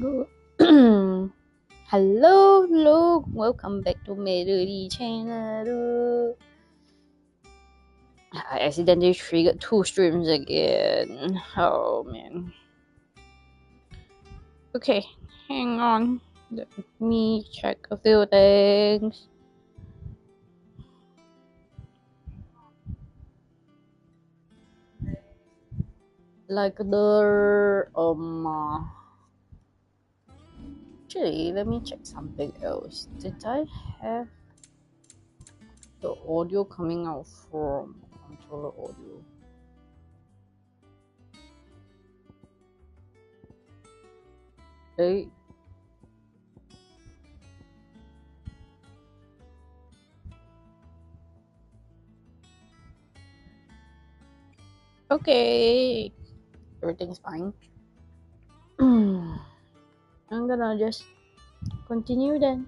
Go. Hello, welcome back to Meruri channel. I accidentally triggered 2 streams again. Oh man. Okay, hang on. Let me check a few things. Like the actually, let me check something else. Did I have the audio coming out from controller audio? Hey. Okay, everything's fine. I'm gonna just continue then.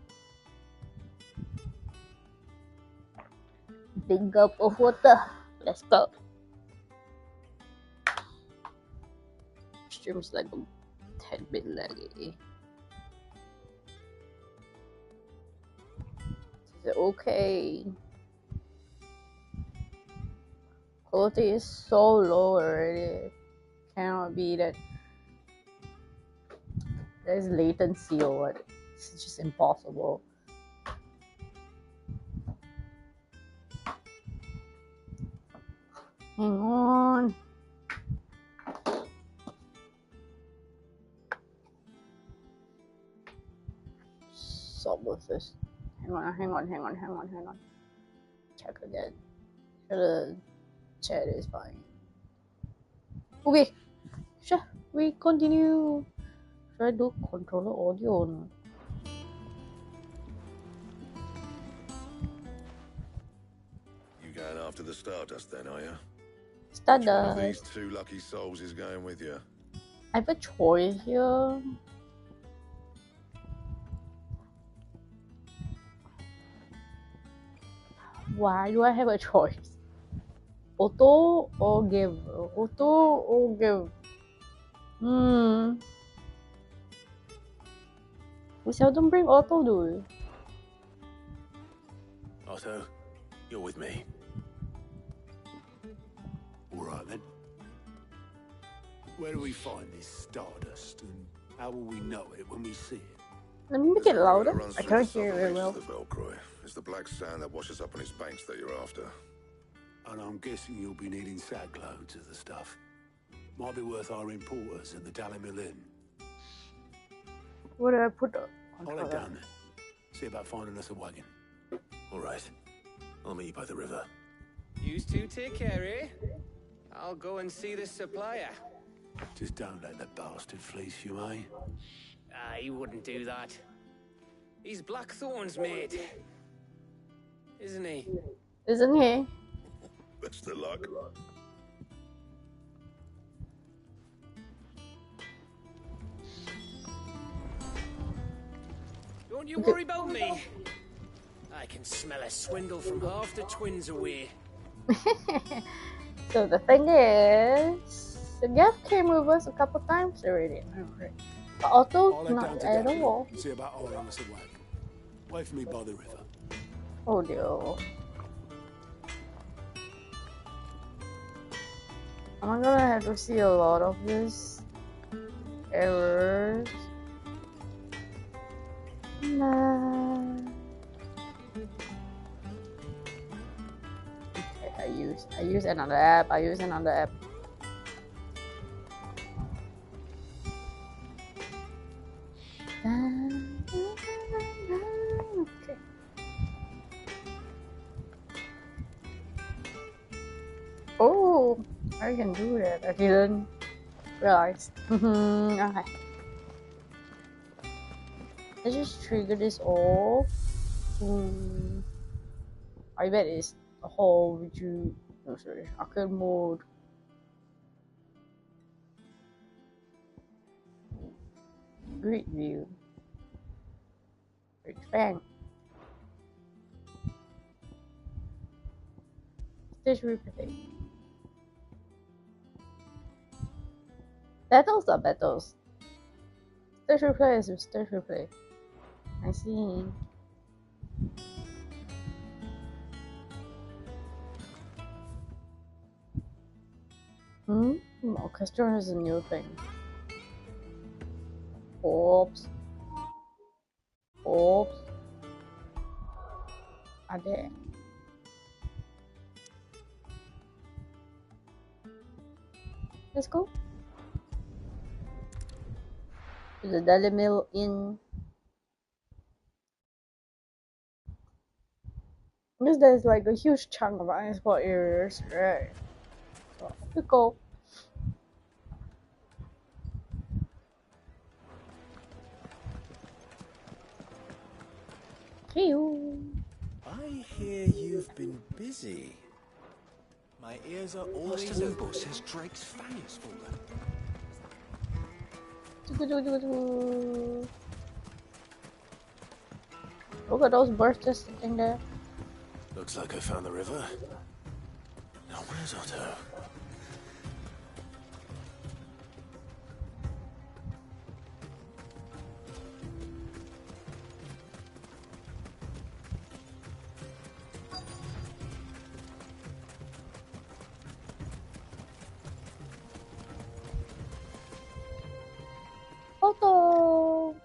Big gulp of water. Let's go. Stream's like a tad bit laggy. Is it okay? Quality is so low already. Cannot be that there's latency or what. It's just impossible. Hang on. Stop with this. Hang on. Check again. The chat is fine. Okay. Sure. We continue. Should I do controller audio or no? You going after the Stardust then, are you? Stardust. Which one of these 2 lucky souls is going with you? I have a choice here. Why do I have a choice? Auto or give? Auto or give? We seldom bring Auto, do we? Otto, you're with me. All right then. Where do we find this Stardust, and how will we know it when we see it? Let me make it louder. I can't hear it very well. The Velcroy. It's the black sand that washes up on its banks that you're after. And I'm guessing you'll be needing sackloads of the stuff. Might be worth hiring porters at the Dalimil Inn. Where do I put the I'll head down there. See about finding us a wagon. All right. I'll meet you by the river. You two take care, eh? I'll go and see this supplier. Just don't let the bastard fleece you, eh? He wouldn't do that. He's Blackthorn's mate. Isn't he? Isn't he? Best of luck. Don't you worry about me. I can smell a swindle from half the twins away. So the thing is, the Gav came with us a couple times already. But Auto, not at all. See about hiring us a wagon. Wait for me by the river. Oh dear. I'm gonna have to see a lot of these errors. Nah. Okay, I use another app. Okay. Oh, I can do that. I didn't realize. Okay. Let's just trigger this off. I bet it's a whole arcade mode. Great view. Great fan. Stage replay. Battles are battles. Stage replay is stage replay. I see. Orchestra is a new thing. Oops. Oops. Are there? Let's go. To the Deli Mill Inn. Because there's like a huge chunk of unex-plored areas, right? So off we go. I hear you've been busy. My ears are always open. Says Drake's fans for them. Look at those birds just sitting there. Looks like I found the river. Now where's Otto? Otto!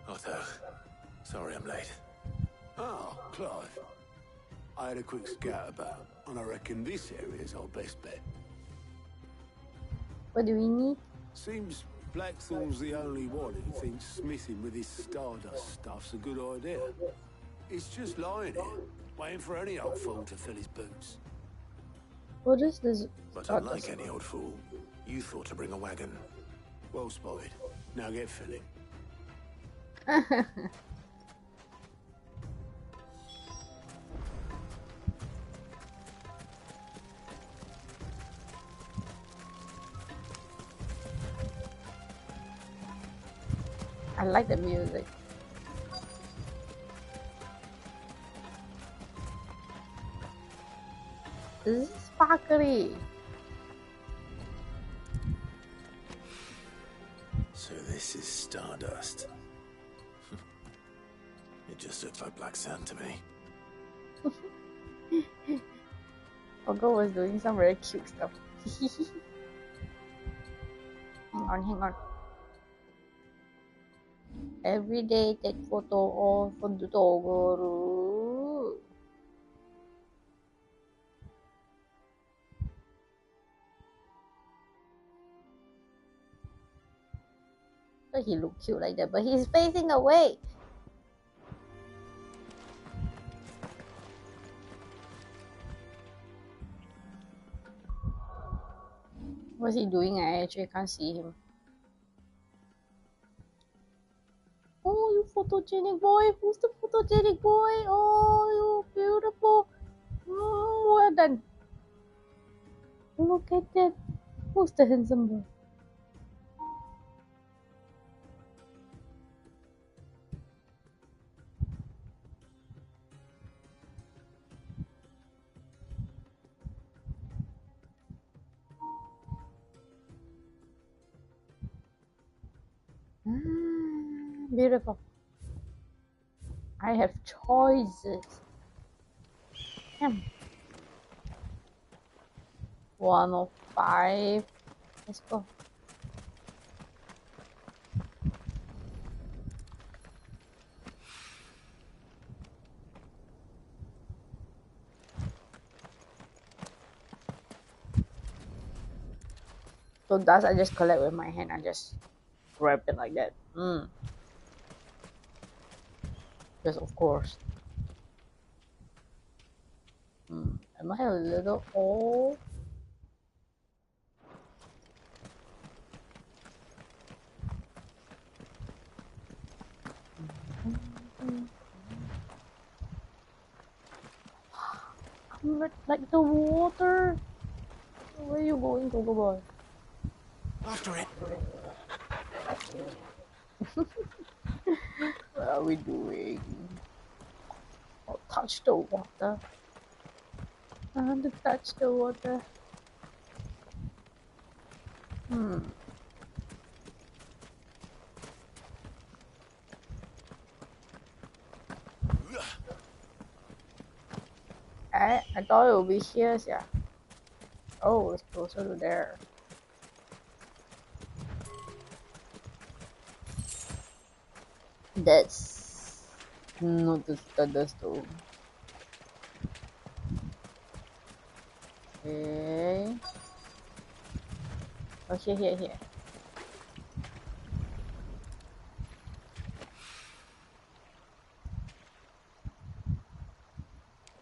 Otto. Sorry I'm late. Oh, Clive. I had a quick scout about, and I reckon this area's our best bet. What do we need? Seems Blackthorn's the only one who thinks smithing with his Stardust stuff's a good idea. He's just lying here, waiting for any old fool to fill his boots. What is this? But unlike any old fool, you thought to bring a wagon. Well spotted. Now get filling. I like the music. This is sparkly. So this is Stardust. It just looks like black sand to me. Pogo was doing some very cute stuff. Hang on. Every day take photo of the Togoro. But he look cute like that, but he's facing away. What's he doing? I actually can't see him. Oh, you photogenic boy. Who's the photogenic boy? Oh, you beautiful. Well done. Look at that. Who's the handsome boy? Beautiful. I have choices. 105. Let's go. So dust I just collect with my hand. I just grab it like that. Yes, of course. Am I a little old? I'm like the water. Where are you going, Coco Boy? After it. What are we doing? Oh, touch the water. I want to touch the water. I thought it would be here, yeah. Oh, it's closer to there. That's not the stone. Okay. Oh, here.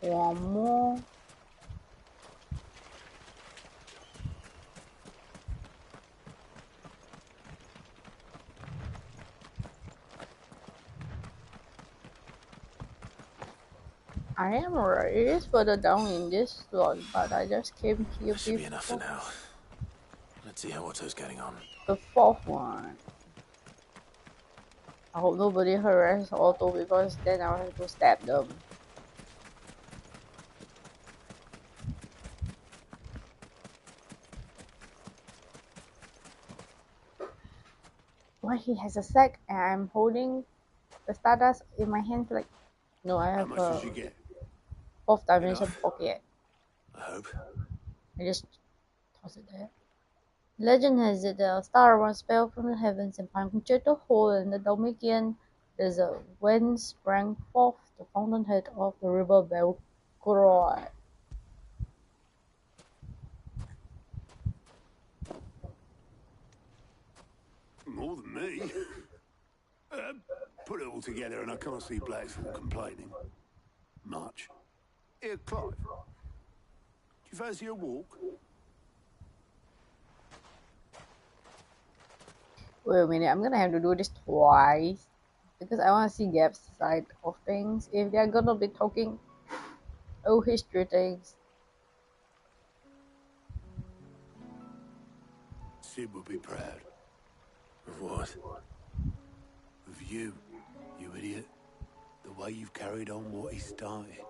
One more. I am right. It is further down in this slot, but I just came here That should be before. enough for now. Let's see how Otto's getting on. The fourth one. I hope nobody harass Otto because then I'll have to stab them. Why he has a sack and I'm holding the stardust in my hand like no, I How have much a did you get? fourth dimension Enough? pocket. I hope. I just toss it there. Legend has it that a star once fell from the heavens and punctured a hole in the Dalmatian desert, whence sprang forth the fountainhead of the river Belgorod. More than me. Put it all together and I can't see Blackthorn complaining. Much. Here, Clive. Do you fancy a walk? Wait a minute, I'm gonna have to do this twice because I want to see Gap's side of things. If they're gonna be talking history things. Sid would be proud. Of what? Of you, you idiot. The way you've carried on what he started.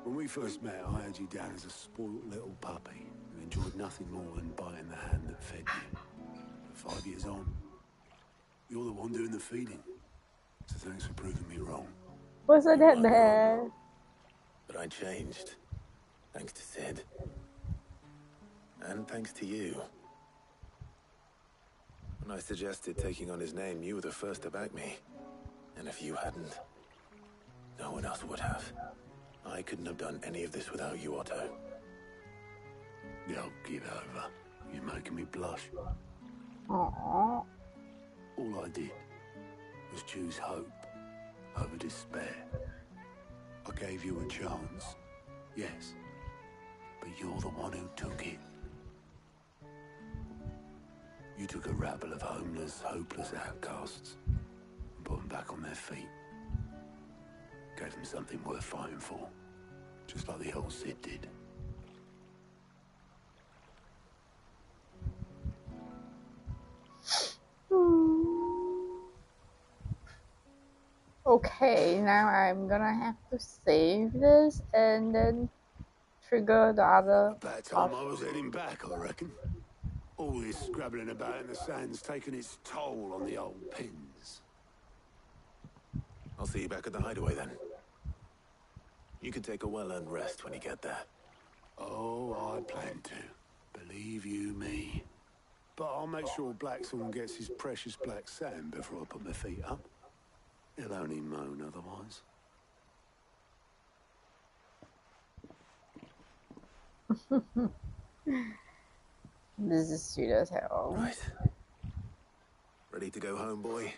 When we first met, I had you down as a spoilt little puppy who enjoyed nothing more than biting the hand that fed you. But 5 years on, you're the one doing the feeding. So thanks for proving me wrong. Was it that bad? But I changed. Thanks to Sid. And thanks to you. When I suggested taking on his name, you were the first to back me. And if you hadn't, no one else would have. I couldn't have done any of this without you, Otto. Yo, give over. You're making me blush. Aww. All I did was choose hope over despair. I gave you a chance, yes, but you're the one who took it. You took a rabble of homeless, hopeless outcasts and put them back on their feet. Gave them something worth fighting for, just like the old Sid did. Okay, now I'm gonna have to save this and then trigger the other About time I was heading back, I reckon. All this scrabbling about in the sand's taken its toll on the old pins. I'll see you back at the hideaway then. You can take a well-earned rest when you get there. Oh, I plan to. Believe you me. But I'll make sure Blackthorn gets his precious black sand before I put my feet up. He'll only moan otherwise. This is sweet as hell. Right. Ready to go home, boy?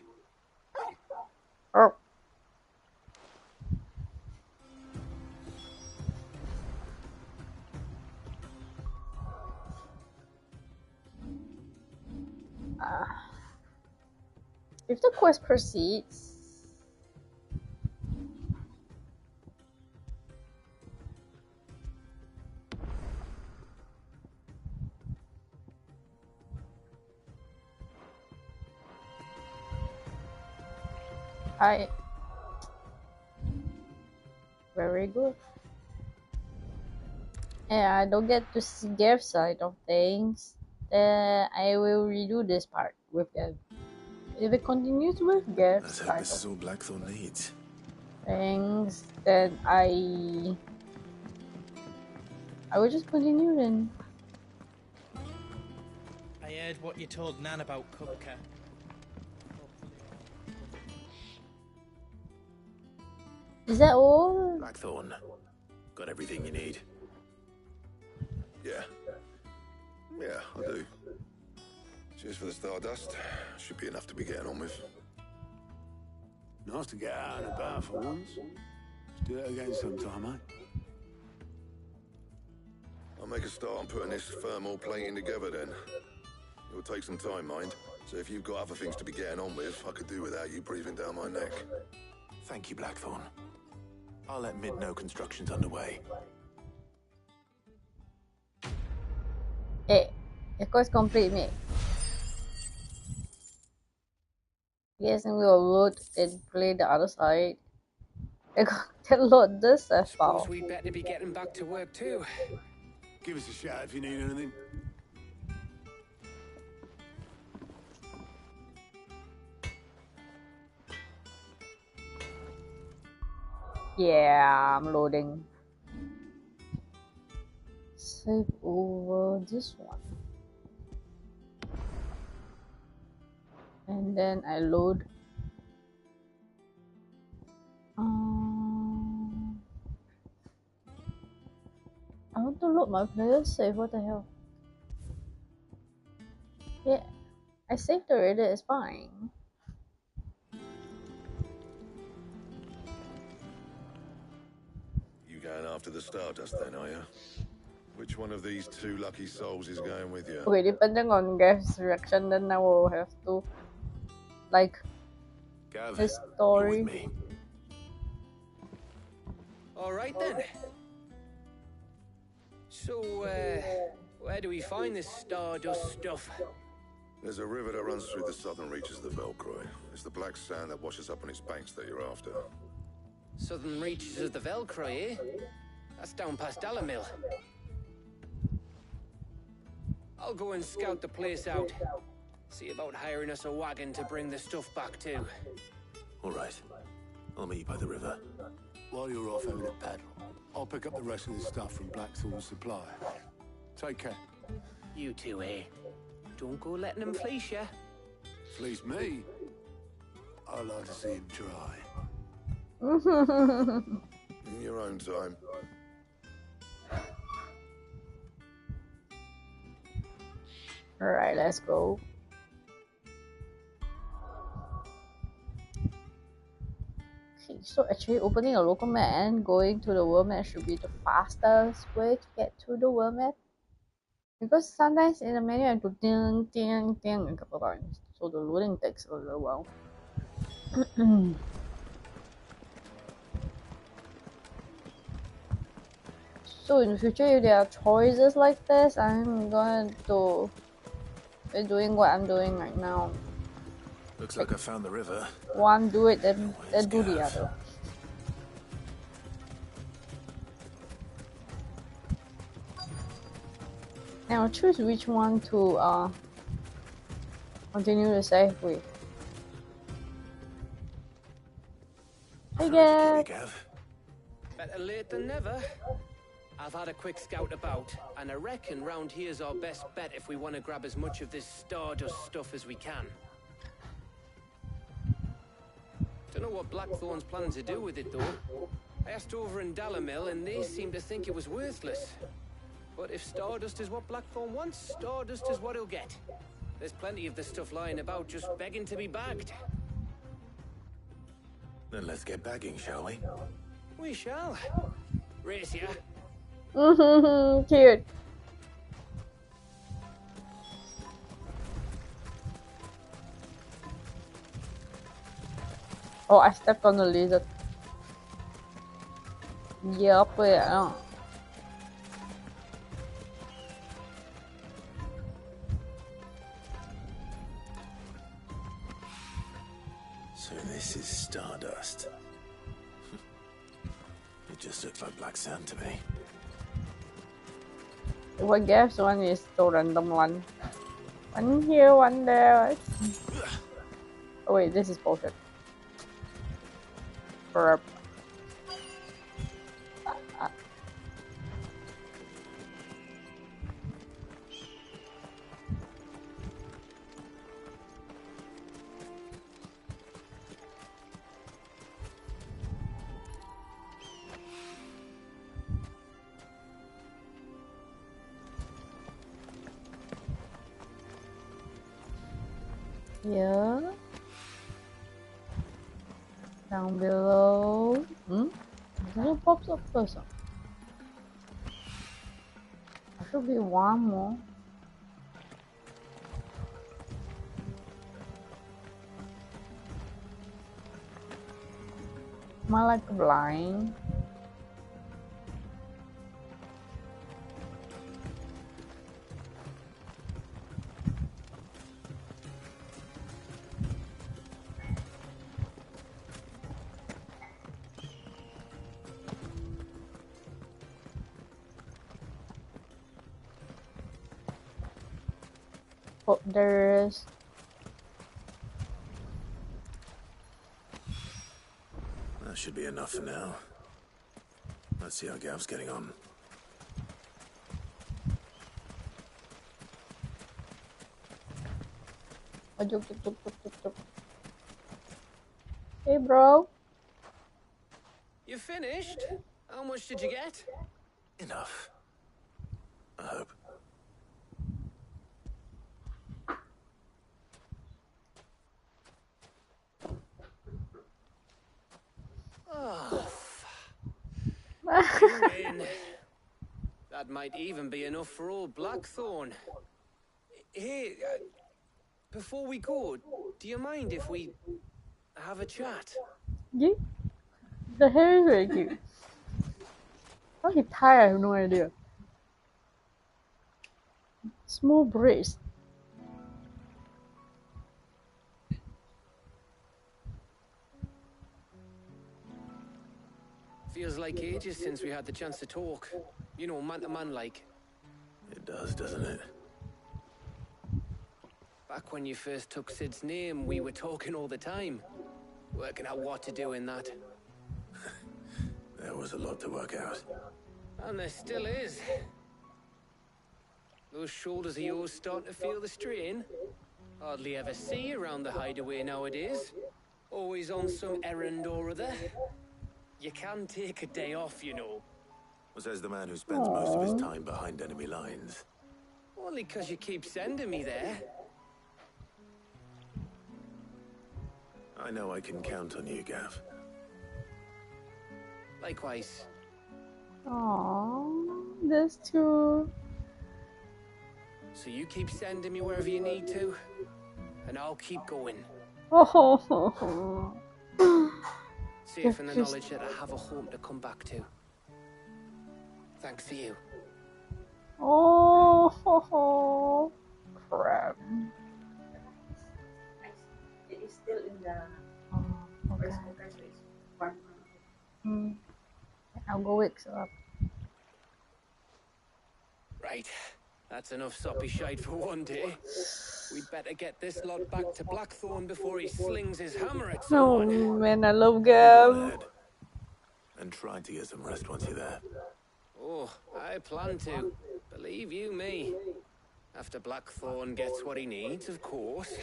Oh. If the quest proceeds, very good. And I don't get to see Gav's side of things, then I will redo this part with Gav. If it continues with Gav's Let's hope side this of is all Blackthorn needs. Thanks. Then I will just continue then. I heard what you told Nan about Kupka. Is that all? Blackthorn, got everything you need. Yeah. Yeah, I do. Cheers for the Stardust. Should be enough to be getting on with. Nice to get out and about for once. Let's do it again sometime, eh? I'll make a start on putting this thermal plating together then. It'll take some time, mind. So if you've got other things to be getting on with, I could do without you breathing down my neck. Thank you, Blackthorn. I'll let Mid know construction's underway. Hey, the quest complete, mate. Yes, and we will load and play the other side. I got to load this as Suppose well. we'd better be getting back to work too. Give us a shout if you need anything. Yeah, I'm loading. Save over this one. And then I load. I want to load my player save. What the hell? Yeah, I saved already. It's fine. You going after the Stardust then, are you? Which one of these two lucky souls is going with you? Okay, depending on Gav's reaction, then I will have to like Gav, his you're story. with me. All right then. So, where do we find this Stardust stuff? There's a river that runs through the southern reaches of the Velcroy. It's the black sand that washes up on its banks that you're after. Southern reaches of the Velcroy, eh? That's down past Dalamil. I'll go and scout the place out. See about hiring us a wagon to bring the stuff back to. All right. I'll meet you by the river. While you're off having a paddle, I'll pick up the rest of the stuff from Blackthorn's supply. Take care. You two, eh? Don't go letting them fleece ya. Fleece me? I'd like to see him try. In your own time. Alright, let's go. Okay, so actually opening a local map and going to the world map should be the fastest way to get to the world map. Because sometimes in the menu I have to ding ding ding a couple times. So the loading takes a little while. So in the future, if there are choices like this, I'm going to be doing what I'm doing right now. Looks like I found the river. One do it, then do the Gav? other. Now choose which one to continue the save with. Hey Sorry to kill you, Gav. Gav. Better late than never. I've had a quick scout about, and I reckon round here's our best bet if we want to grab as much of this Stardust stuff as we can. Don't know what Blackthorn's planning to do with it, though. I asked over in Dalamil, and they seem to think it was worthless. But if Stardust is what Blackthorn wants, Stardust is what he'll get. There's plenty of the stuff lying about, just begging to be bagged. Then let's get bagging, shall we? We shall. Race ya. Cute. Oh, I stepped on the lizard. Yup, yeah. So this is Stardust. It just looks like black sand to me. What Gav's one is the random one. One here, one there. Oh wait, this is bullshit. Burp. Here. Down below. This pops up first. There should be one more. Am I like blind? Oh, there is. That should be enough for now. Let's see how Gav's getting on. Hey, bro. You finished? How much did you get? Enough. I hope. Oh, you win. That might even be enough for old Blackthorn. Hey, before we go, do you mind if we have a chat? Yeah. The hair is very cute. How he tie? I have no idea. Small braids. Feels like ages since we had the chance to talk. You know, man to man like. It does, doesn't it? Back when you first took Sid's name, we were talking all the time. Working out what to do in that. There was a lot to work out. And there still is. Those shoulders of yours starting to feel the strain. Hardly ever see you around the hideaway nowadays. Always on some errand or other. You can take a day off, you know. Says the man who spends most of his time behind enemy lines. Only 'cause you keep sending me there. I know I can count on you, Gav. Likewise. Aww, this too. So you keep sending me wherever you need to, and I'll keep going. Oh. Safe in the knowledge that I have a home to come back to. Thanks to you. Oh, crap. It is still in the Okay. rice cooker, so it's warm. I'll go wake up. Right. That's enough soppy shite for one day. We'd better get this lot back to Blackthorn before he slings his hammer at No, someone. man, I love Go on Gav. ahead. And try to get some rest once you're there. Oh, I plan to. Believe you me. After Blackthorn gets what he needs, of course.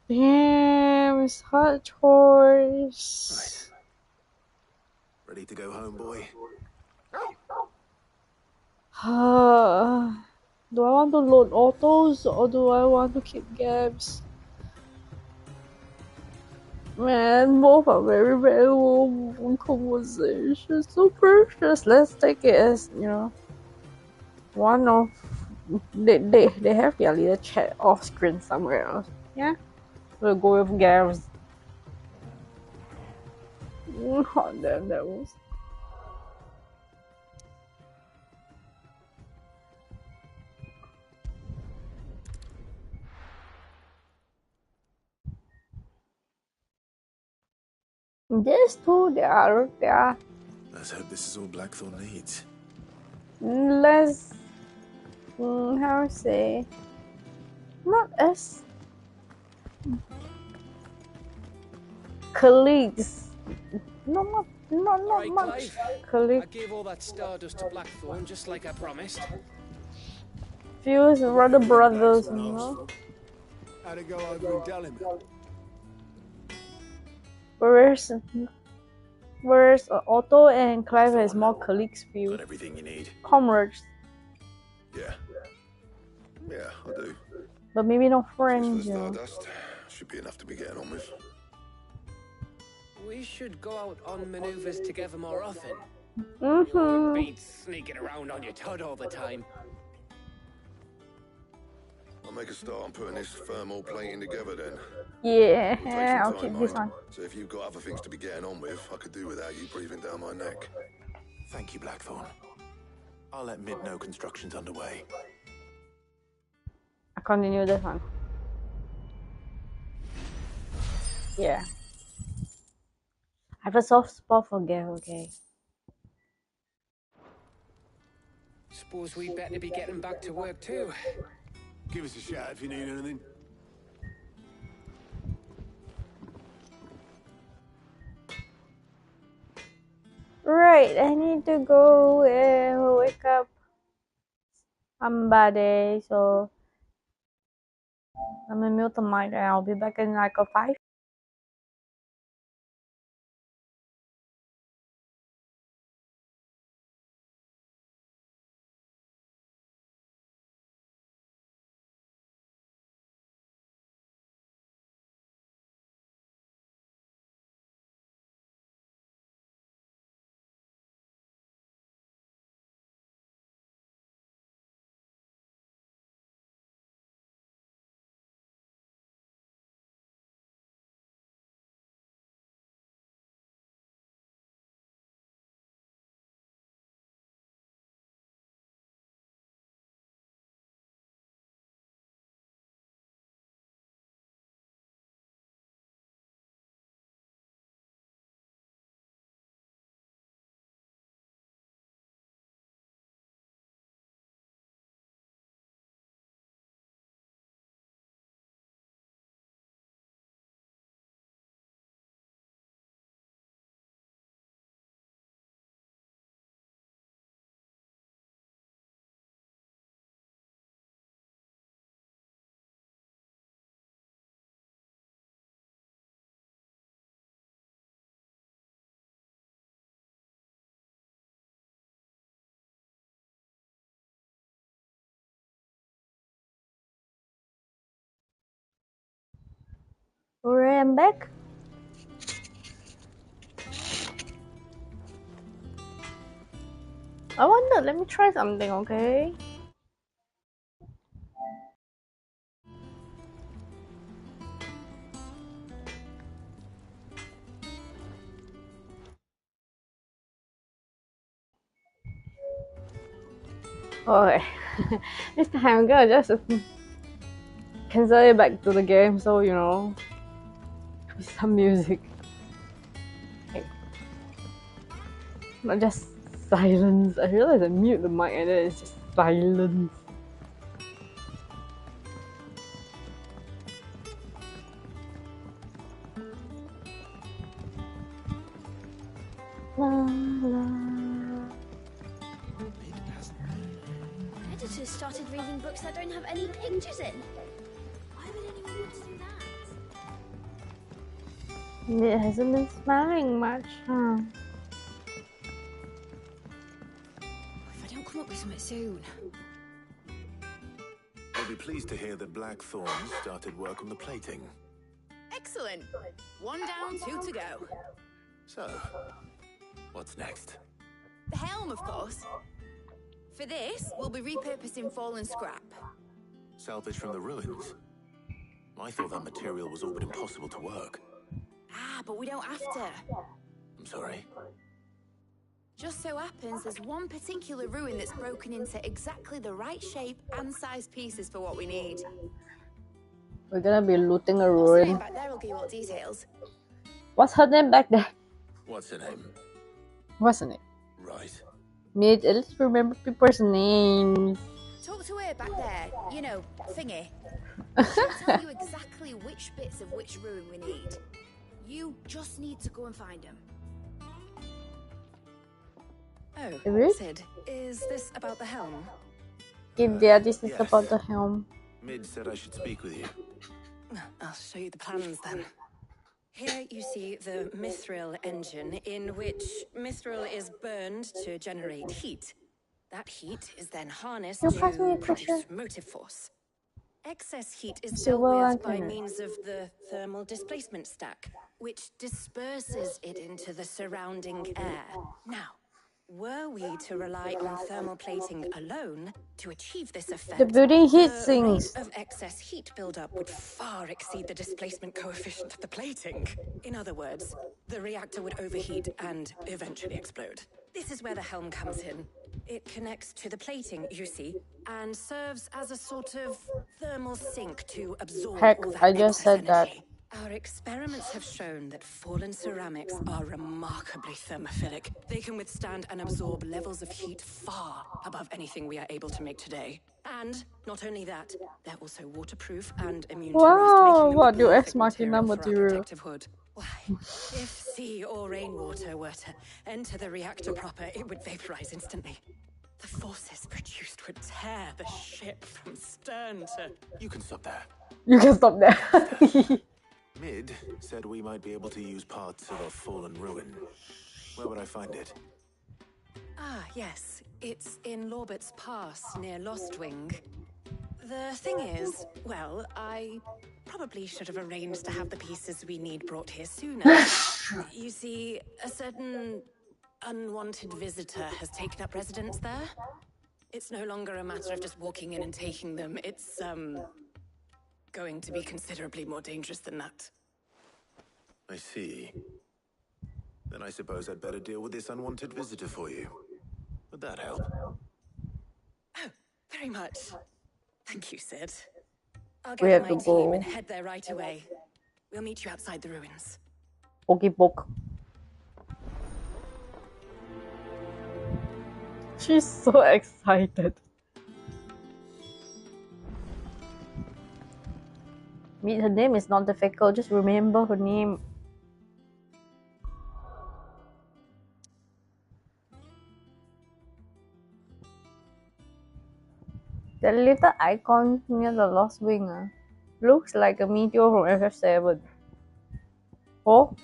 Damn, it's hot choice. Ready to go home, boy? Do I want to load autos or do I want to keep Gabs? Man, both are very valuable conversations. So precious. Let's take it as, you know, one of they have their little chat off screen somewhere else. Yeah? We'll go with Gabs. Oh damn, that was. This too, they are Let's hope this is all Blackthorn needs. less, how to say, not as colleagues. Not Right, much Clive. I colleagues. gave all that stardust to Blackthorn just like I promised. Feels rather brothers, you know. How'd it go over in Dalimil? Whereas Otto and Clive has more colleagues feel. Got everything you need. Comrades. Yeah. Yeah, I do. But maybe not Just for friends, the you know. Stardust, should be enough to be getting on with. We should go out on maneuvers together more often. Mm-hmm. Beat sneaking around on your Todd all the time. I'll make a start on putting this thermal plating together then. Yeah, It'll take some I'll time, keep this mind. one. So if you've got other things to be getting on with, I could do without you breathing down my neck. Thank you, Blackthorn. I'll let Mid know construction's underway. I continue this one. Yeah. I have a soft spot for Gale, okay. Suppose we'd better be getting back to work too. Give us a shout if you need anything. Right, I need to go and wake up somebody, so I'm gonna mute the mic and I'll be back in like a 5. Alright, I'm back. I wonder, let me try something, okay? Okay. This time I'm gonna just cancel it back to the game, so you know, with some music. Okay. Not just silence. I realized I mute the mic and then it's just silence. La, la. Editors started reading books that don't have any pictures in. Why would anyone want to do that? It hasn't been smiling much, huh? If I don't come up with something soon. I'll be pleased to hear that Blackthorn started work on the plating. Excellent. 1 down, 2 to go. So, what's next? The helm, of course. For this, we'll be repurposing fallen scrap. Salvage from the ruins? I thought that material was all but impossible to work. Ah, but we don't have to. I'm sorry. Just so happens there's one particular ruin that's broken into exactly the right shape and size pieces for what we need. We're gonna be looting a What's the name ruin. back there will give you all details. What's her name back there? What's her name? What's her name? Right. Mate, let's remember people's names. Talk to her back there. You know, thingy. She'll tell you exactly which bits of which ruin we need. You just need to go and find them. Oh, Really? Sid, is this about the helm? Yeah, this is Yes. about the helm. Mid said I should speak with you. I'll show you the plans then. Here you see the mithril engine, in which mithril is burned to generate heat. That heat is then harnessed You pass me to a question. produce motive force. Excess heat is dealt Silver with by lantern. means of the thermal displacement stack, which disperses it into the surrounding air. Now, were we to rely on thermal plating alone to achieve this effect, The building heat the sinks. rate of excess heat buildup would far exceed the displacement coefficient of the plating. In other words, the reactor would overheat and eventually explode. This is where the helm comes in. It connects to the plating, you see, and serves as a sort of thermal sink to absorb Heck, all that I just excess said that. energy. Our experiments have shown that fallen ceramics are remarkably thermophilic. They can withstand and absorb levels of heat far above anything we are able to make today. And not only that, they're also waterproof and immune to rust, Wow, making them what the do perfect Ex Machina material for our material? protective hood. Why, if sea or rainwater were to enter the reactor proper, it would vaporize instantly. The forces produced would tear the ship from stern to... You can stop there. You can stop there. Mid said we might be able to use parts of a fallen ruin. Where would I find it? Ah, yes. It's in Lorbert's Pass, near Lostwing. The thing is, well, I probably should have arranged to have the pieces we need brought here sooner. You see, a certain unwanted visitor has taken up residence there. It's no longer a matter of just walking in and taking them. It's, going to be considerably more dangerous than that. I see. Then I suppose I'd better deal with this unwanted visitor for you. Would that help? Oh, very much. Thank you, Sid. I'll We gather have my to team go. and head there right away. We'll meet you outside the ruins. Okay, book. She's so excited. Meet her name is not difficult, just remember her name. The little icon near the lost wing looks like a meteor from FF7. Oh?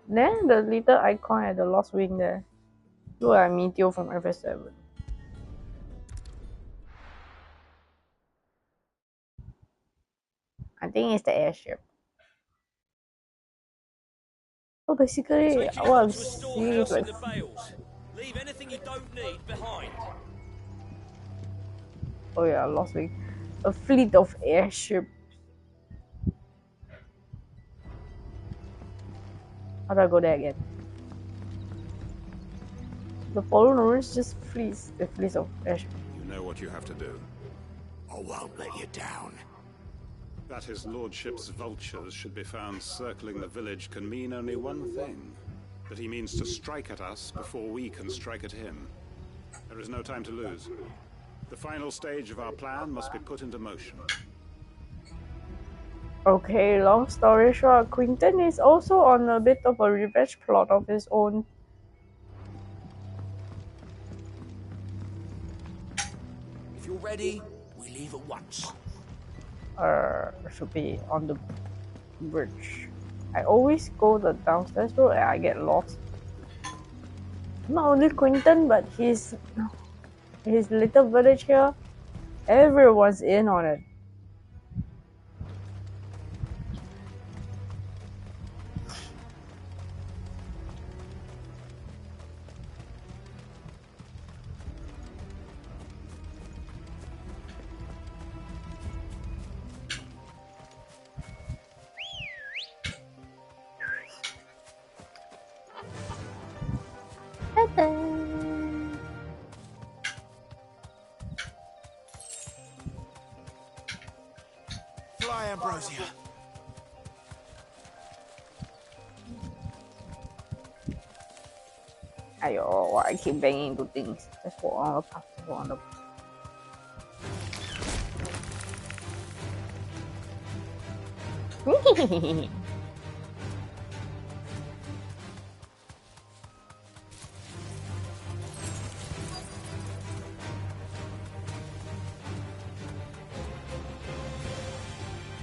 Then the little icon at the lost wing there. Look like a meteor from FF7. I think it's the airship. So basically, what I'm seeing is like... Leave anything you don't need behind. Oh yeah, lost wing. A fleet of airships. How do I go there again? The fallen ruins just fleets. The fleets of airships. You know what you have to do. I won't let you down. That his lordship's vultures should be found circling the village can mean only one thing. That he means to strike at us before we can strike at him. There is no time to lose. The final stage of our plan must be put into motion. Okay, long story short, Quentin is also on a bit of a revenge plot of his own. If you're ready, we leave at once. Should be on the bridge. I always go the downstairs road and I get lost. Not only Quentin, but his little village here, everyone's in on it. Fly, Ambrosia. Ayo, I keep banging into things. Just walk on the path. Just walk on the path.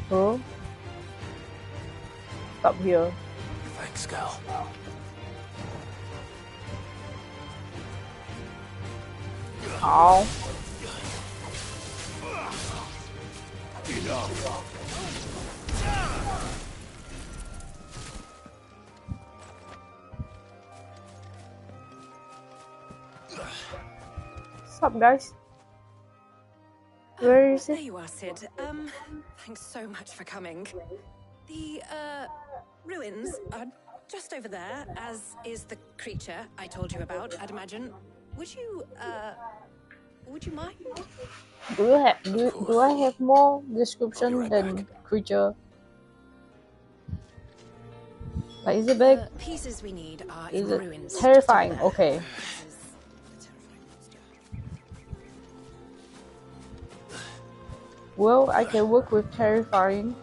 Bro, stop here. Thanks, girl. 好。What's up, guys? Where is it? There you are, Sid. Thanks so much for coming. The, ruins are just over there, as is the creature I told you about, I'd imagine. Would you mind? Do I have more description than creature? Like, is it big? The pieces we need are Is in it ruins. terrifying? Okay. Well, I can work with terrifying.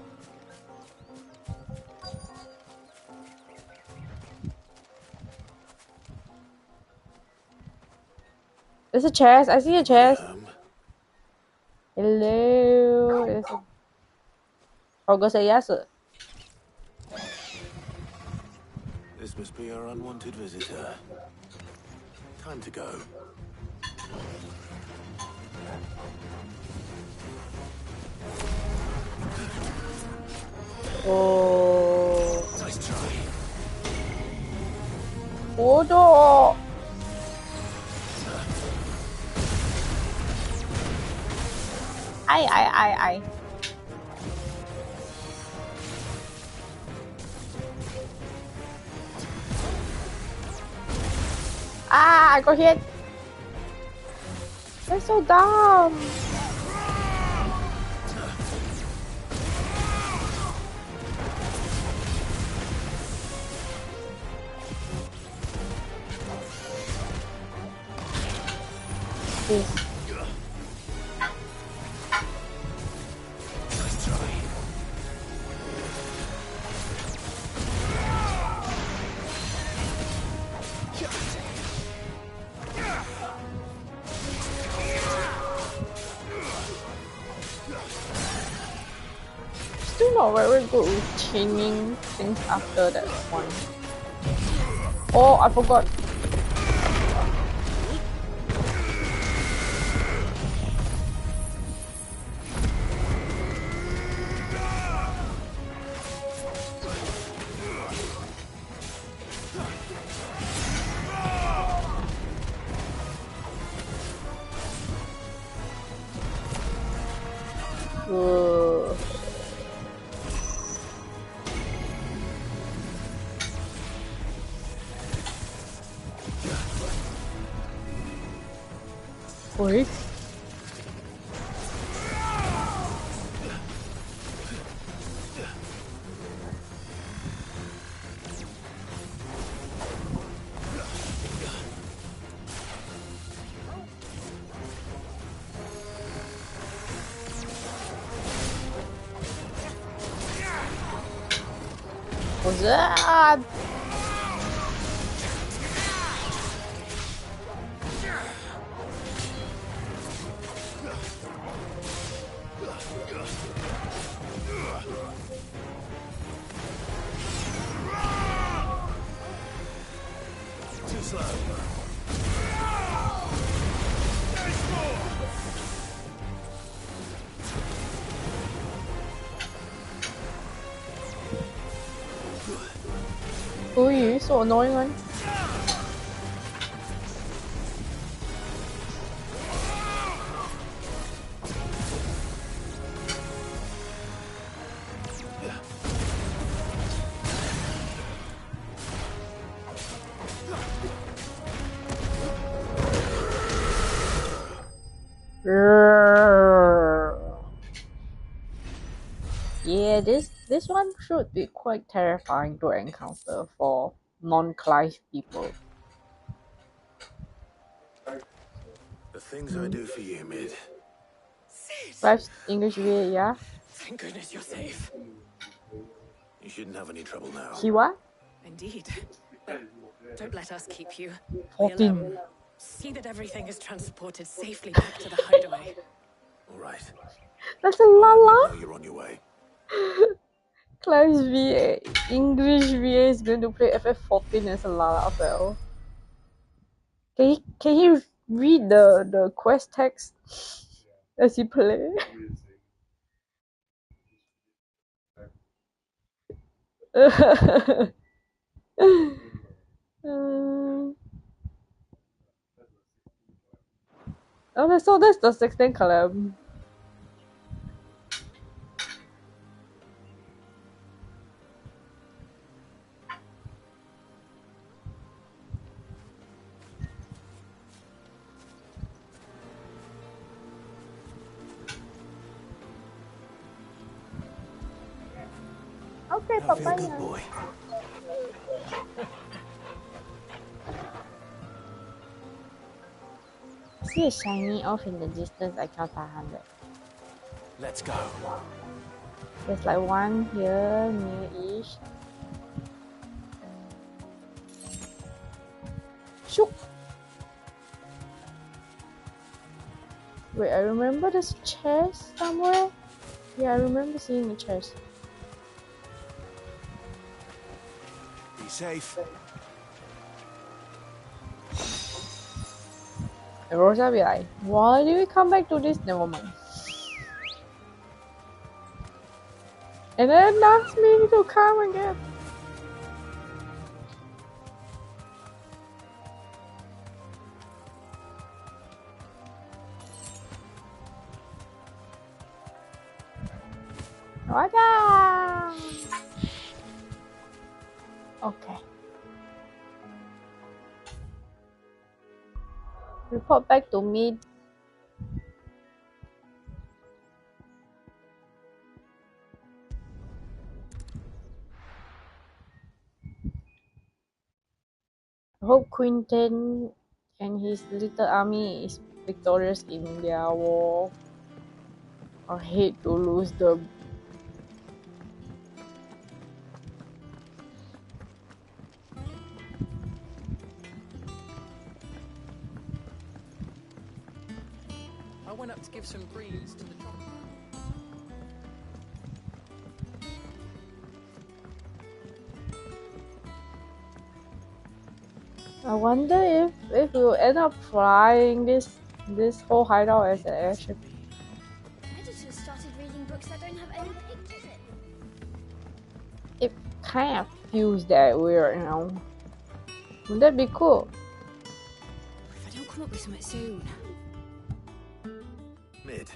There's a chest. I see a chest. Hello. I'll go say yes. This must be our unwanted visitor. Time to go. Oh. Nice try. Bodoh. Ai. Ah, I got hit. They're so dumb. Still not very good with chaining things after that one. Oh, I forgot. Wait. What's that? Too slow. Who are you? So annoying one. Yeah, this one should be quite terrifying to encounter for non-Clive people. The things I do for you, Mid. Clive's English VA, yeah? Thank goodness you're safe. You shouldn't have any trouble now. He what? Indeed. But don't let us keep you. 14. We'll, see that everything is transported safely back to the hideaway. All right. That's a lala. Now you're on your way. Clive's VA, English VA is going to play FF14 as a Lala Bell. Can he read the quest text as you play. Okay, so that's the 16 column. Okay, Now be a good papaya. boy. See a shiny off in the distance. I count 500. Let's go. There's like one here near-ish. Shoot! Wait, I remember this chest somewhere. Yeah, I remember seeing a chest. Be safe. And Rosa be like, why did we come back to this? Never mind. And then asked me to come again. Rosa! Okay. Report back to me. I hope Quinten and his little army is victorious in their war. I hate to lose them. I went up to give some greens to the drum. I wonder if we'll end up flying this whole hideout as an airship. I just started reading books that don't have any pictures in. It kind of feels that weird, you know. Would that be cool? If I don't come up with something soon. Mid.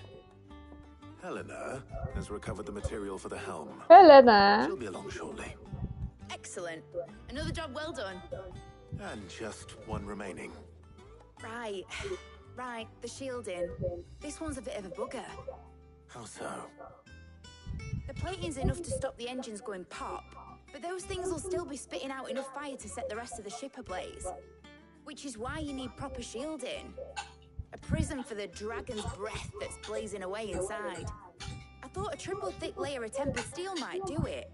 Helena has recovered the material for the helm. Helena! She'll be along shortly. Excellent. Another job well done. And just one remaining. Right. Right, the shielding. This one's a bit of a bugger. How so? The plating's enough to stop the engines going pop, but those things will still be spitting out enough fire to set the rest of the ship ablaze. Which is why you need proper shielding. A prison for the dragon's breath that's blazing away inside. I thought a triple thick layer of tempered steel might do it.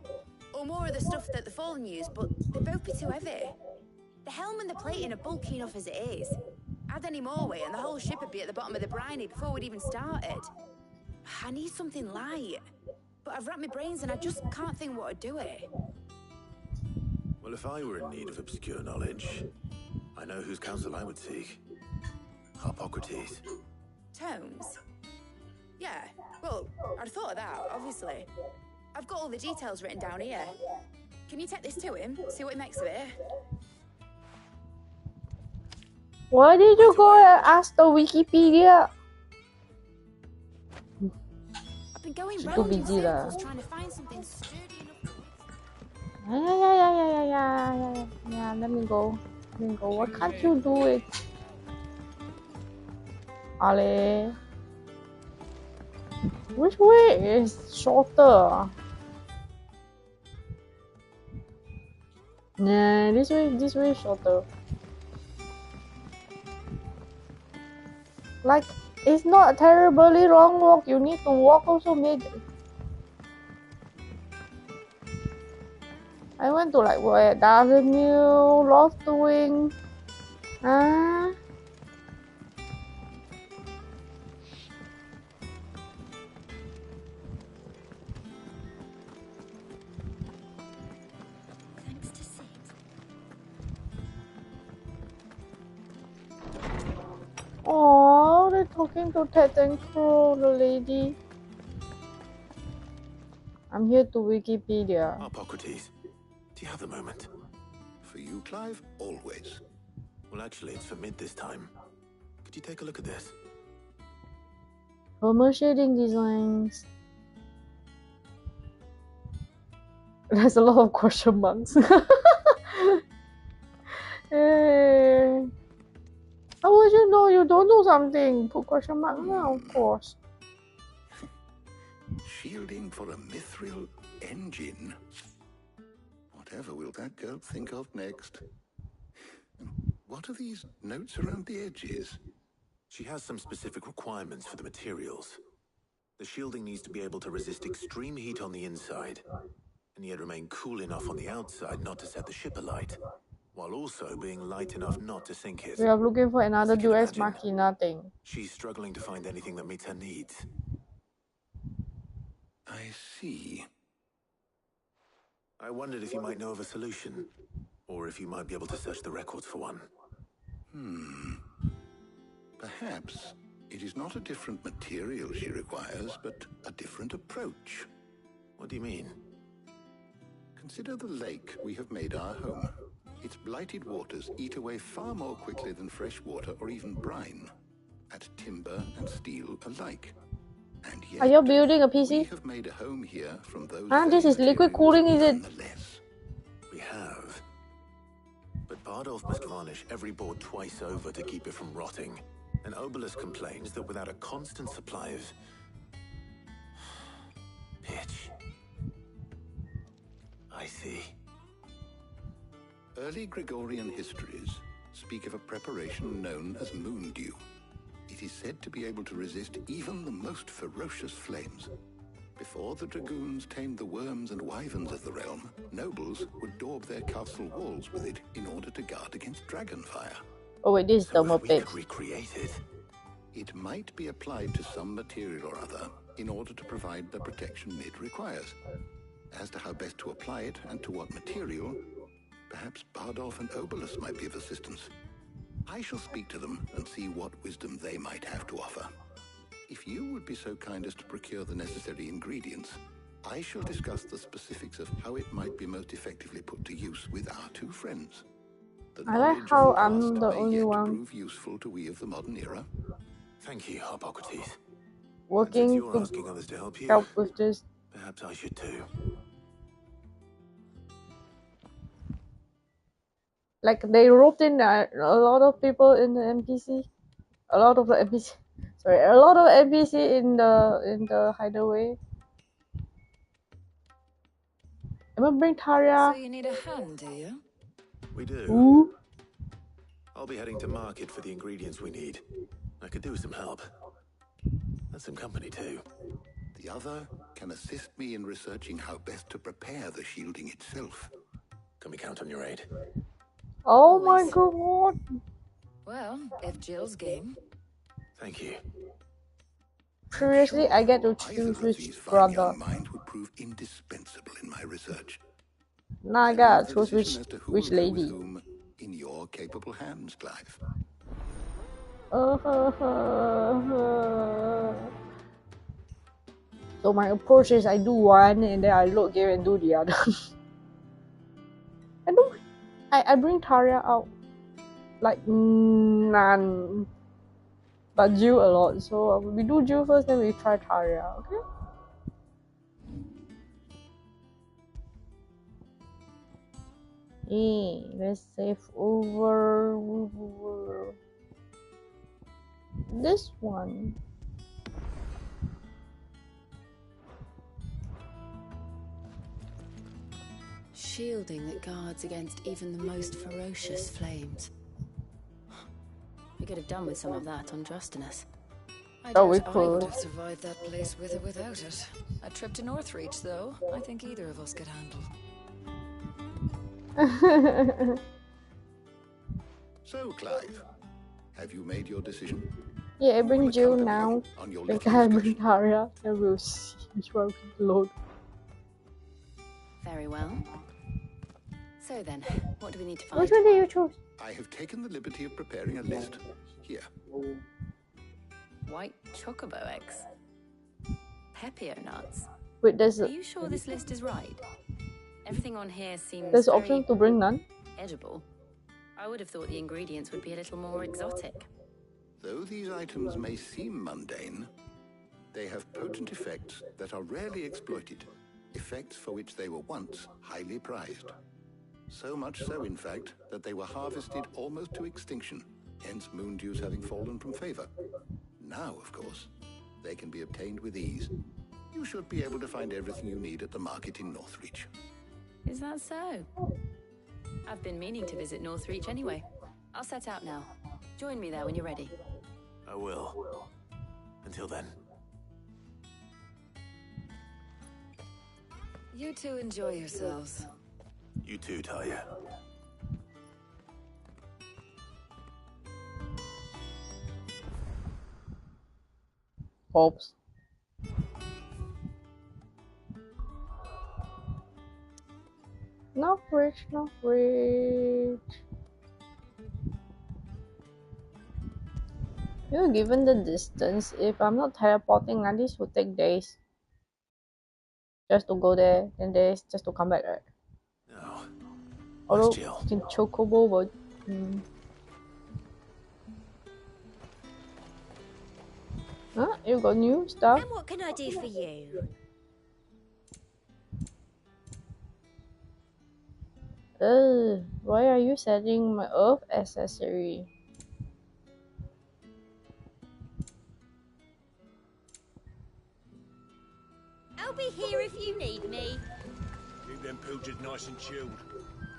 Or more of the stuff that the Fallen use, but they'd both be too heavy. The helm and the plating are bulky enough as it is. Add any more weight and the whole ship would be at the bottom of the briny before we'd even started. I need something light. But I've racked my brains and I just can't think what would do it. Well, if I were in need of obscure knowledge, I know whose counsel I would seek. Harpocrates. Tomes? Yeah, well, I'd thought of that, obviously. I've got all the details written down here. Can you take this to him, see what he makes of it? Why did you go and ask the Wikipedia? I've been going Too round in busy lah. circles trying to find something sturdy enough to Yeah, let me go. Why can't you do it? Ale. Which way is shorter? Nah, this way is shorter. Like, it's not a terribly long walk. You need to walk also mid. I went to like where Dardenmere, Lost Wing. Ah. thanks to Sid. talking to Ted and Crow, the lady. I'm here to Wikipedia. Hippocrates, do you have a moment? For you, Clive, always. Well, actually, it's for mid this time. Could you take a look at this? Formal shading designs. There's a lot of question marks. Hey. How would you know you don't know something? Put question mark now, of course. Shielding for a mithril engine. Whatever will that girl think of next? What are these notes around the edges? She has some specific requirements for the materials. The shielding needs to be able to resist extreme heat on the inside, and yet remain cool enough on the outside not to set the ship alight, while also being light enough not to sink it. We are looking for another As you can Deus imagine, Machina thing. She's struggling to find anything that meets her needs. I see. I wondered if you might know of a solution, or if you might be able to search the records for one. Perhaps it is not a different material she requires, but a different approach. What do you mean? Consider the lake we have made our home. Its blighted waters eat away far more quickly than fresh water or even brine, at timber and steel alike. And yet, Are you building a PC? we have made a home here from those This is liquid cooling, is it? nonetheless. We have. But Bardolph must varnish every board twice over to keep it from rotting. And Obelus complains that without a constant supply of pitch. I see. Early Gregorian histories speak of a preparation known as moon dew. It is said to be able to resist even the most ferocious flames. Before the dragoons tamed the worms and wyverns of the realm, nobles would daub their castle walls with it in order to guard against dragonfire. Oh wait, this is So thermal if we could plates. recreate it. It might be applied to some material or other in order to provide the protection it requires. As to how best to apply it and to what material, perhaps Bardolph and Obelus might be of assistance. I shall speak to them and see what wisdom they might have to offer. If you would be so kind as to procure the necessary ingredients, I shall discuss the specifics of how it might be most effectively put to use with our two friends. The I like knowledge how of the I'm past the may only yet one prove useful to we of the modern era. Thank you, Hippocrates. And since working you're to asking others to help you, help with this. perhaps I should too. Like they roped in a lot of people in the NPC. A lot of NPC in the hideaway. I'm gonna bring So Taria. you need a hand, do you? We do. Ooh. I'll be heading to market for the ingredients we need. I could do with some help. And some company too. The other can assist me in researching how best to prepare the shielding itself. Can we count on your aid? Oh my Always. god. Well, if Jill's game. Thank you. Seriously, I get to Either choose of which these fine brother. young minds would prove indispensable in my research. Now I leave gotta the choose decision as to who which will go with lady. whom in your capable hands, Clive. So my approach is I do one and then I look here and do the other. I bring Taria out like none. But Jill a lot. So we do Jill first, then we try Taria, okay? Let's save over this one. Shielding that guards against even the most ferocious flames. We could have done with some of that on Justinus. I Oh, we doubt I could. would have survived that place with or without it. A trip to Northreach, though, I think either of us could handle. So, Clive, have you made your decision? Yeah, I Who bring will Jill accompany now. you on your Later little I bring excursion? Taria, and we'll see which one we load. Very well. So then, what do we need to find? Which one did you choose? I have taken the liberty of preparing a list. Here. white chocobo eggs. Pepio nuts. Wait, Are you sure this list is right? Everything on here seems there's an very option to bring none. edible. I would have thought the ingredients would be a little more exotic. Though these items may seem mundane, they have potent effects that are rarely exploited, effects for which they were once highly prized. So much so, in fact, that they were harvested almost to extinction, hence moon dews having fallen from favor. Now, of course, they can be obtained with ease. You should be able to find everything you need at the market in Northreach. Is that so? I've been meaning to visit Northreach anyway. I'll set out now. Join me there when you're ready. I will. Until then. You two enjoy yourselves. You too, Talia. Oops. Not rich. Given the distance, if I'm not teleporting, then this would take days. Just to go there, then days just to come back, right? No. Although, you can chocobo, but... Huh? You got new stuff? And what can I do for you? Why are you selling my earth accessory? I'll be here if you need me. Keep them pilchards nice and chilled.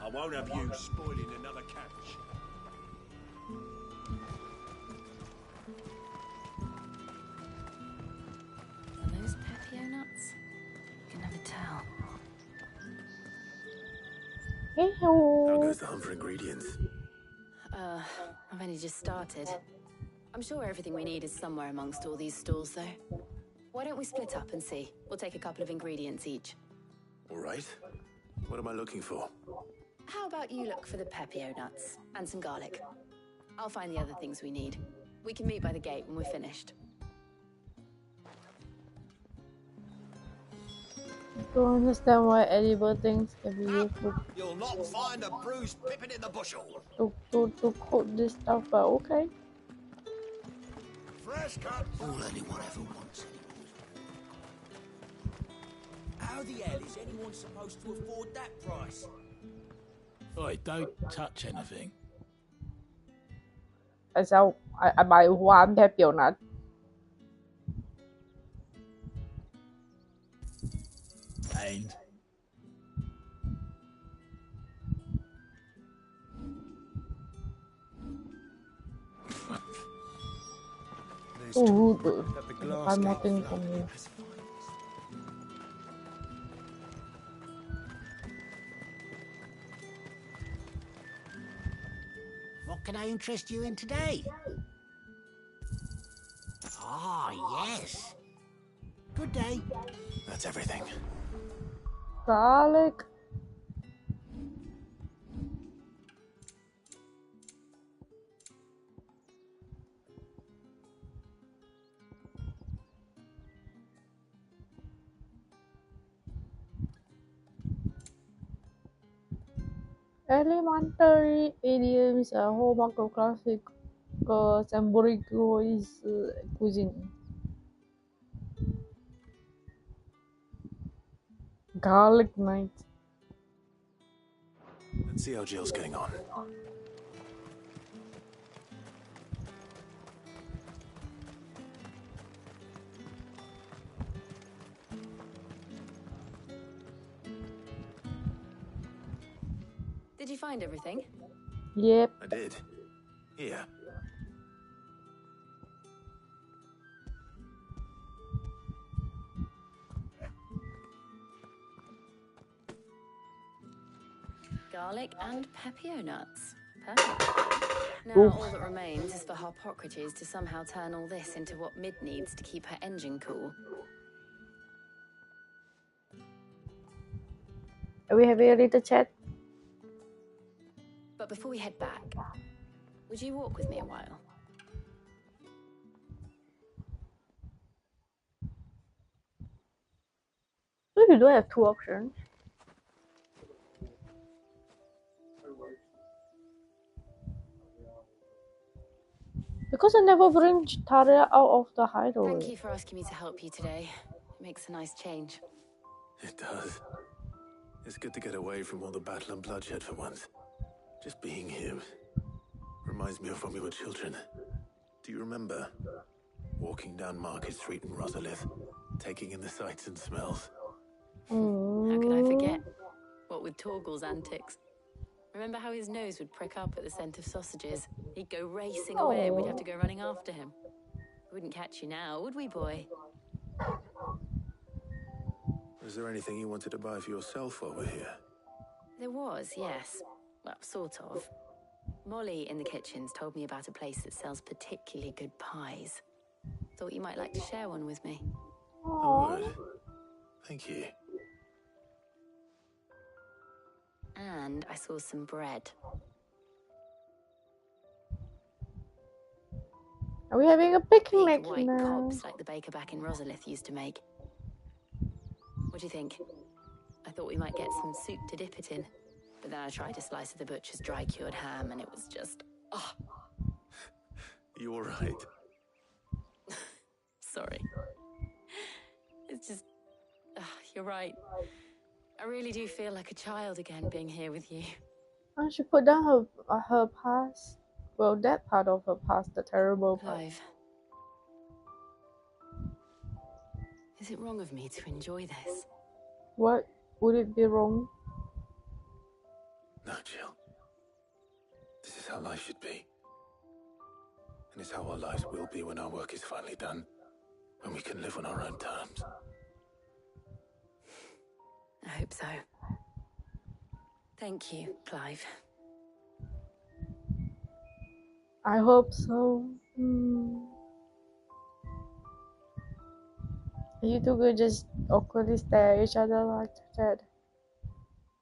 I won't have you spoiling another catch. Are those Pepio nuts? I can never tell. How goes the hunt for ingredients? I've only just started. I'm sure everything we need is somewhere amongst all these stalls, though. Why don't we split up and see? We'll take a couple of ingredients each. All right. What am I looking for? How about you look for the Pepio nuts and some garlic? I'll find the other things we need. We can meet by the gate when we're finished. Don't understand why edible things can be used You'll not find a bruised pippin in the bushel. to cook this stuff, but okay. Fresh cut. All anyone ever wants. How the hell is anyone supposed to afford that price? Oi, don't touch anything. Tại sao bài hoa anh theo kiểu này? And Rude. Find more things from you. What can I interest you in today? Ah, yes. Good day. That's everything. Garlic. Elementary idioms, a hallmark of classic Samboricoese cuisine. Garlic night. Let's see how Jill's getting on. Did you find everything? Yep. I did. Here. Garlic and Pepio nuts. Perfect. Now all that remains is for Harpocrates to somehow turn all this into what Mid needs to keep her engine cool. Are we having a little chat? But before we head back, would you walk with me a while? So you don't have two options. Because I never bring Taria out of the hideaway. Thank you for asking me to help you today. It makes a nice change. It does. It's good to get away from all the battle and bloodshed for once. Just being here reminds me of when we were children. Do you remember? Walking down Market Street in Rosalith, taking in the sights and smells. How could I forget? What with Torgal's antics. Remember how his nose would prick up at the scent of sausages? He'd go racing away and we'd have to go running after him. We wouldn't catch you now, would we, boy? Was there anything you wanted to buy for yourself while we're here? There was, yes. Well, sort of. Molly in the kitchens told me about a place that sells particularly good pies. Thought you might like to share one with me. I would. Thank you. And I saw some bread. Are we having a picnic Big white now? cobs like the baker back in Rosalith used to make. What do you think? I thought we might get some soup to dip it in. But then I tried a slice of the butcher's dry-cured ham and it was just... oh. You all right? Sorry. It's just... you're right. I really do feel like a child again being here with you. Oh, she put down her past. Well, that part of her past, the terrible part. Clive. Is it wrong of me to enjoy this? What would it be wrong? No, Jill. This is how life should be. And it's how our lives will be when our work is finally done. When we can live on our own terms. I hope so. Thank you, Clive. I hope so. You two could just awkwardly stare at each other like that.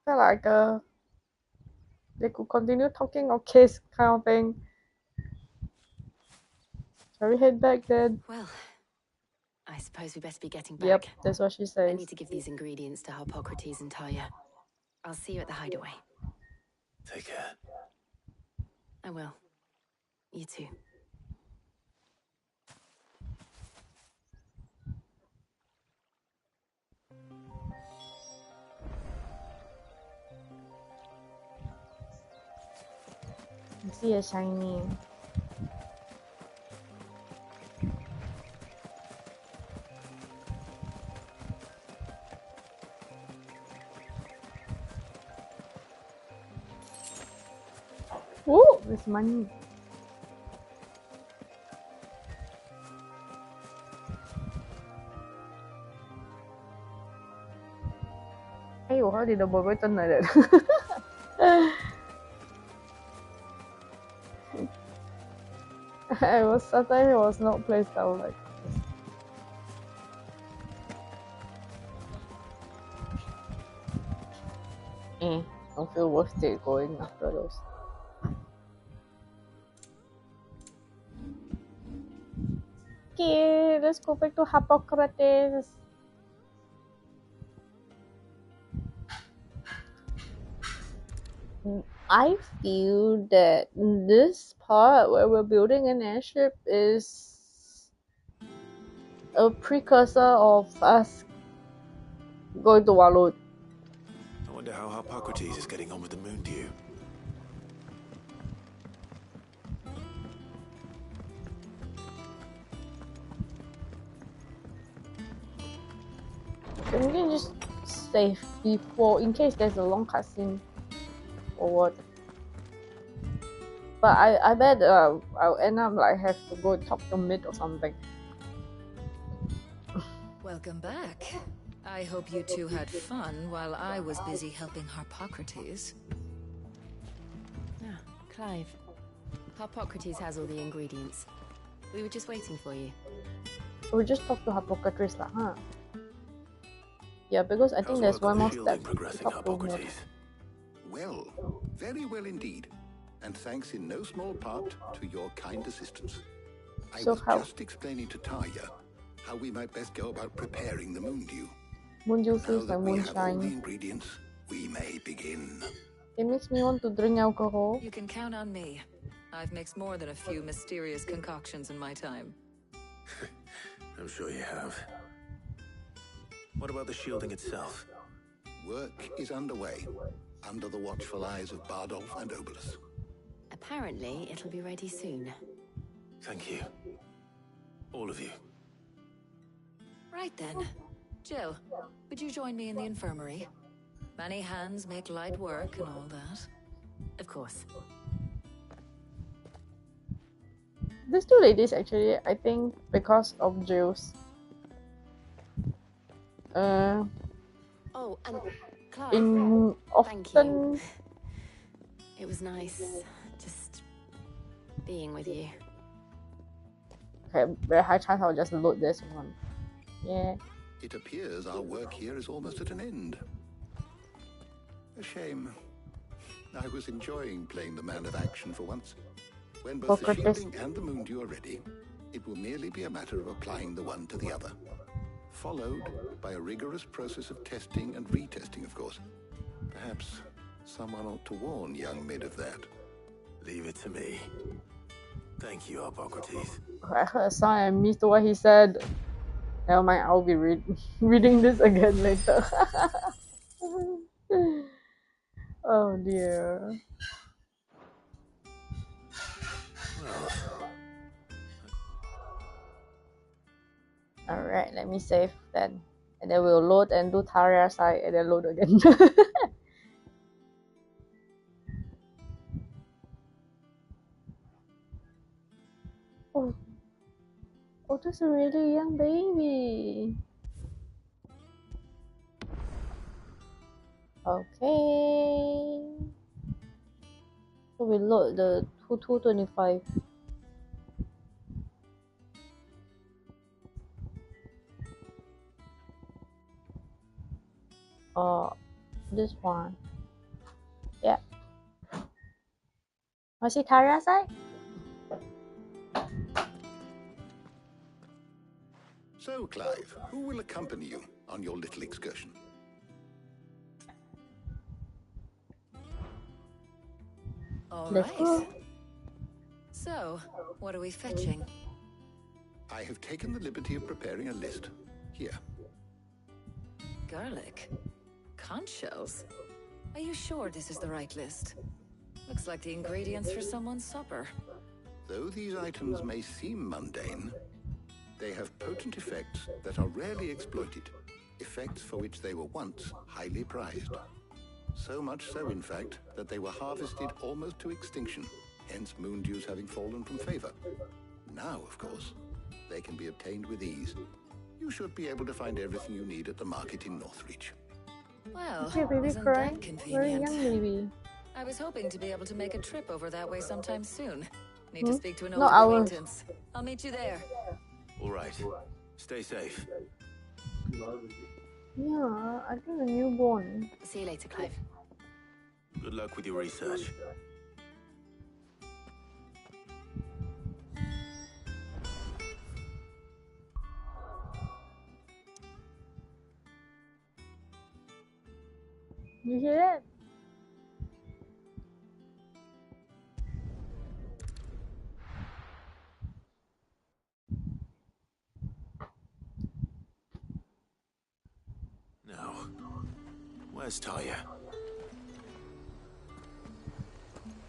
Felt like they could continue talking or kiss kind of thing. Shall we head back then? Well, I suppose we better be getting back. Yep, that's what she says. I need to give these ingredients to Harpocrates and Talia. I'll see you at the hideaway. Take care. I will. You too. I see a shiny. Ooh, there's money. Ay, ủa thì double với tên này được. I was not placed down like this. Don't feel worth it going after those. Okay, let's go back to Hippocrates. I feel that this part where we're building an airship is a precursor of us going to Walloon. I wonder how Harpocrates is getting on with the moon dew. So we can just save before, in case there's a long cutscene or what. But I bet I'll end up like have to go talk to Mid or something. Welcome back. I hope you two had fun while I was busy helping Harpocrates. Ah, Clive. Harpocrates has all the ingredients. We were just waiting for you. We just talk to Hippocrates lah, huh? Yeah, because I think there's one more step to talk to Mid. Well, very well indeed. And thanks in no small part to your kind assistance. I was just explaining to Talia how we might best go about preparing the moon dew. Moon juice Now feels that like we have all the moonshine. ingredients, we may begin. It makes me want to drink alcohol. You can count on me. I've mixed more than a few mysterious concoctions in my time. I'm sure you have. What about the shielding itself? Work is underway, under the watchful eyes of Bardolph and Obolus. Apparently, it'll be ready soon. Thank you. All of you. Right then. Jill, would you join me in the infirmary? Many hands make light work and all that. Of course. These two ladies actually, I think, because of Jill's. Oh, and Clive, in thank often. you. It was nice just being with you. Okay, very high chance I'll just load this one. Yeah. It appears our work here is almost at an end. A shame. I was enjoying playing the man of action for once. When both the shielding and the moondew are ready, it will merely be a matter of applying the one to the other. Followed by a rigorous process of testing and retesting, of course. Perhaps someone ought to warn young Mid of that. Leave it to me. Thank you, Hippocrates. I heard a sound and missed what he said. Never mind, I'll be reading this again later. Oh dear. Alright, let me save then. And then we'll load and do Taria side and then load again. Oh. Oh, that's a really young baby. Okay. So we load the 225. This one. Yeah. Want to see Taria side? So, Clive, who will accompany you on your little excursion? All Let's right. go. So, what are we fetching? I have taken the liberty of preparing a list. Here. Garlic. Conch shells. Are you sure this is the right list? Looks like the ingredients for someone's supper. Though these items may seem mundane, they have potent effects that are rarely exploited, effects for which they were once highly prized. So much so, in fact, that they were harvested almost to extinction, hence moondews having fallen from favor. Now, of course, they can be obtained with ease. You should be able to find everything you need at the market in Northreach. Well, Okay, baby isn't crying. that Very convenient? young baby. I was hoping to be able to make a trip over that way sometime soon. Need to speak to an No, old I will. acquaintance. I'll meet you there. All right. Stay safe. Yeah, I think a newborn. See you later, Clive. Good luck with your research. You hear that? Now, where's Talia?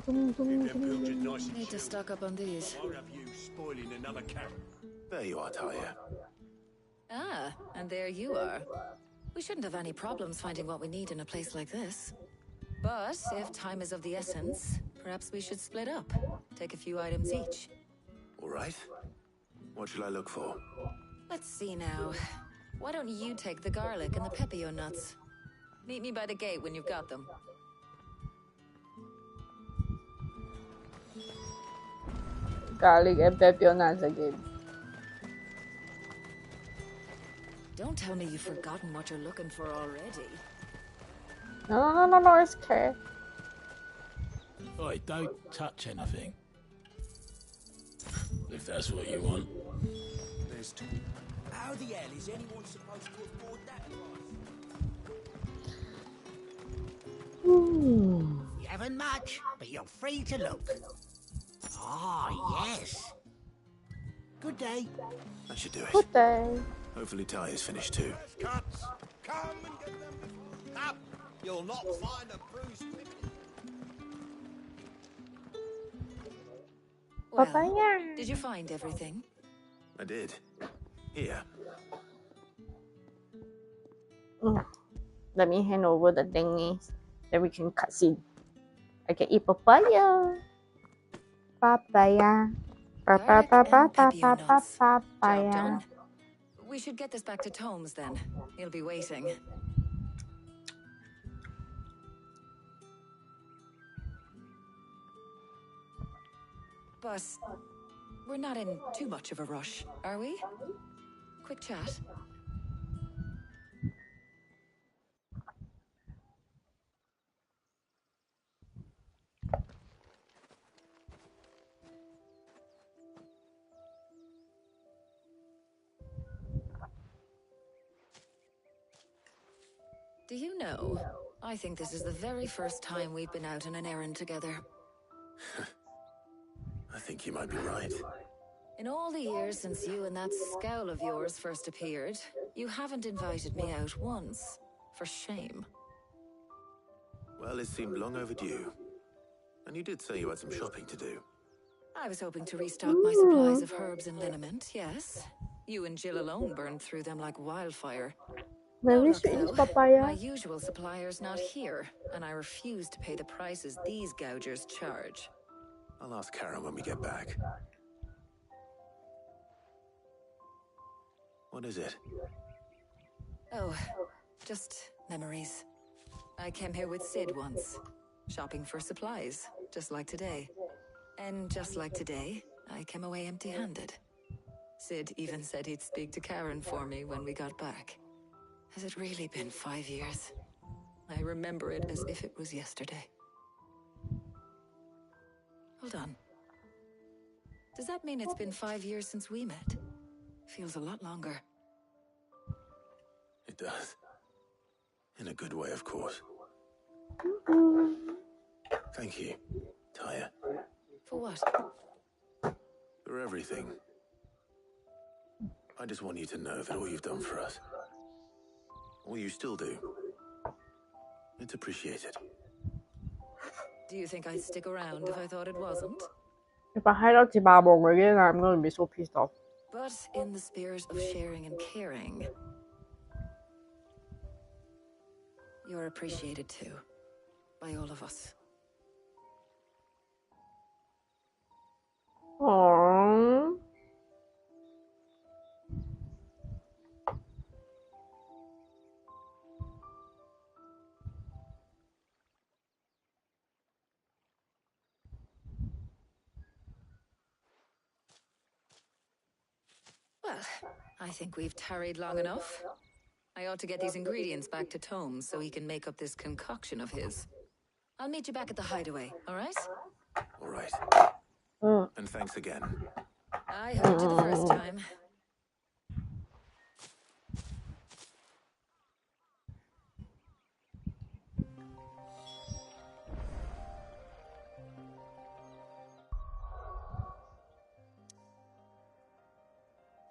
Keep them pilchards nice and Need to chilled. stock up on these. Won't have you spoiling another carrot. There you are, Talia. Ah, and there you are. We shouldn't have any problems finding what we need in a place like this. But if time is of the essence, perhaps we should split up. Take a few items each. All right. What should I look for? Let's see now. Why don't you take the garlic and the pepio nuts? Meet me by the gate when you've got them. Garlic and pepper nuts again. Don't tell me you've forgotten what you're looking for already. No, it's okay. Oi, don't touch anything. If that's what you want. There's two. How the hell is anyone supposed to afford that price? You haven't much, but you're free to look. Ah, yes. Good day. That should do it. Good day. Hopefully Ty is finished too. Cuts! Come and get them before... Up! You'll not find a bruised quickly. Well, Papaya. did you find everything? I did. Here. Let me hand over the thingies. Then we can cut scene. I can eat papaya. Papaya. Garlic and papaya nuts. Job Papaya. done. We should get this back to Tomes then. He'll be waiting. But we're not in too much of a rush, are we? Quick chat. Do you know, I think this is the very first time we've been out on an errand together. I think you might be right. In all the years since you and that scowl of yours first appeared, you haven't invited me out once. For shame. Well, it seemed long overdue. And you did say you had some shopping to do. I was hoping to restock my supplies of herbs and liniment, yes. You and Jill alone burned through them like wildfire. Where No is luck, this though. papaya? My usual supplier's not here, and I refuse to pay the prices these gougers charge. I'll ask Karen when we get back. What is it? Oh, just memories. I came here with Sid once, shopping for supplies, just like today. And just like today, I came away empty-handed. Sid even said he'd speak to Karen for me when we got back. Has it really been 5 years? I remember it as if it was yesterday. Hold on. Does that mean it's been 5 years since we met? Feels a lot longer. It does. In a good way, of course. Thank you, Taya. For what? For everything. I just want you to know that all you've done for us, all you still do, it's appreciated. Do you think I'd stick around if I thought it wasn't? If I hide out Tibabong again, I'm gonna be so pissed off. But in the spirit of sharing and caring, you're appreciated too, by all of us. Aww. Well, I think we've tarried long enough. I ought to get these ingredients back to Tomes so he can make up this concoction of his. I'll meet you back at the hideaway, all right? All right. Mm. And thanks again. I heard you the first time.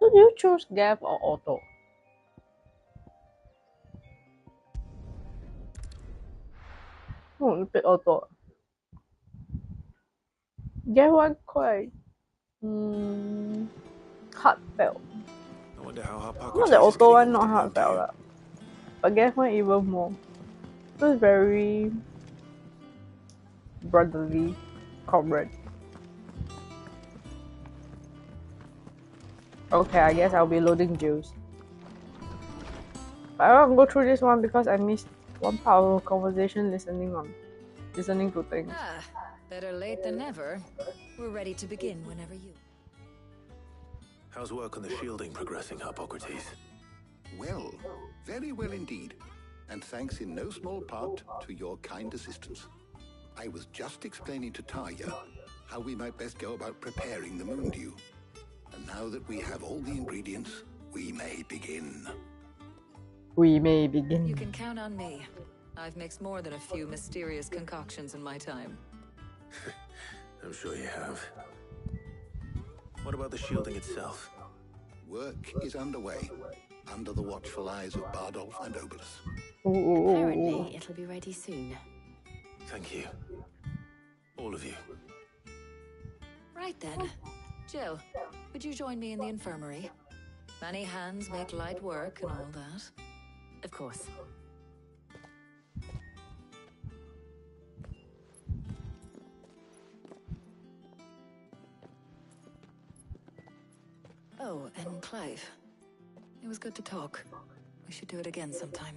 So do you choose Gav or Auto? Oh, you pick Auto. Gav one quite heartfelt. I wonder how Not Harpocrates the is Auto getting one on not with the new heartfelt deal. lah. But Gav one even more. Feels very brotherly, comrade. Okay, I guess I'll be loading juice. But I want to go through this one because I missed one part of the conversation listening to things. Ah, better late than never. We're ready to begin whenever you... How's work on the shielding progressing, Harpocrates? Well, very well indeed. And thanks in no small part to your kind assistance. I was just explaining to Taya how we might best go about preparing the moon dew. And now that we have all the ingredients, we may begin. We may begin. You can count on me. I've mixed more than a few mysterious concoctions in my time. I'm sure you have. What about the shielding itself? Work is underway, under the watchful eyes of Bardolph and Obolus. Apparently, it'll be ready soon. Thank you. All of you. Right then. Jill, would you join me in the infirmary? Many hands make light work and all that. Of course. Oh, and Clive. It was good to talk. We should do it again sometime.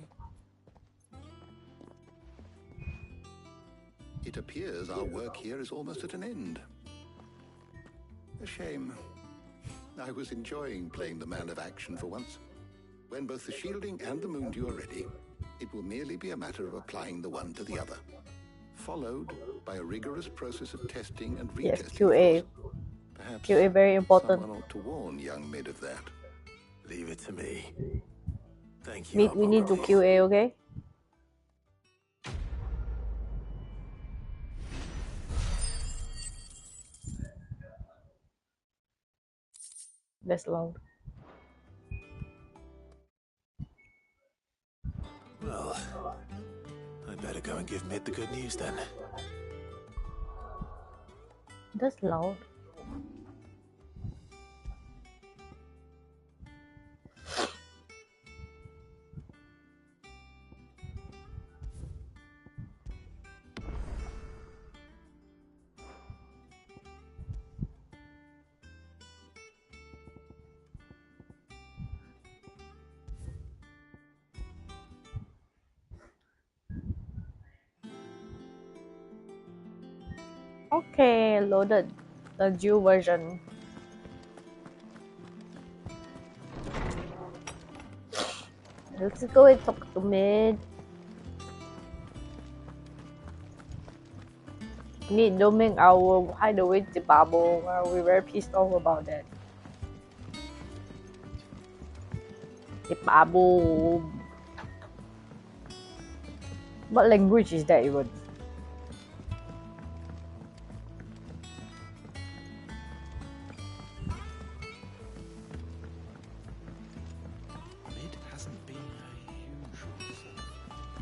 It appears our work here is almost at an end. A shame. I was enjoying playing the man of action for once. When both the shielding and the moondew are ready, it will merely be a matter of applying the one to the other, followed by a rigorous process of testing and retesting. Yes, QA. Perhaps QA very important. someone ought to warn young Mid of that. Leave it to me. Thank you. Mid, we need to QA, okay? That's loud. Well, I'd better go and give Mid the good news then. That's loud. Okay, loaded the Jew version. Let's go and talk to Mid. Mid, don't make our hideaway the bubble. We're very pissed off about that. The bubble. What language is that even?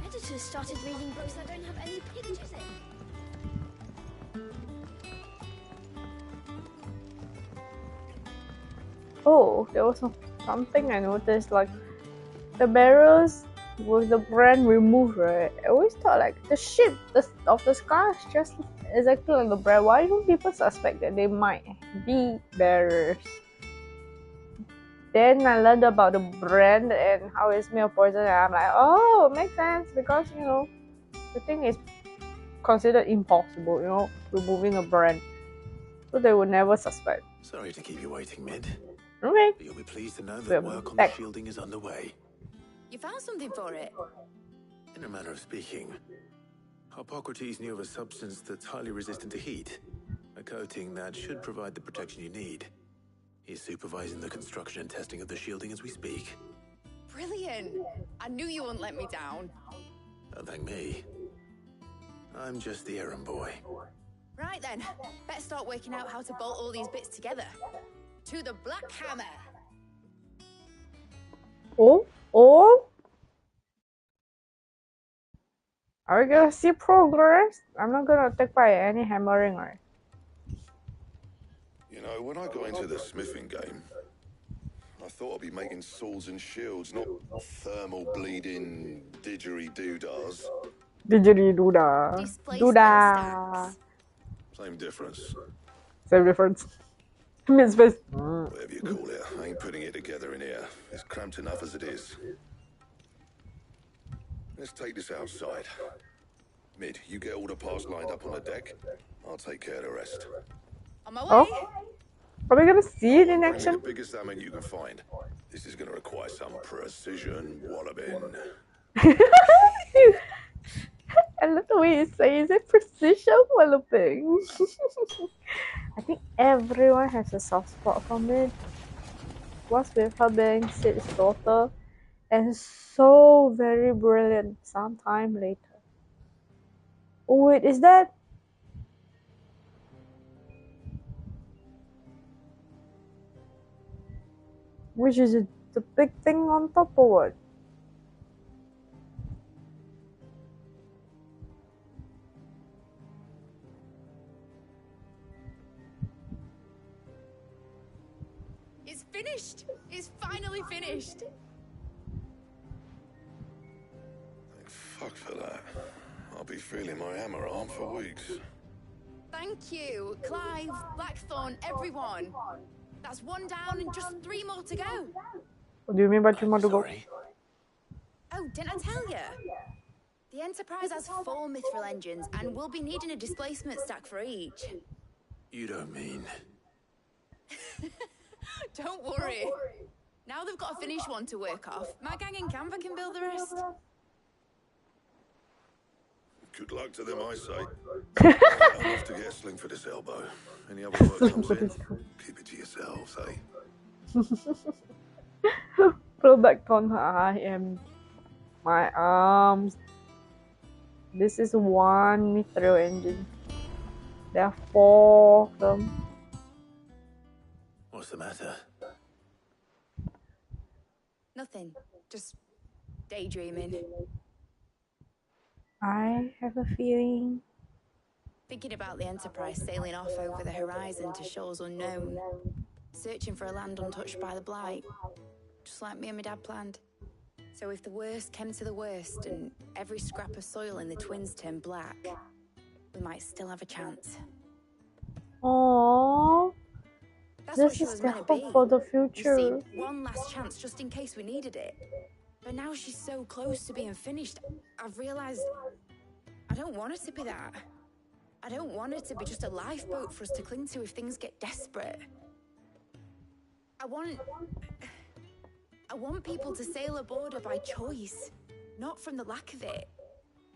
Editors started reading books that don't have any pictures in. Oh, there was something I noticed, like the barrels with the brand removed, right? I always thought like the shape of the scar is just exactly like the brand. Why don't people suspect that they might be bearers? Then I learned about the brand and how it's made of poison, and I'm like, oh, it makes sense because the thing is considered impossible, removing a brand, so they would never suspect. Sorry to keep you waiting, Mid. Okay. But you'll be pleased to know that work on the shielding is underway. You found something for it? In a manner of speaking, Hippocrates knew of a substance that's highly resistant to heat, a coating that should provide the protection you need. He's supervising the construction and testing of the shielding as we speak. Brilliant! I knew you wouldn't let me down. Don't thank me. I'm just the errand boy. Right then, better start working out how to bolt all these bits together. To the Black Hammer! Oh? Are we gonna see progress? I'm not gonna take part in any hammering, right? You know, when I got into the smithing game, I thought I'd be making swords and shields, not thermal bleeding didgeridoo-dahs. Didgeridoo-dah. Doo-dah. Same difference. Same difference. Mid's face. Whatever you call it, I ain't putting it together in here. It's cramped enough as it is. Let's take this outside. Mid, you get all the parts lined up on the deck. I'll take care of the rest. On my way. Oh? Are we gonna see it in Bring me action? the biggest diamond you can find. This is gonna require some precision walloping. I love the way you say it, precision walloping. I think everyone has a soft spot for Mid. What's with her being Sid's daughter? and so very brilliant sometime later. Oh wait, is that? Which is it? The big thing on top or what? It's finished! It's finally finished! Thank fuck for that. I'll be feeling my hammer arm for weeks. Thank you, Clive, Blackthorn, everyone. That's one down and just 3 more to go. What do you mean by 2 more to go? Oh, didn't I tell you? The Enterprise has 4 mithril engines, and we'll be needing a displacement stack for each. You don't mean... Don't worry. Now they've got a finished one to work off. My gang in Canva can build the rest. Good luck to them, I say. I'm off to get a sling for this elbow. Any other work comes in, keep it to yourselves, eh? Pull back on I am my arms. This is 1 mithril engine. There are 4 of them. What's the matter? Nothing. Just daydreaming. I have a feeling. Thinking about the Enterprise sailing off over the horizon to shores unknown. Searching for a land untouched by the Blight. Just like me and my dad planned. So if the worst came to the worst and every scrap of soil in the Twins turned black, we might still have a chance. Aww. That's This what she is was the meant to be. hope for the future. You see, one last chance just in case we needed it. But now she's so close to being finished, I've realised I don't want it to be that. I don't want it to be just a lifeboat for us to cling to if things get desperate. I want people to sail aboard her by choice, not from the lack of it.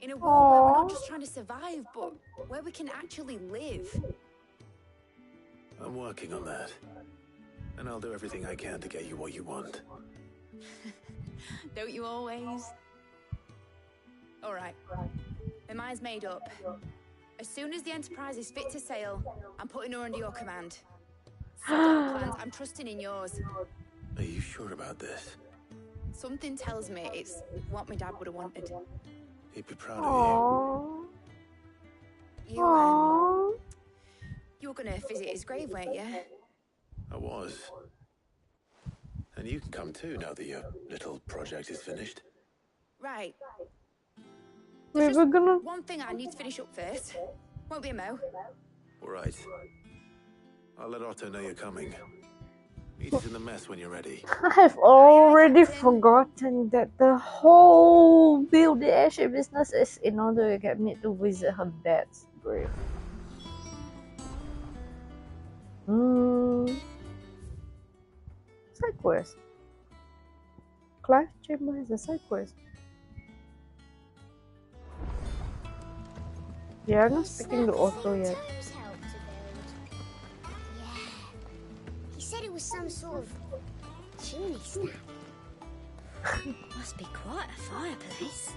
In a world where we're not just trying to survive, but where we can actually live. I'm working on that. And I'll do everything I can to get you what you want. Don't you always? All right. My mind's made up. As soon as the Enterprise is fit to sail, I'm putting her under your command. Set our plans. I'm trusting in yours. Are you sure about this? Something tells me it's what my dad would have wanted. He'd be proud of You, you were gonna visit his grave, weren't you? I was. And you can come too now that your little project is finished. Right. We're gonna... One thing I need to finish up first. Won't be a mo. All right. I'll let Otto know you're coming. Meet us in the mess when you're ready. I've already forgotten that the whole build the airship business is in order to get me to visit her dad's grave. Side quest. Clive Chamber is a side quest. Yeah, I'm not speaking to Otto yet. He said it was some sort of chimney stack. Must be quite a fireplace.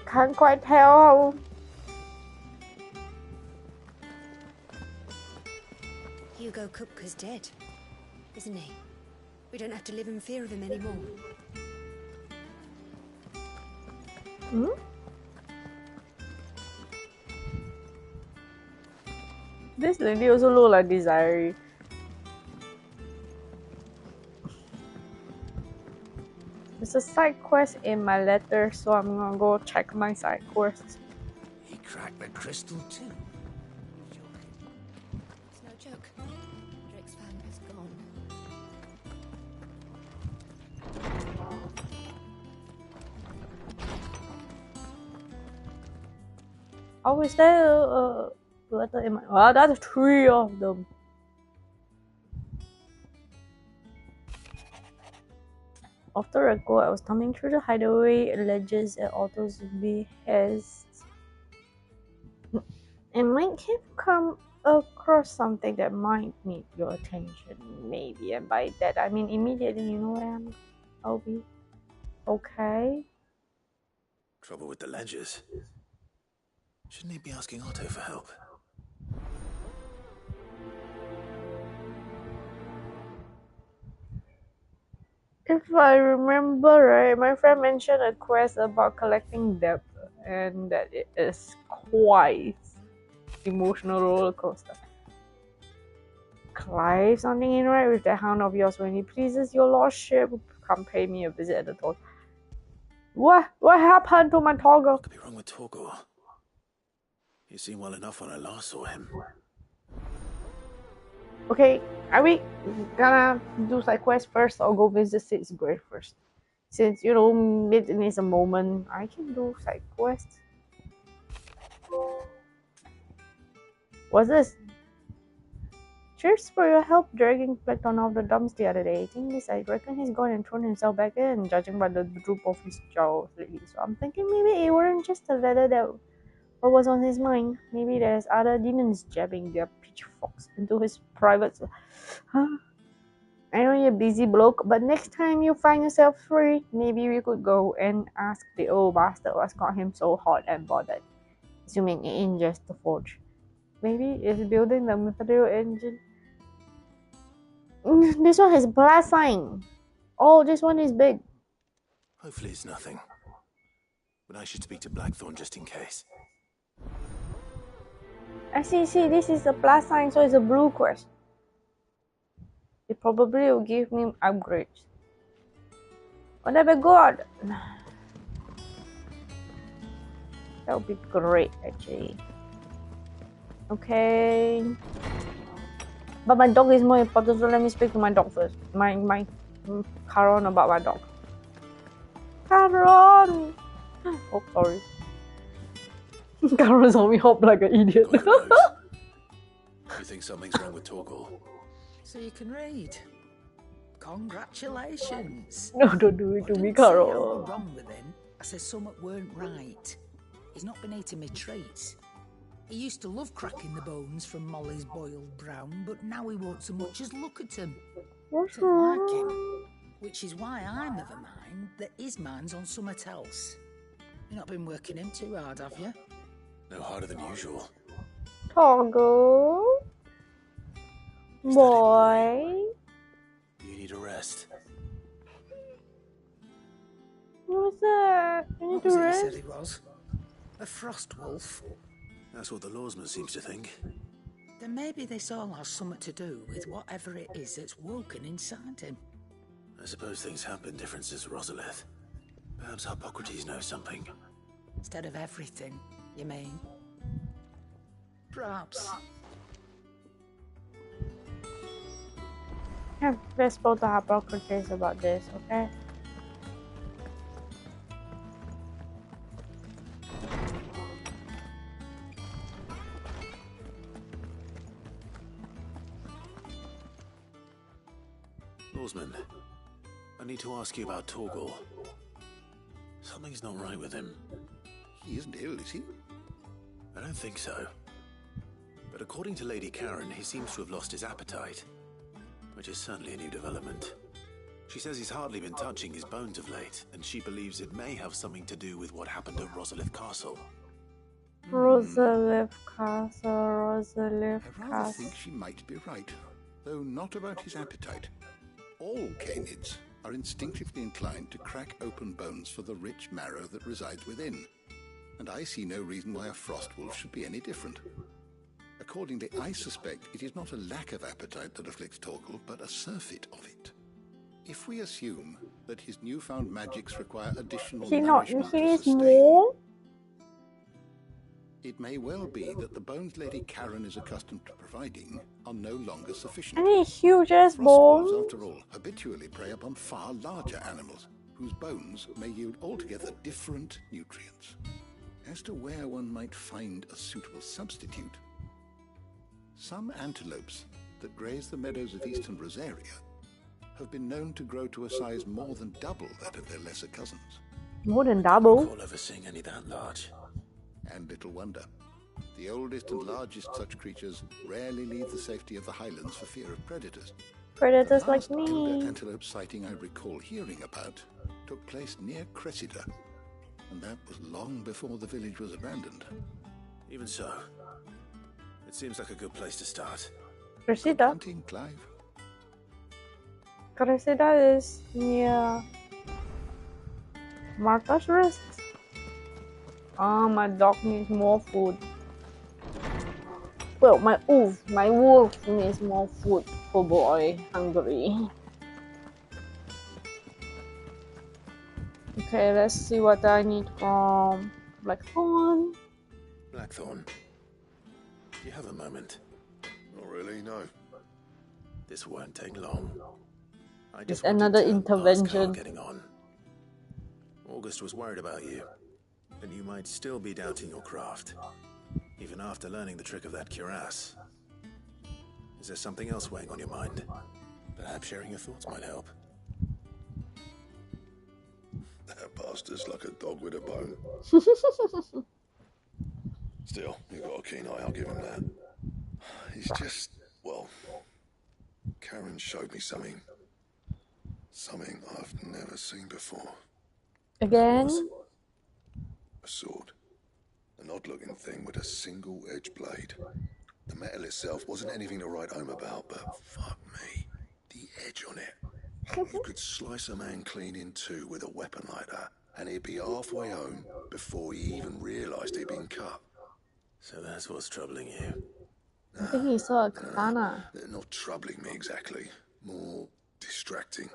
Can't quite tell. Hugo Kupka's dead, isn't he? We don't have to live in fear of him anymore. This lady also look like Desiree. There's a side quest in my letter, so I'm gonna go check my side quests. He cracked the crystal too. It's no joke. Drake's fan is gone. Oh, is there a letter in my... Wow, that's 3 of them. After a go, I was thumbing through the hideaway ledges at Otto's behest and might have come across something that might need your attention, maybe. And by that, I mean immediately, you know where I'll be. Okay. Trouble with the ledgers. Shouldn't he be asking Otto for help? If I remember right, my friend mentioned a quest about collecting depth, and that it is quite emotional roller coaster. Clive something in right with the hound of yours when he pleases your lordship. Come pay me a visit at the Torg. What happened to my Torgor? What could be wrong with Torgor? He seemed well enough when I last saw him. Okay, are we gonna do side quest first or go visit Sid's grave first? Since, you know, mid is a moment, I can do side quest. What's this? Cheers for your help dragging Plankton out of the dumps the other day. I reckon he's gone and thrown himself back in, judging by the droop of his jaw lately. So I'm thinking maybe it weren't just the letter that what was on his mind. Maybe there's other demons jabbing their pitchforks into his private. Huh? I know you're a busy bloke, but next time you find yourself free, maybe we could go and ask the old bastard what's got him so hot and bothered. Assuming it ain't just the forge. Maybe it's building the material engine. This one has blast sign. Oh, this one is big. Hopefully it's nothing. But I should speak to Blackthorn just in case. I see, this is a plus sign, so it's a blue quest. It probably will give me upgrades. Oh, never good. That would be great, actually. Okay. But my dog is more important, so let me speak to my dog first. My Caron about my dog. Caron! Oh, sorry. Caron saw me hop like an idiot. You think something's wrong with Torgor? So you can read. Congratulations. No, don't do it to me, I didn't say Caron. you were wrong with him. I said something weren't right. He's not been eating me treats. He used to love cracking the bones from Molly's boiled brown, but now he won't so much as look at him. What's Don't like wrong? him. Which is why I'm of a mind that his mind's on something else. You've not been working him too hard, have you? No harder than usual. Toggle. Boy. You need a rest. What's that? You need What to was it he rest? said he was? A frost wolf? That's what the lawsman seems to think. Then maybe this all has something to do with whatever it is that's woken inside him. I suppose things have been different since Rosalith. Perhaps Hippocrates knows something. Instead of everything, you mean? Perhaps. Yeah, let's spoke to Hippocrates about this, okay? Lawsman, I need to ask you about Torgor. Something's not right with him. He isn't ill, is he? I don't think so. But according to Lady Karen, he seems to have lost his appetite, which is certainly a new development. She says he's hardly been touching his bones of late, and she believes it may have something to do with what happened at Rosalith Castle. Rosalith Castle. I rather think she might be right, though not about his appetite. All canids are instinctively inclined to crack open bones for the rich marrow that resides within, and I see no reason why a frost wolf should be any different. Accordingly, I suspect it is not a lack of appetite that afflicts Torgor, but a surfeit of it. If we assume that his newfound magics require additional nourishment to needs sustain, more? it may well be that the bones Lady Karen is accustomed to providing are no longer sufficient. I need huge ass Frost wolves, bones. after all, habitually prey upon far larger animals, whose bones may yield altogether different nutrients. As to where one might find a suitable substitute, some antelopes that graze the meadows of eastern Rosaria have been known to grow to a size more than double that of their lesser cousins. More than I double? don't recall ever seeing any that large. And little wonder. The oldest and largest such creatures rarely leave the safety of the highlands for fear of predators. Predators The like last elder me. antelope sighting I recall hearing about took place near Cressida, and that was long before the village was abandoned. Even so, it seems like a good place to start. Cressida? Hunting, Clive? Cressida is near Martha's Rest. Oh, my dog needs more food. Well, my wolf needs more food. Poor boy, hungry. Okay, let's see what I need from Blackthorn. Blackthorn, do you have a moment? Not really, no. This won't take long. I It's just wanted another to ask how intervention. you're getting on. August was worried about you, and you might still be doubting your craft, even after learning the trick of that cuirass. Is there something else weighing on your mind? Perhaps sharing your thoughts might help. That bastard's like a dog with a bone. Still, you've got a keen eye, I'll give him that. He's just, well, Karen showed me something I've never seen before. Again? A sword. An odd-looking thing with a single-edged blade. The metal itself wasn't anything to write home about, but fuck me, the edge on it. You could slice a man clean in two with a weapon like that, and he'd be halfway home before he even realised he'd been cut. So that's what's troubling you. I think he saw a katana. Not troubling me exactly, more distracting.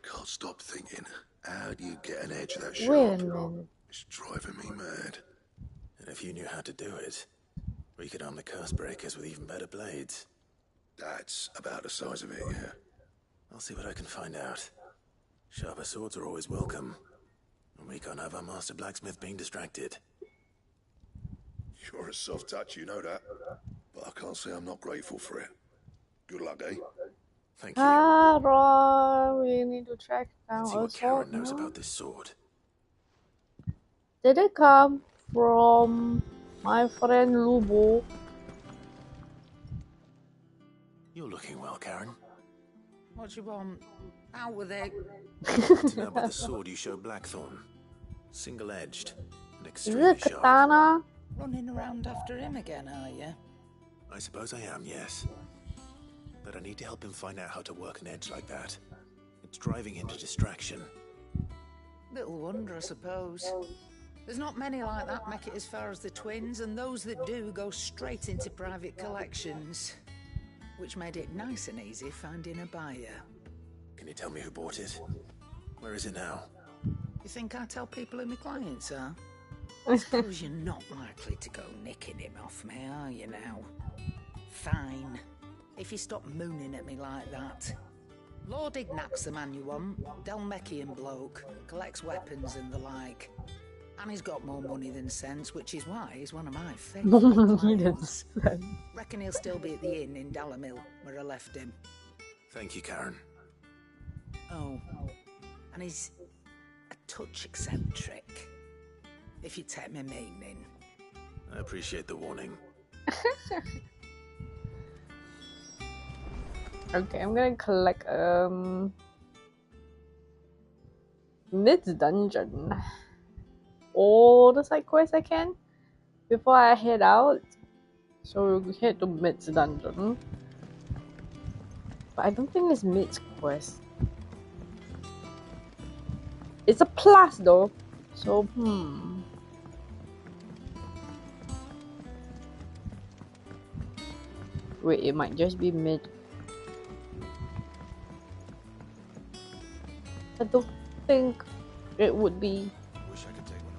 Can't stop thinking, how do you get an edge that sharp? Wait a minute. It's driving me mad. And if you knew how to do it, we could arm the curse breakers with even better blades. That's about the size of it, yeah. I'll see what I can find out. Sharper swords are always welcome. And we can't have our master blacksmith being distracted. You're a soft touch, you know that. But I can't say I'm not grateful for it. Good luck, eh? Thank you. Ron, we need to track down See a what sword Karen knows now. about this sword. Did it come from my friend Lubo? You're looking well, Karen. What do you want? Out with it. To know about the sword you showed Blackthorn. Single-edged and Is extremely it sharp. katana? Running around after him again, are you? I suppose I am, yes. But I need to help him find out how to work an edge like that. It's driving him to distraction. Little wonder, I suppose. There's not many like that make it as far as the twins, and those that do go straight into private collections. Which made it nice and easy finding a buyer. Can you tell me who bought it? Where is it now? You think I tell people who my clients are? I suppose you're not likely to go nicking him off me, are you now? Fine. If you stop mooning at me like that. Lord Ignac's the man you want. Dalmekian bloke. Collects weapons and the like. And he's got more money than sense, which is why he's one of my favourite clients. Reckon he'll still be at the inn in Dalamil, where I left him. Thank you, Karen. Oh. And he's a touch eccentric. If you take my meaning. I appreciate the warning. Okay, I'm gonna collect Mid's dungeon. All the side quests I can before I head out. So we head to Mid's dungeon. But I don't think it's Mid's quest. It's a plus though. So wait, it might just be Mid. I don't think it would be. Wish I could take one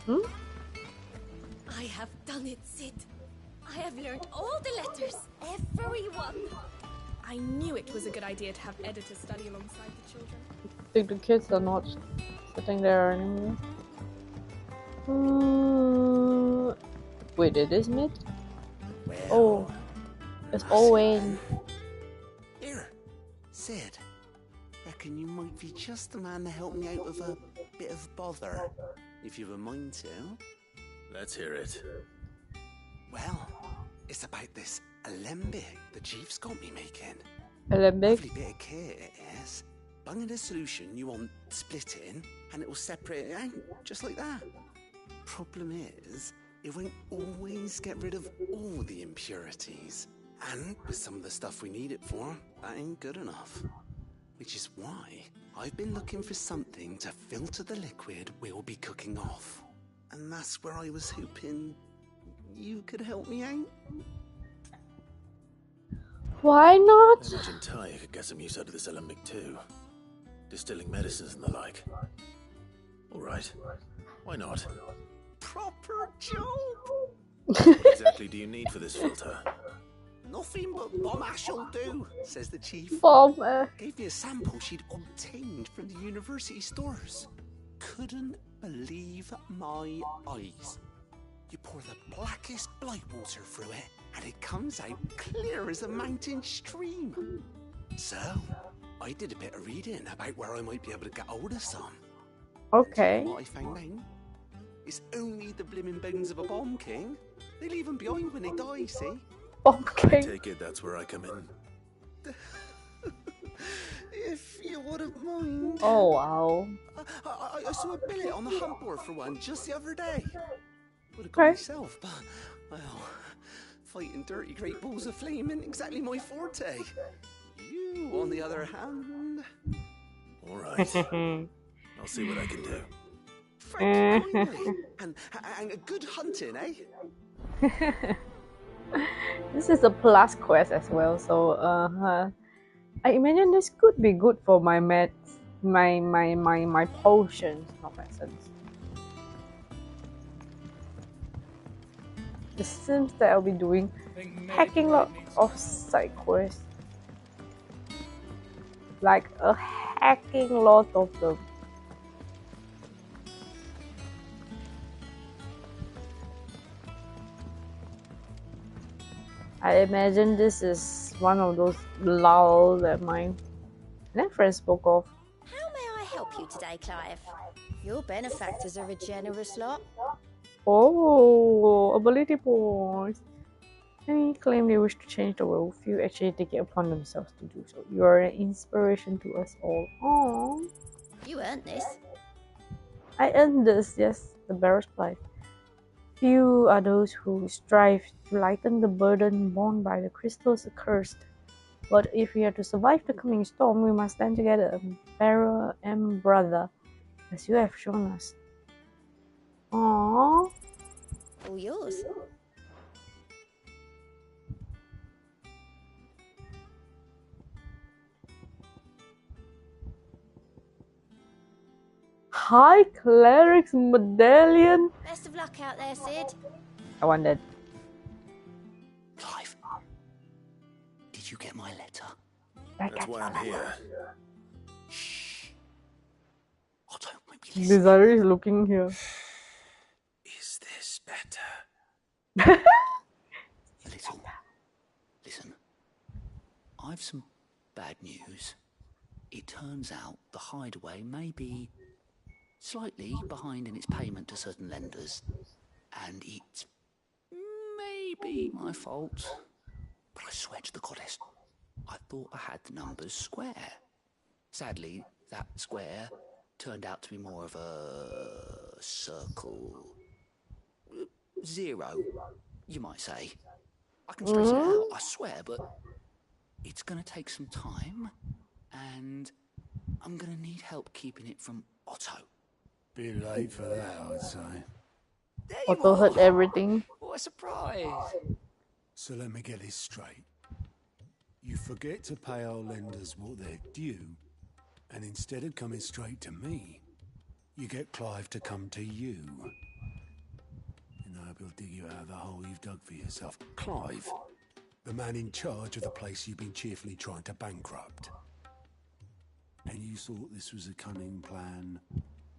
of our I have done it, Sid. I have learned all the letters, every one. I knew it was a good idea to have editors study alongside the children. I think the kids are not sitting there anymore. Wait, it is Mid? Oh, It's Owen. Here, Sid. Reckon you might be just the man to help me out with a bit of bother, if you've a mind to. Let's hear it. Well, it's about this alembic the chief's got me making. Alembic? Lovely bit of kit it is. Bunging a solution you want splitting, and it will separate it out, just like that. Problem is, it won't always get rid of all the impurities. And with some of the stuff we need it for, that ain't good enough. Which is why I've been looking for something to filter the liquid we'll be cooking off. And that's where I was hoping you could help me out. Why not? I imagine Ty could get some use out of this alembic too. Distilling medicines and the like. Alright, why not? Proper job! What exactly do you need for this filter? Nothing but bomb ash'll do, says the chief. Bomb. Gave me a sample she'd obtained from the university stores. Couldn't believe my eyes. You pour the blackest blight water through it, and it comes out clear as a mountain stream. So, I did a bit of reading about where I might be able to get hold of some. Okay. What I found out? It's only the blimmin' bones of a bomb king. They leave them behind when they die, see? Bomb I king. take it that's where I come in. If you wouldn't mind. Oh, wow. I saw a billet on the hunt board for one just the other day. Would have got myself, but, well, fighting dirty great balls of flame isn't exactly my forte. You, on the other hand... Alright. I'll see what I can do. Thank you kindly. And a good hunting, eh? This is a plus quest as well, so I imagine this could be good for my meds, my potions, not medicines. It seems that I'll be doing hacking lot of side quests, like a hacking lot of them. I imagine this is one of those lulls that my friend spoke of. How may I help you today, Clive? Your benefactors are a generous lot. Oh, ability points. Any claim they wish to change the world, few actually take it upon themselves to do so. You are an inspiration to us all. Aww. You earned this. I earned this, yes, the bearer's plight. Few are those who strive to lighten the burden borne by the crystals accursed. But if we are to survive the coming storm, we must stand together, bearer and brother, as you have shown us. Aww. All yours. High Cleric's Medallion. Best of luck out there, Sid. I want that. Clive, did you get my letter? That's why I'm here. Shh. Otto might be listening. Desire is looking here. Is this better? Listen. I've some bad news. It turns out the hideaway may be slightly behind in its payment to certain lenders, and it's maybe my fault. But I swear to the goddess, I thought I had the numbers square. Sadly, that square turned out to be more of a circle. 0, you might say. I can straighten it out, I swear, but it's going to take some time, and I'm going to need help keeping it from Otto. Bit late for that, I'd say. Otto heard everything. What a surprise! So let me get this straight. You forget to pay our lenders what they're due, and instead of coming straight to me, you get Clive to come to you. And I hope he'll dig you out of the hole you've dug for yourself. Clive, the man in charge of the place you've been cheerfully trying to bankrupt. And you thought this was a cunning plan.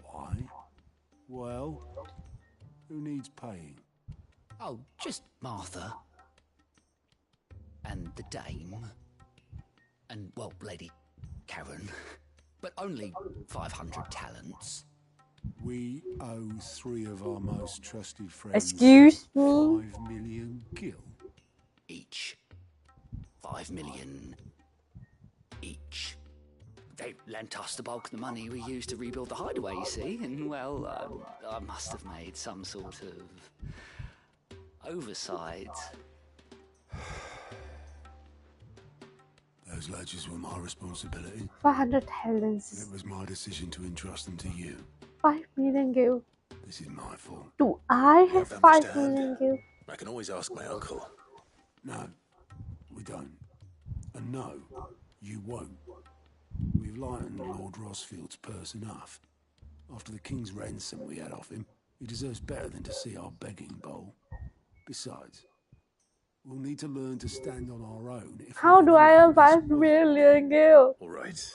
Why? Well, who needs paying? Oh, just Martha. and the Dame, and, well, Lady Karen, but only 500 talents. We owe 3 of our most trusted friends Excuse me? 5 million gil. Each. 5 million each. They lent us the bulk of the money we used to rebuild the hideaway, you see, and, well, I must have made some sort of oversight. Those ledgers were my responsibility. 500 talents. It was my decision to entrust them to you. 5 million gil. This is my fault. Do I have that 5 much to hand? million gil? I can always ask my uncle. No, we don't. And no, you won't. We've lightened Lord Rosfield's purse enough. After the king's ransom we had off him, he deserves better than to see our begging bowl. Besides, we'll need to learn to stand on our own. How do I earn 5 million gil? All right.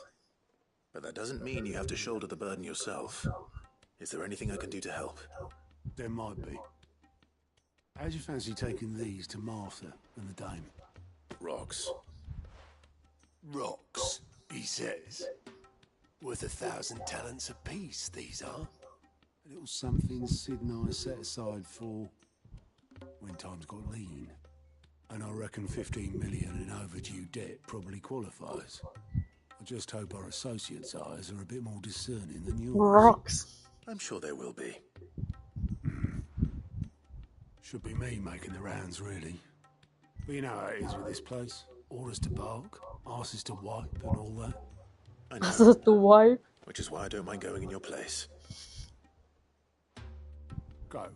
But that doesn't mean you have to shoulder the burden yourself. Is there anything I can do to help? There might be. How'd you fancy taking these to Martha and the Dame? Rocks. Rocks, he says. Worth 1,000 talents apiece, these are. A little something Sid and I set aside for when times got lean. And I reckon 15 million in overdue debt probably qualifies. I just hope our associates' eyes are a bit more discerning than yours. Rocks. I'm sure there will be. Should be me making the rounds, really. But you know how it is with this place. Orders to bark, asses to wipe, and all that. I know. Asses to wipe? Which is why I don't mind going in your place. Go.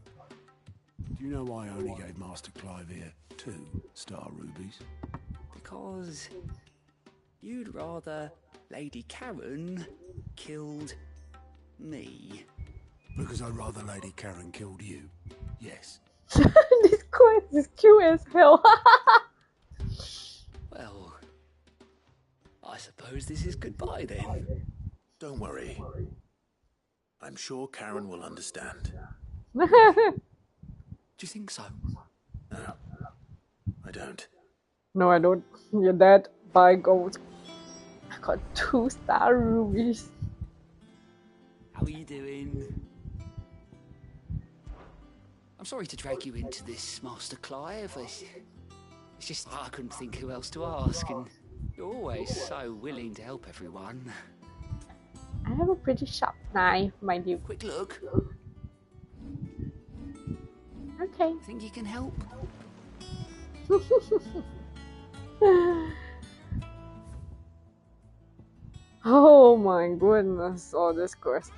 Do you know why I only gave Master Clive here 2 star rubies? Because you'd rather Lady Karen killed me. Because I'd rather Lady Karen killed you. Yes. This quest is cute as hell. Well, I suppose this is goodbye then. Don't worry. I'm sure Karen will understand. Do you think so? No, I don't. No, I don't. You're dead. Buy gold. I got 2 star rubies. How are you doing? I'm sorry to drag you into this, Master Clive. It's just I couldn't think who else to ask, and you're always so willing to help everyone. I have a pretty sharp knife, mind you. Quick look. Okay. Think you can help? Oh my goodness, all this quest.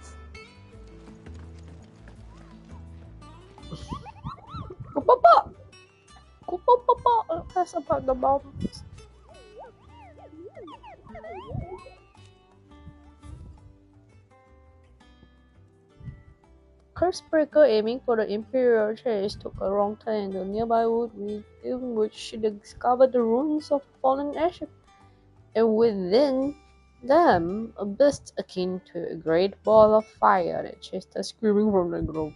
Papa! Papa! Press about the bombs. Cursebreaker aiming for the Imperial chase took a wrong turn into a nearby wood, within which she discovered the ruins of fallen airship, and within them a beast akin to a great ball of fire that chased her screaming from the grove.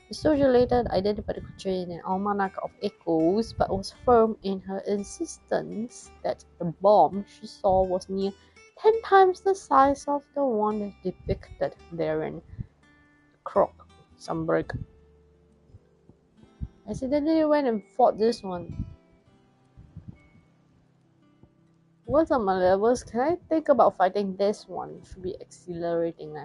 The soldier later identified the creature in an almanac of echoes, but was firm in her insistence that the bomb she saw was near 10 times the size of the one that depicted therein. Croc. Some break. Accidentally went and fought this one. What's on my levels? Can I think about fighting this one? Should be exhilarating.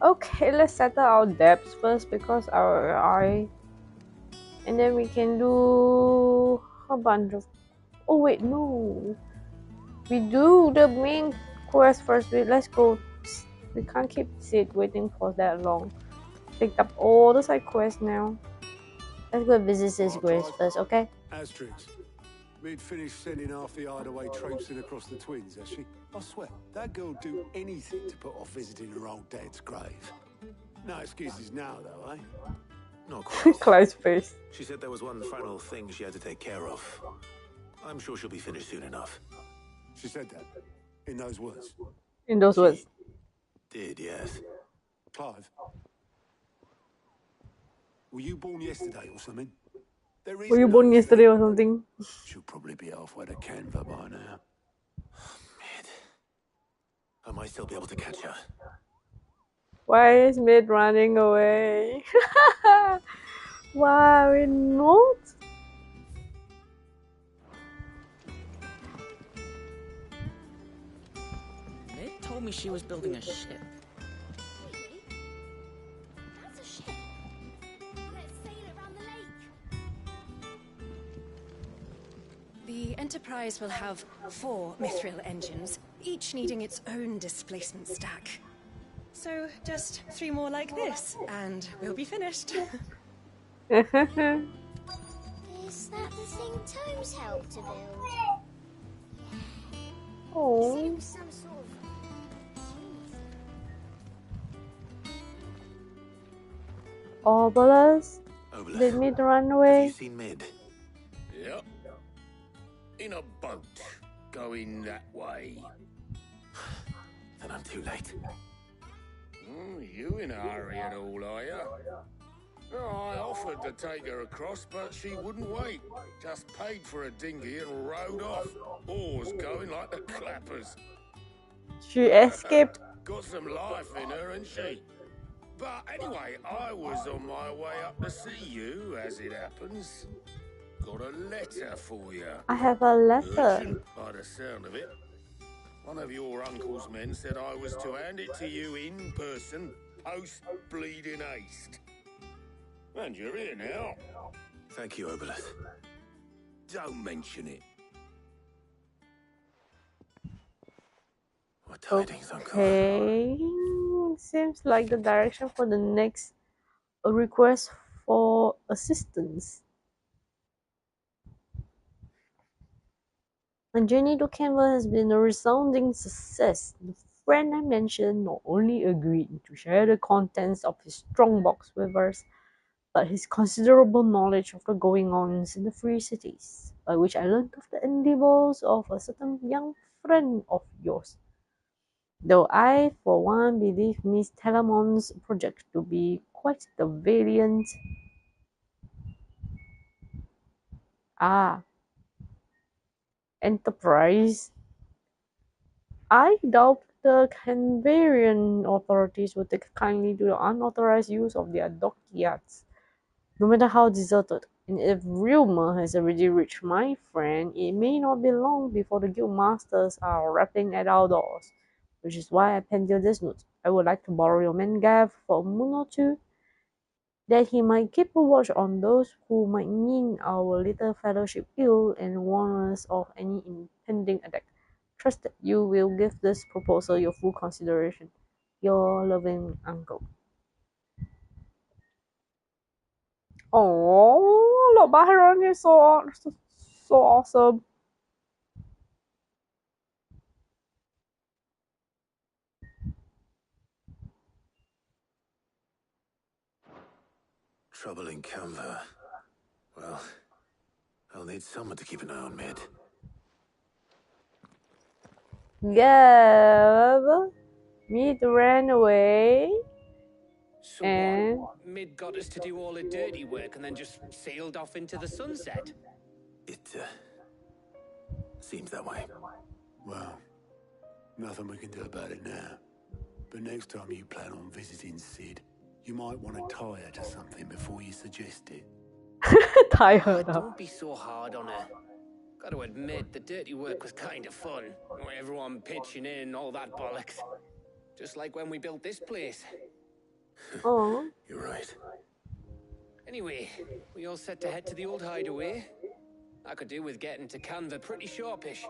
Okay, let's settle our debts first because and then we can do a bunch of. Oh wait, no. We do the main quest first. Let's go. We can't keep Sid waiting for that long. Picked up all the side quests now. Let's go visit Sid's grave first, okay? Asterix, we'd finished sending half the hideaway traipsing across the twins, has she? I swear, that girl'd do anything to put off visiting her old dad's grave. No excuses now, though, eh? Not quite. Clyde's face. She said there was one final thing she had to take care of. I'm sure she'll be finished soon enough. She said that. In those words. In those words. Did, yes. Clive. Were you born yesterday or something? There is Were you no born yesterday thing. or something? She'll probably be halfway to Canva by now. Mid. I might still be able to catch her. Why is Mid running away? Why are we not? Mid told me she was building a ship. That's a ship. Let's sail around the lake. The Enterprise will have 4 mithril engines, each needing its own displacement stack. So just 3 more like this, and we'll be finished. Is that the thing Tomes helped to build? Oh. He said it was some sort of... Obelisk? Obelisk. Did Mid run Have away? you seen Mid? Yep. In a boat, going that way. Then I'm too late. You in a hurry at all, are you? Oh, I offered to take her across, but she wouldn't wait. Just paid for a dinghy and rowed off. Oars going like the clappers. She escaped. Got some life in her, ain't she? But anyway, I was on my way up to see you, as it happens. Got a letter for you. I have a letter. Urgent, by the sound of it. One of your uncle's men said I was to hand it to you in person, post-bleeding haste. And you're here now. Thank you, Obelisk. Don't mention it. What tidings, Uncle? Okay. Seems like the direction for the next request for assistance. My journey to Canva has been a resounding success. The friend I mentioned not only agreed to share the contents of his strongbox with us, but his considerable knowledge of the goings-ons in the Free Cities, by which I learned of the endeavours of a certain young friend of yours. Though I, for one, believe Miss Telemon's project to be quite the valiant enterprise, I doubt the Canvarian authorities would take kindly to the unauthorized use of their dockyards, no matter how deserted. And if rumour has already reached my friend, it may not be long before the guild masters are rapping at our doors, which is why I penned you this note. I would like to borrow your man Gav for a moon or two, that he might keep a watch on those who might mean our little fellowship ill and warn us of any impending attack. Trust that you will give this proposal your full consideration. Your loving uncle. Oh, Lord Byron is so awesome. Trouble in Canva. Well, I'll need someone to keep an eye on Mid. Gav. Mid ran away. So and what? Mid got us to do all the dirty work and then just sailed off into the sunset? It, seems that way. Well, nothing we can do about it now. But next time you plan on visiting Sid, you might want to tie her to something before you suggest it. tie her down. Don't be so hard on her. Got to admit, the dirty work was kind of fun. Everyone pitching in, all that bollocks. Just like when we built this place. Oh. You're right. Anyway, we all set to head to the old hideaway. I could do with getting to Canva pretty sharpish.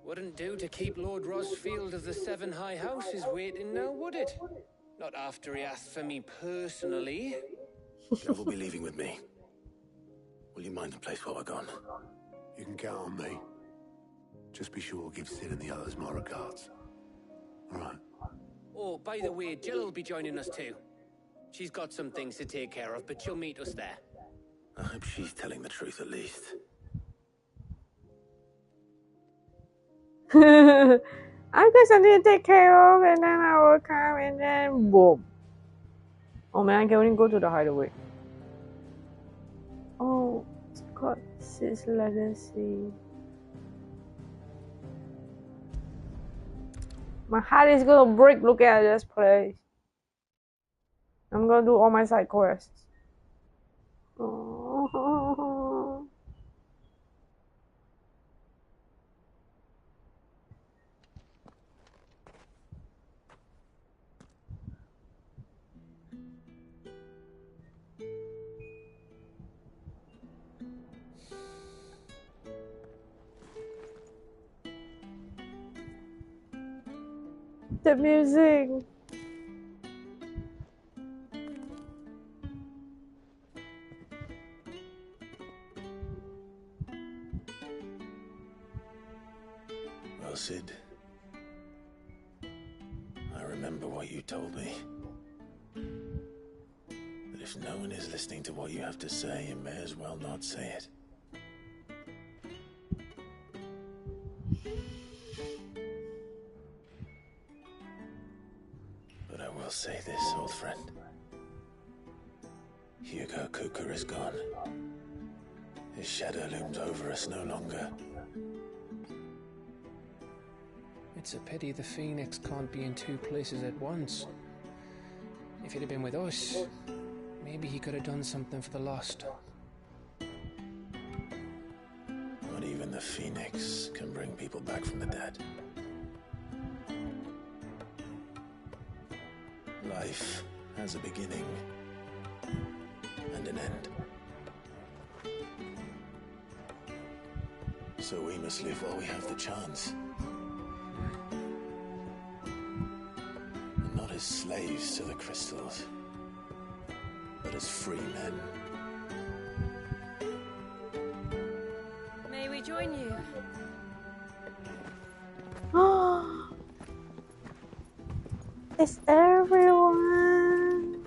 Wouldn't do to keep Lord Rosfield of the Seven High Houses waiting now, would it? Not after he asked for me personally. Gav will be leaving with me. Will you mind the place while we're gone? You can count on me. Just be sure to give Sid and the others my regards. All right. Oh, by the way, Jill will be joining us too. She's got some things to take care of, but she'll meet us there. I hope she's telling the truth at least. I've got something to take care of, and then I will come, and then boom. Oh man, I can only go to the hideaway. Oh, Scott's legacy. My heart is gonna break looking at this place. I'm gonna do all my side quests. Oh. The music. Well, Sid, I remember what you told me. That if no one is listening to what you have to say, you may as well not say it. But I will say this, old friend. Hugo Kuka is gone. His shadow looms over us no longer. It's a pity the Phoenix can't be in two places at once. If he'd have been with us, maybe he could have done something for the lost. Not even the Phoenix can bring people back from the dead. Life has a beginning and an end. So we must live while we have the chance. And not as slaves to the crystals, but as free men. May we join you? It's everyone.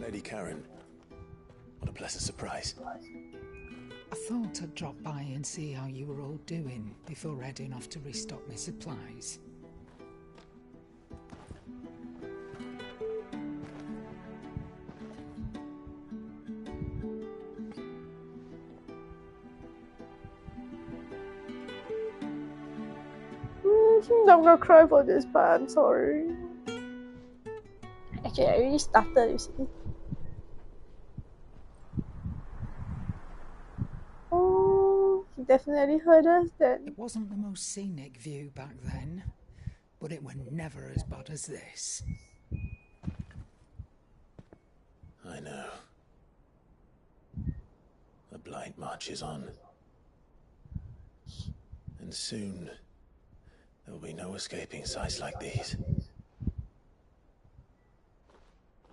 Lady Karen, what a pleasant surprise. I thought I'd drop by and see how you were all doing before heading off to restock my supplies. I'm gonna cry for this part, I'm sorry. Actually, I already started, you see. Oh, he definitely heard us then. It wasn't the most scenic view back then, but it was never as bad as this. I know. The blight marches on. And soon, there will be no escaping sights like these.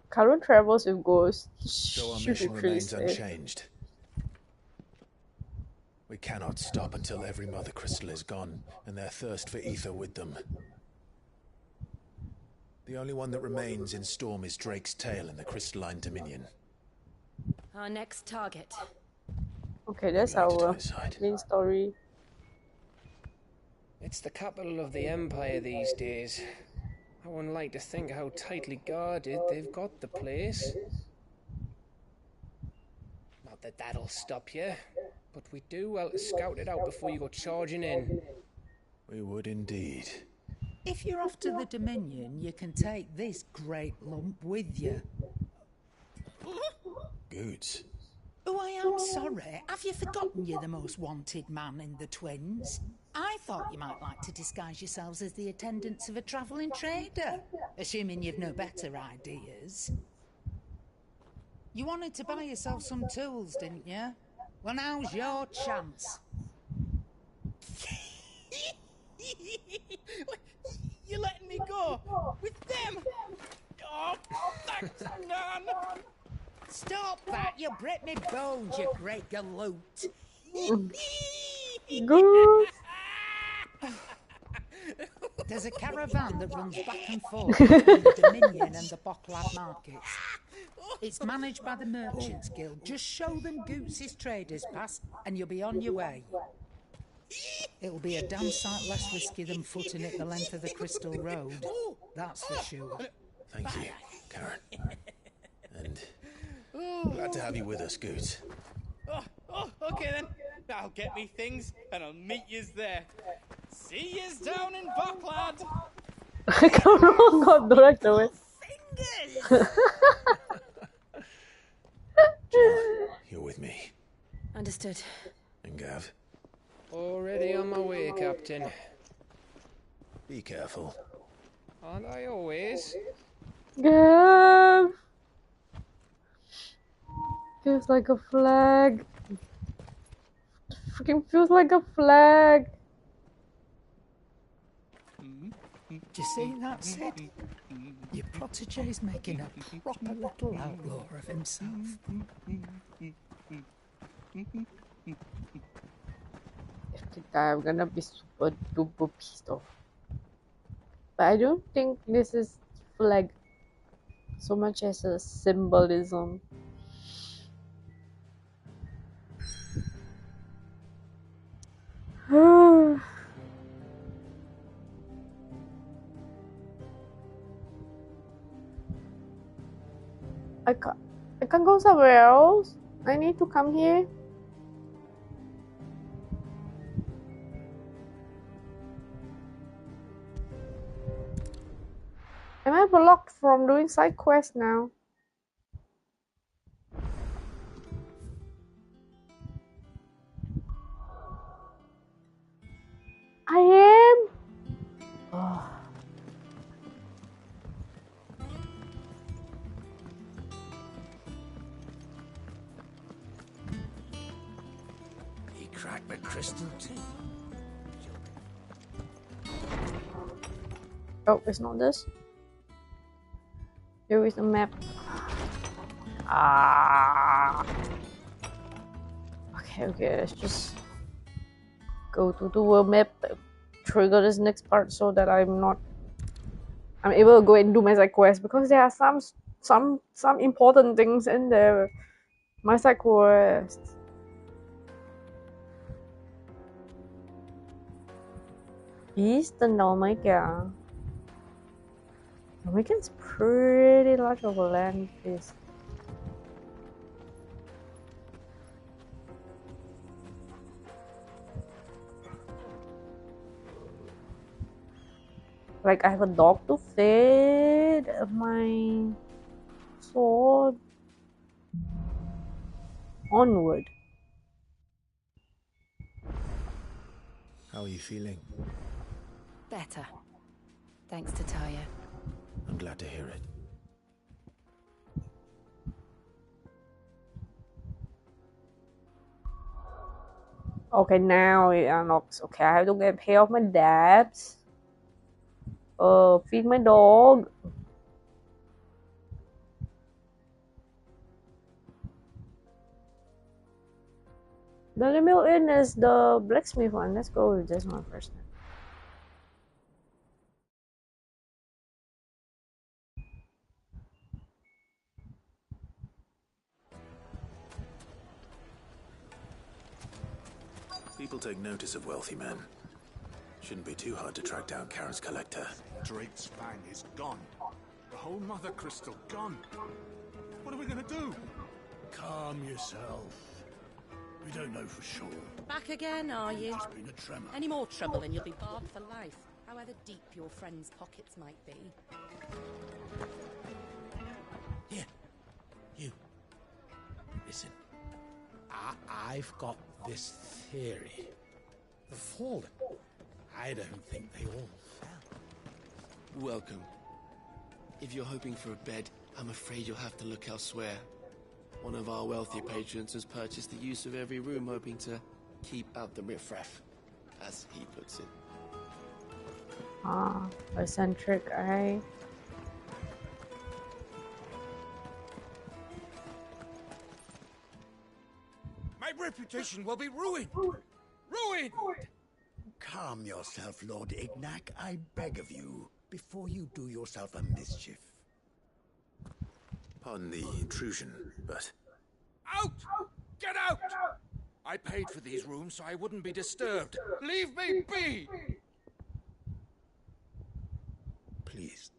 Current travels with ghosts. So our mission remains unchanged. We cannot stop until every mother crystal is gone, and their thirst for ether with them. The only one that remains in Storm is Drake's tail in the crystalline dominion. Our next target. Okay, that's our main story. It's the capital of the Empire these days. I wouldn't like to think how tightly guarded they've got the place. Not that that'll stop you, but we do well to scout it out before you go charging in. We would indeed. If you're off to the Dominion, you can take this great lump with you. Goods. Oh, I am sorry. Have you forgotten you're the most wanted man in the Twins? I thought you might like to disguise yourselves as the attendants of a travelling trader, assuming you've no better ideas. You wanted to buy yourself some tools, didn't you? Well, now's your chance. You're letting me go with them? Oh, thanks, Nan. Stop that! You'll break me bones, you great galoot. Goose. There's a caravan that runs back and forth between the Dominion and the Bocklad markets. It's managed by the Merchants Guild. Just show them Goots' traders pass and you'll be on your way. It'll be a damn sight less risky than footing it the length of the Crystal Road. That's for sure. Thank you, Karen. And glad to have you with us, Goot. Okay then. I'll get me things and I'll meet yous there. See yous down in Bucklad. Kamu nggak direct away. You're with me. Understood. And Gav? Already on my way, Captain. Be careful. Aren't I always? Gav. Feels like a flag. Freaking feels like a flag. Do you see that, Sid? Your protege's making a proper little outlaw of himself. If they die, I'm gonna be super duper pissed off. But I don't think this is flag so much as a symbolism. I can't go somewhere else. I need to come here. Am I blocked from doing side quests now? I am. Oh. He cracked the crystal too. Oh, it's not this. Here is the map. Ah. Okay, let's just go to the world map, trigger this next part so that I'm able to go and do my side quest, because there are some important things in there. My side quest. Eastern Dalmatia. Dalmatia's pretty large of a land piece. Like, I have a dog to feed my sword. Onward. How are you feeling? Better. Thanks to Taya. I'm glad to hear it. Okay, now it unlocks. Okay, I have to get pay off my debts. Feed my dog. The mill inn is the blacksmith one. Let's go with this one first. People take notice of wealthy men. Shouldn't be too hard to track down Karen's collector. Drake's Fang is gone. The whole mother crystal gone. What are we gonna do? Calm yourself. We don't know for sure. Back again, are you? It's been a tremor. Any more trouble and you'll be barred for life, however deep your friends' pockets might be. Here, you. Listen, I've got this theory. The Fallen. I don't think they all fell. Welcome. If you're hoping for a bed, I'm afraid you'll have to look elsewhere. One of our wealthy patrons has purchased the use of every room, hoping to keep out the riffraff, as he puts it. Ah, eccentric, eh? My reputation will be ruined! Ruined! Calm yourself, Lord Ignac, I beg of you, before you do yourself a mischief. Pardon the intrusion, but... Out! Get out! I paid for these rooms so I wouldn't be disturbed. Leave me be! Please,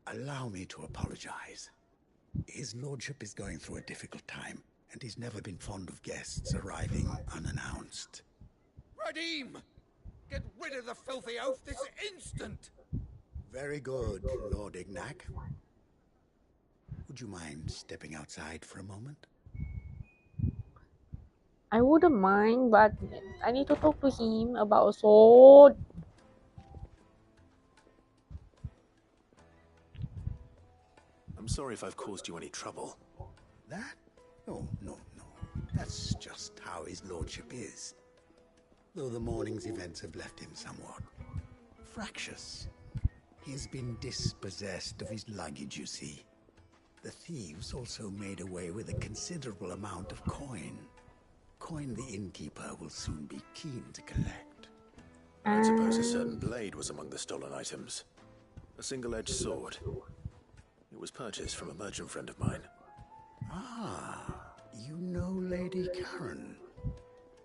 allow me to apologize. His lordship is going through a difficult time, and he's never been fond of guests arriving unannounced. Radim! Get rid of the filthy oaf this instant! Very good, Lord Ignac. Would you mind stepping outside for a moment? I wouldn't mind, but I need to talk to him about a sword. I'm sorry if I've caused you any trouble. That? Oh, no. That's just how his lordship is. Though the morning's events have left him somewhat fractious. He's been dispossessed of his luggage, you see. The thieves also made away with a considerable amount of coin. Coin the innkeeper will soon be keen to collect. I suppose a certain blade was among the stolen items. A single-edged sword. It was purchased from a merchant friend of mine. Ah, you know Lady Karen.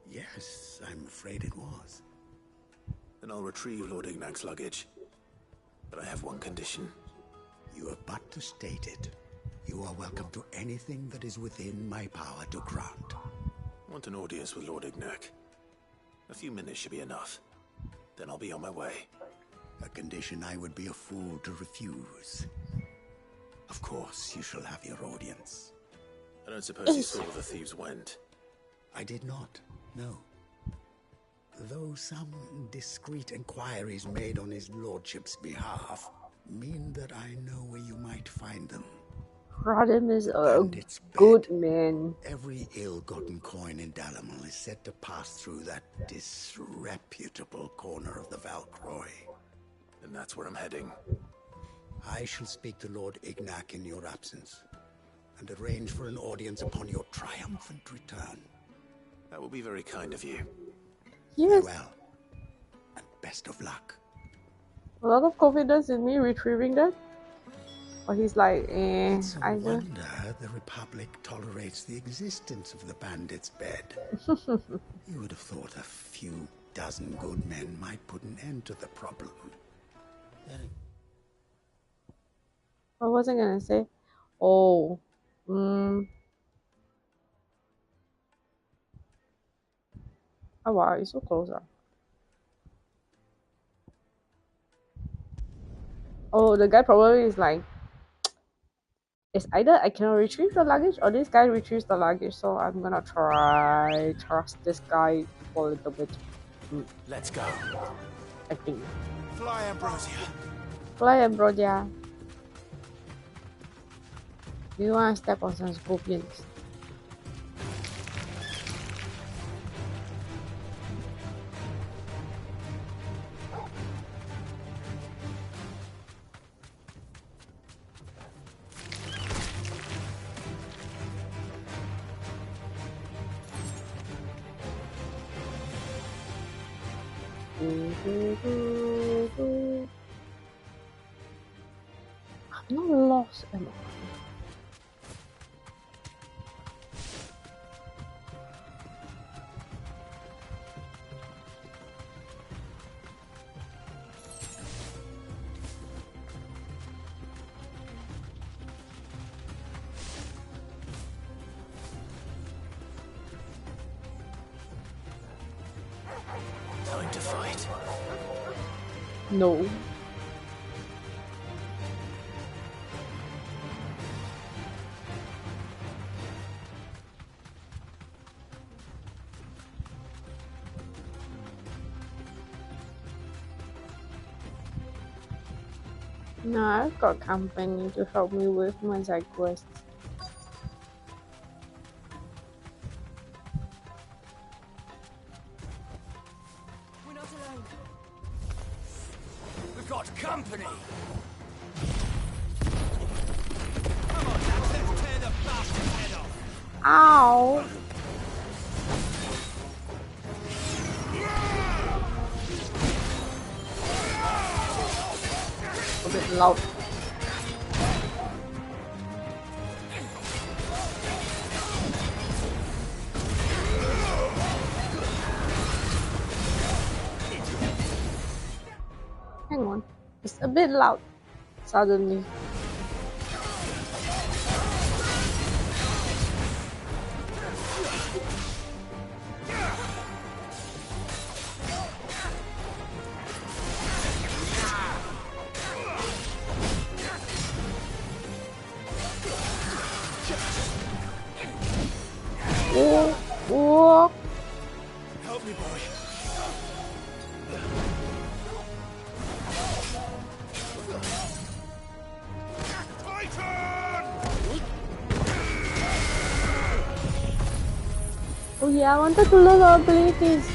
Yes, I'm afraid it was. Then I'll retrieve Lord Ignac's luggage. But I have one condition. You have but to state it. You are welcome to anything that is within my power to grant. I want an audience with Lord Ignac. A few minutes should be enough. Then I'll be on my way. A condition I would be a fool to refuse. Of course, you shall have your audience. I don't suppose you saw where the thieves went. I did not, no. Though some discreet inquiries made on his lordship's behalf mean that I know where you might find them. Radim is a good man. Every ill-gotten coin in Dalamal is said to pass through that disreputable corner of the Valcroy. And that's where I'm heading. I shall speak to Lord Ignac in your absence, and arrange for an audience upon your triumphant return. That will be very kind of you. Yes. Farewell, and best of luck. A lot of confidence in me retrieving that. Or he's like, It's a I just... wonder the Republic tolerates the existence of the bandit's bed. You would have thought a few dozen good men might put an end to the problem. What was I gonna say? Oh, oh wow, it's so close up. Oh, the guy probably is like, it's either I cannot retrieve the luggage or this guy retrieves the luggage, so I'm gonna trust this guy for a little bit. Let's go. I think. Fly, Ambrosia. Fly, Ambrosia. Do you want to step on some scorpions? I'm not lost, am I? Time to fight. No. No, I've got company to help me with my side quests. We're not alone. We've got company. Come on, lads, let's tear the bastard's head off. Ow! A bit loud. It's a bit loud suddenly. Oh. Help me, boy. Oh yeah, I wanted to learn the abilities.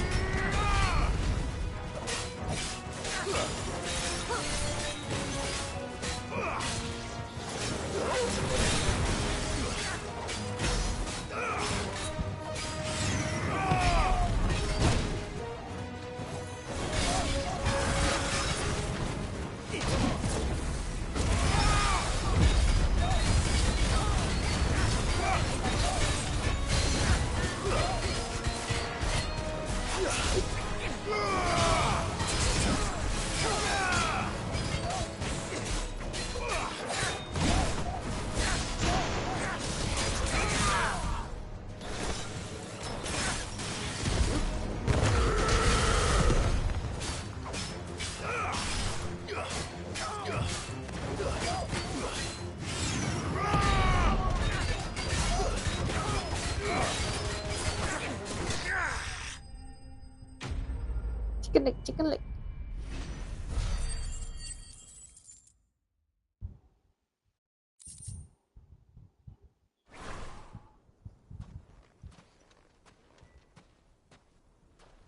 Chicken leg.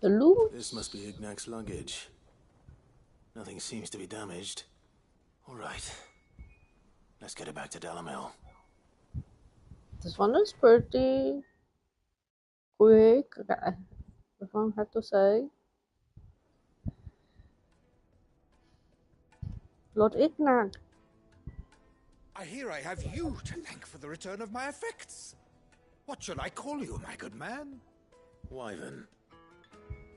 The loot? This must be Ignac's luggage. Nothing seems to be damaged. All right. Let's get it back to Dalamel. This one is pretty quick, if I have to say. Lord Ignac. I hear I have you to thank for the return of my effects. What shall I call you, my good man? Wyvern.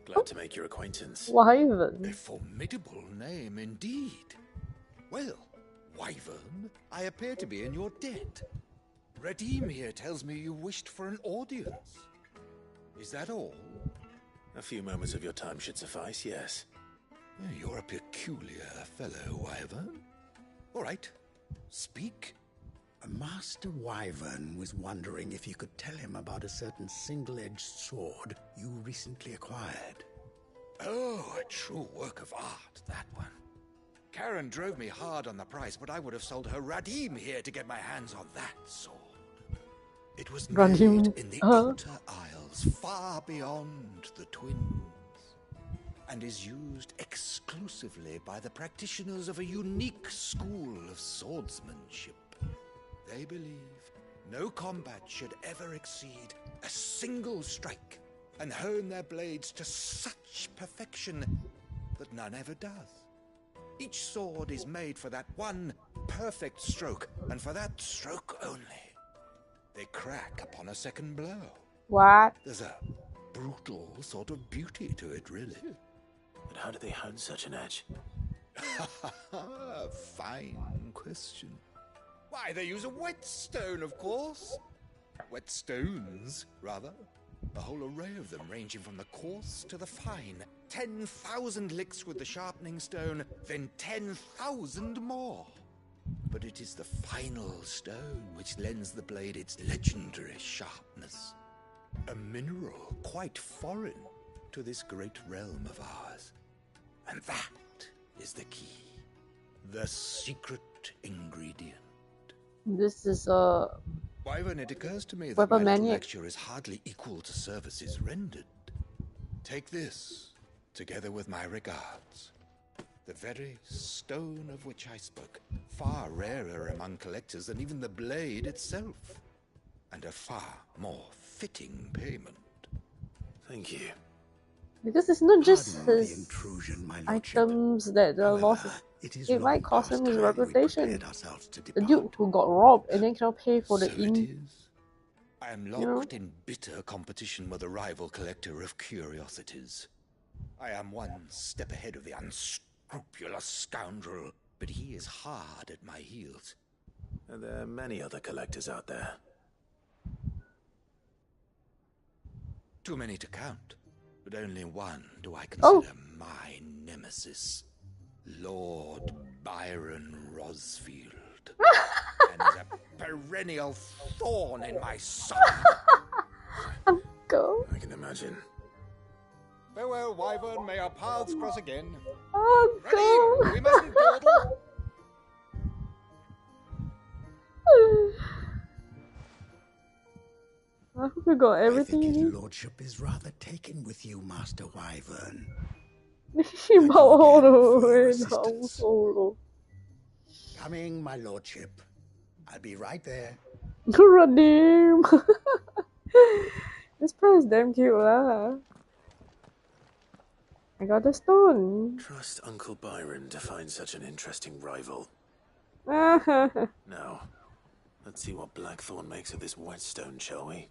Glad to make your acquaintance. Wyvern. A formidable name indeed. Well, Wyvern, I appear to be in your debt. Redeem here tells me you wished for an audience. Is that all? A few moments of your time should suffice, yes. You're a peculiar fellow, Wyvern. All right, speak. Master Wyvern was wondering if you could tell him about a certain single-edged sword you recently acquired. Oh, a true work of art, that one. Karen drove me hard on the price, but I would have sold her Radim here to get my hands on that sword. It was made in the Outer Isles, far beyond the Twins, and is used exclusively by the practitioners of a unique school of swordsmanship. They believe no combat should ever exceed a single strike, and hone their blades to such perfection that none ever does. Each sword is made for that one perfect stroke, and for that stroke only. They crack upon a second blow. What? There's a brutal sort of beauty to it, really. But how do they hone such an edge? Fine question. Why, they use a whetstone, of course. Whetstones, rather. A whole array of them, ranging from the coarse to the fine. 10,000 licks with the sharpening stone, then 10,000 more. But it is the final stone which lends the blade its legendary sharpness. A mineral quite foreign to this great realm of ours. And that is the key. The secret ingredient. This is a... Wyvern, it occurs to me that my little lecture is hardly equal to services rendered. Take this, together with my regards. The very stone of which I spoke, far rarer among collectors than even the blade itself, and a far more fitting payment. Thank you. Because it's not just his intrusion, items that are lost. It might cost him his reputation. The dude who got robbed and then cannot pay for the inn. I am locked in bitter competition with a rival collector of curiosities. I am one step ahead of the unscrupulous scoundrel but he is hard at my heels. And there are many other collectors out there. Too many to count, but only one do I consider my nemesis. Lord Byron Rosfield. And is a perennial thorn in my side. Uncle. I can imagine. Farewell, Wyvern. May our paths cross again. Uncle. Ready? We mustn't dawdle. I hope you got everything you His need. lordship is rather taken with you, Master Wyvern. Coming, my lordship. I'll be right there. Redeem. This pet is damn cute, lah. I got the stone. Trust Uncle Byron to find such an interesting rival. Now, let's see what Blackthorn makes of this whetstone, shall we?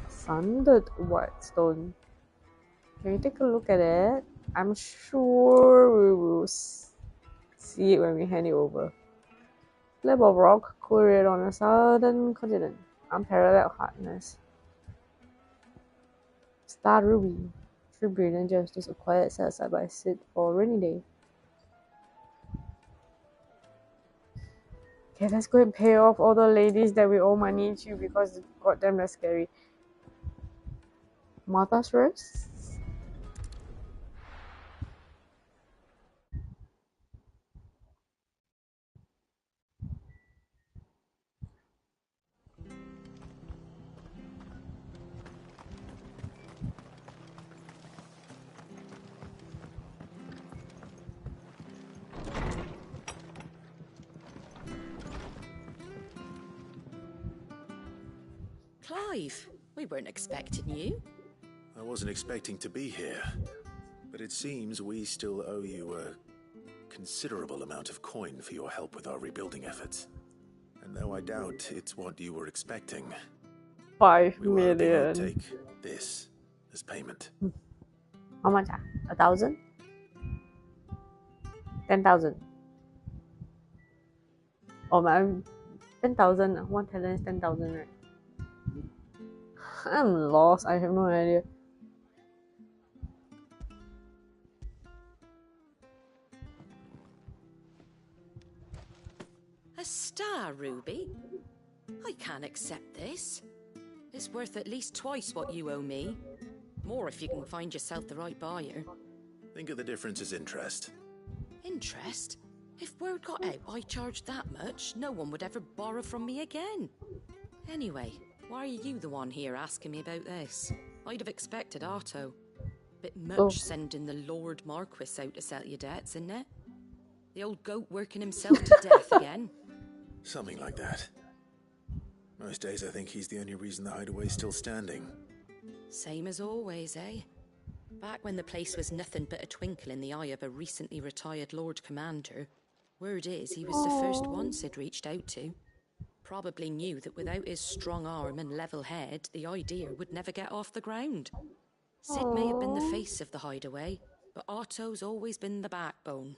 Sanded whitestone. Can you take a look at it? I'm sure we will see it when we hand it over. Slab of rock quarried on a southern continent. Unparalleled hardness. Star ruby. 3 brilliant gemstones acquired set aside by Sid for a rainy day. Okay, let's go and pay off all the ladies that we owe money to because goddamn that's scary. Martha's Rest? Clive, we weren't expecting you. I wasn't expecting to be here, but it seems we still owe you a considerable amount of coin for your help with our rebuilding efforts. And though I doubt it's what you were expecting, 5 we were hoping million. you'd take this as payment. How much? 1,000? 10,000. Oh my, 10,000. 1 talent is 10,000, right? I'm lost. I have no idea. A star ruby? I can't accept this. It's worth at least twice what you owe me. More if you can find yourself the right buyer. Think of the difference as interest. Interest? If word got out I charged that much, no one would ever borrow from me again. Anyway, why are you the one here asking me about this? I'd have expected Otto. Bit much sending the Lord Marquis out to settle your debts, isn't it? The old goat working himself to death again. Something like that. Most days I think he's the only reason the hideaway's still standing. Same as always, eh? Back when the place was nothing but a twinkle in the eye of a recently retired Lord Commander, word is he was the first one Sid reached out to. Probably knew that without his strong arm and level head, the idea would never get off the ground. Sid may have been the face of the hideaway, but Otto's always been the backbone.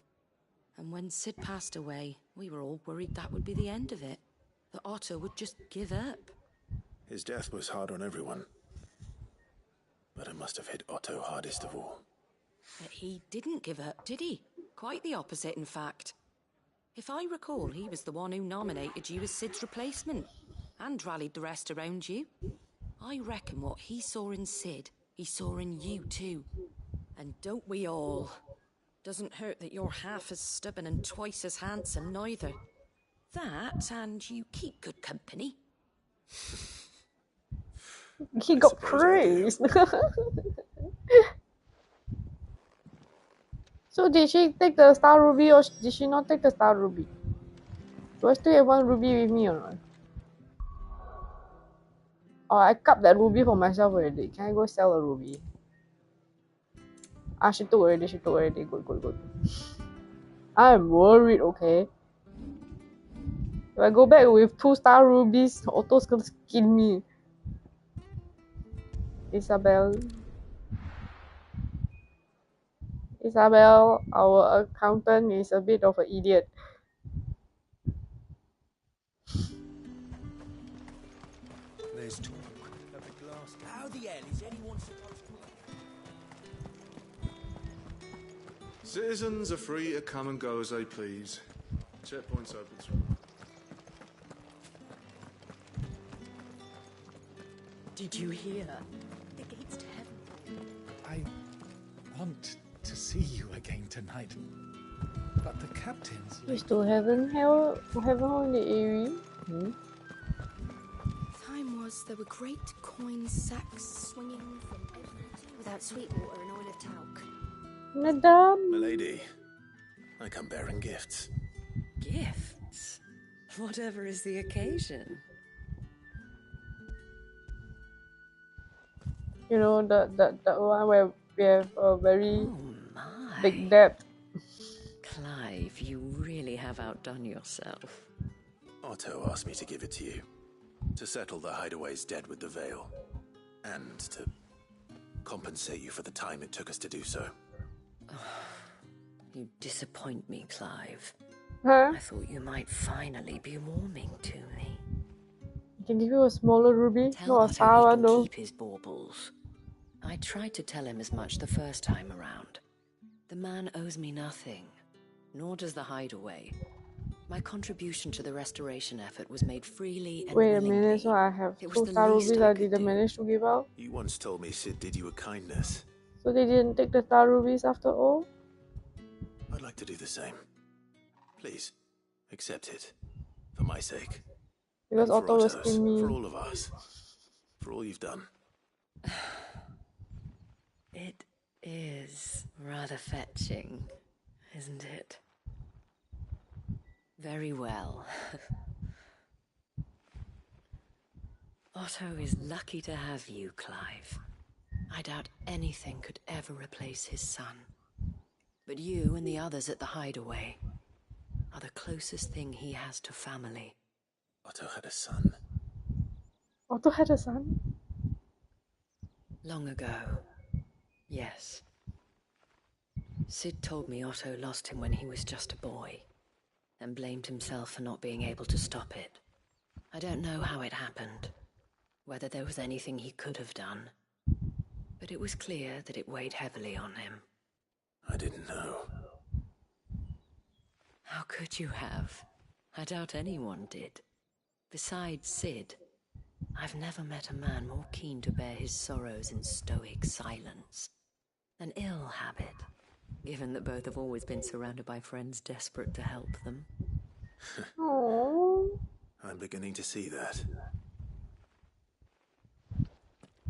And when Sid passed away, we were all worried that would be the end of it. That Otto would just give up. His death was hard on everyone. But it must have hit Otto hardest of all. But he didn't give up, did he? Quite the opposite, in fact. If I recall, he was the one who nominated you as Sid's replacement. And rallied the rest around you. I reckon what he saw in Sid, he saw in you too. And don't we all? Doesn't hurt that you're half as stubborn and twice as handsome, neither. That, and you keep good company. He got praised. So did she take the star ruby or did she not take the star ruby? Do I still have 1 ruby with me or not? Oh, I cupped that ruby for myself already. Can I go sell a ruby? Ah, she took already. Good. I'm worried, okay? If I go back with 2 star rubies, Otto's gonna skin me. Isabel. Isabel, our accountant, is a bit of an idiot. There's talk of the glass. How the hell is anyone supposed to... Citizens are free to come and go as they please. Checkpoints open soon. Did you hear? The gates to heaven. I want to see you again tonight. But the captains... Is to heaven hell in the area? Time was there were great coin sacks swinging from every without sweet water and oil of talc. Madame. Milady, I come bearing gifts. Gifts? Whatever is the occasion. You know, that one where we have a very big debt. Clive, you really have outdone yourself. Otto asked me to give it to you. To settle the Hideaway's debt with the Veil. And to compensate you for the time it took us to do so. You disappoint me, Clive. Huh? I thought you might finally be warming to me. I can give you a smaller ruby. Tell No, a Otto star he one can though. keep his baubles. I tried to tell him as much the first time around. The man owes me nothing, nor does the Hideaway. My contribution to the restoration effort was made freely and Wait a willingly. minute, so I have It was 2 the star least rubies I I could didn't do. manage to give out. You once told me Sid did you a kindness. So they didn't take the star rubies after all? I'd like to do the same. Please, accept it. For my sake. Because And for Otto was Otto's, in me. for all of us. For all you've done. It is rather fetching, isn't it? Very well. Otto is lucky to have you, Clive. I doubt anything could ever replace his son. But you and the others at the Hideaway are the closest thing he has to family. Otto had a son. Otto had a son? Long ago, yes. Sid told me Otto lost him when he was just a boy, and blamed himself for not being able to stop it. I don't know how it happened, whether there was anything he could have done, but it was clear that it weighed heavily on him. I didn't know. How could you have? I doubt anyone did. Besides Sid, I've never met a man more keen to bear his sorrows in stoic silence. An ill habit, given that both have always been surrounded by friends desperate to help them. Aww. I'm beginning to see that.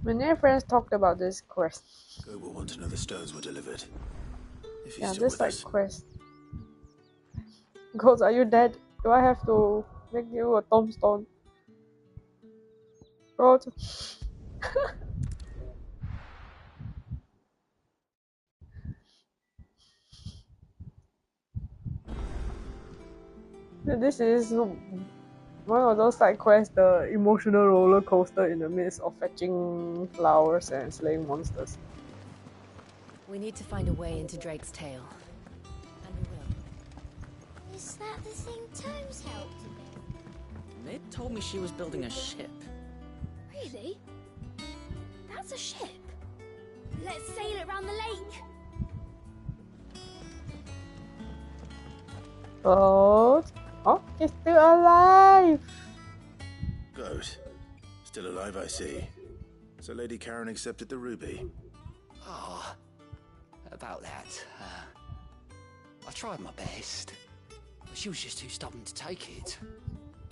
Many friends talked about this quest. Go will want to know the stones were delivered. If he's Yeah, still this with like us. quest. Ghost, are you dead? Do I have to make you a tombstone? Ghost. This is one of those side quests, the emotional roller coaster in the midst of fetching flowers and slaying monsters. We need to find a way into Drake's tail. And we will. Is that the thing Tomes helped with? Nid told me she was building a ship. Really? That's a ship? Let's sail it around the lake. Ghost. Oh, he's still alive! Goat. Still alive, I see. So Lady Karen accepted the ruby. Oh, about that. I tried my best, but she was just too stubborn to take it.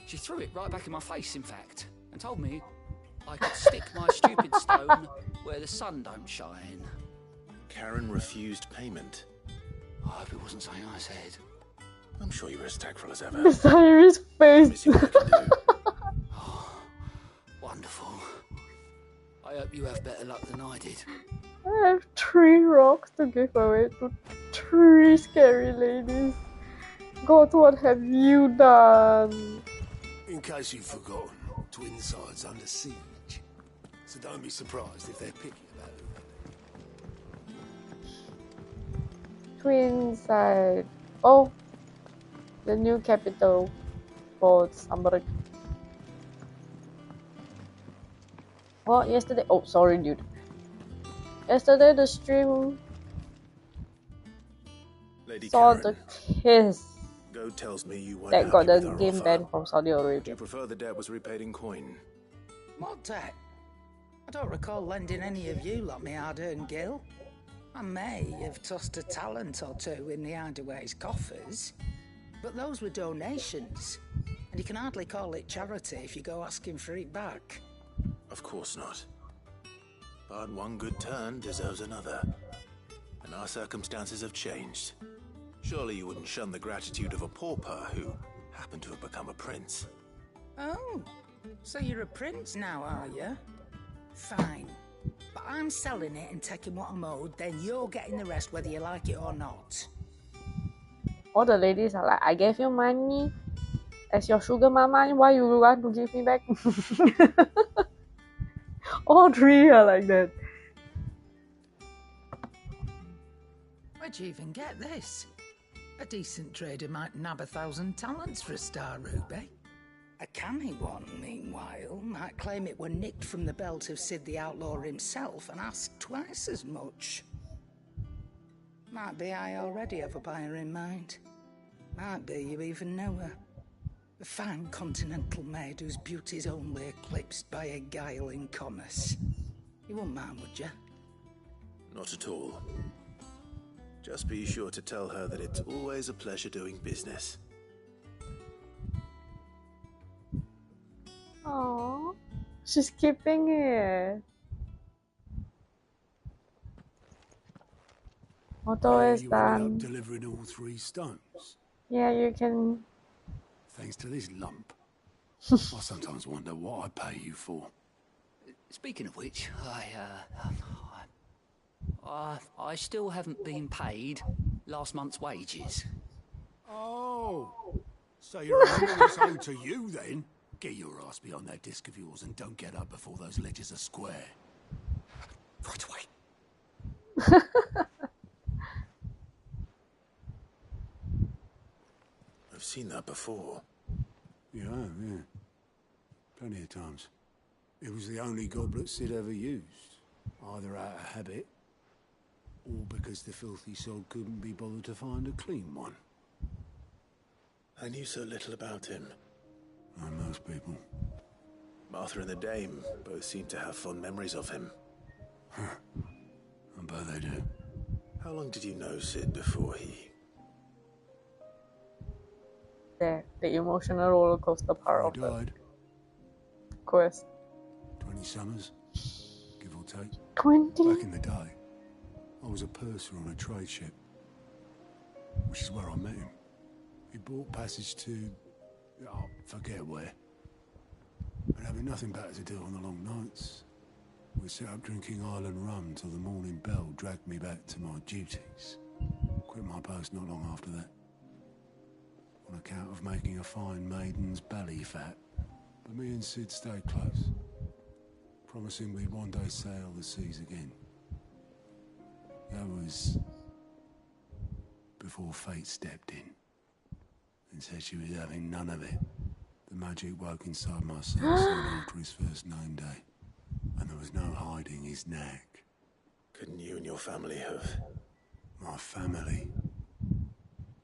She threw it right back in my face, in fact, and told me I could stick my stupid stone where the sun don't shine. Karen refused payment. I hope it wasn't something I said. I'm sure you were as tactful as ever. The Cyrus face! Wonderful. I hope you have better luck than I did. I have 3 rocks to give away to 3 scary ladies. God, what have you done? In case you've forgotten, Twinside's under siege. So don't be surprised if they're picky about Queenside. Oh, the new capital for Samberg. Oh, yesterday. Oh, sorry, dude. Yesterday the stream Lady saw Karen, the kiss Goad tells me you weren't that got happy with the our game offer. banned from Saudi Would Arabia. you prefer the debt was repaid in coin? What debt? I don't recall lending any of you lot me hard-earned gil. I may have tossed a talent or two in the Hideaway's coffers, but those were donations, and you can hardly call it charity if you go asking for it back. Of course not. But one good turn deserves another. And our circumstances have changed. Surely you wouldn't shun the gratitude of a pauper who happened to have become a prince. Oh, so you're a prince now, are you? Fine. But I'm selling it and taking what I'm owed, then you're getting the rest whether you like it or not. All the ladies are like, I gave you money as your sugar mama, why you want to give me back? All three are like that. Where'd you even get this? A decent trader might nab 1,000 talents for a star ruby. A canny one, meanwhile, might claim it were nicked from the belt of Sid the Outlaw himself and ask twice as much. Might be I already have a buyer in mind. Might be you even know her. A fine continental maid whose beauty's only eclipsed by a guile in commerce. You wouldn't mind, would you? Not at all. Just be sure to tell her that it's always a pleasure doing business. Aww, she's keeping it. Auto is You ended up done. delivering all 3 stones. Yeah, you can. Thanks to this lump. I sometimes wonder what I pay you for. Speaking of which, I still haven't been paid last month's wages. Oh, so you remember what's owed to you then? Get your ass behind that disc of yours and don't get up before those ledgers are square. Right away. I've seen that before. Yeah, yeah. Plenty of times. It was the only goblet Sid ever used. Either out of habit, or because the filthy soul couldn't be bothered to find a clean one. I knew so little about him. Like most people. Martha and the Dame both seem to have fond memories of him. I bet they do. How long did you know Sid before he... There, the emotional roller coaster part of the quest. 20 summers, give or take. 20? Back in the day, I was a purser on a trade ship, which is where I met him. He bought passage to... oh, forget where. But having nothing better to do on the long nights, we set up drinking island rum till the morning bell dragged me back to my duties. Quit my post not long after that, on account of making a fine maiden's belly fat. But me and Sid stayed close, promising we'd one day sail the seas again. That was before fate stepped in and said she was having none of it. The magic woke inside my soul soon after his first name day, and there was no hiding his knack. Couldn't you and your family have... My family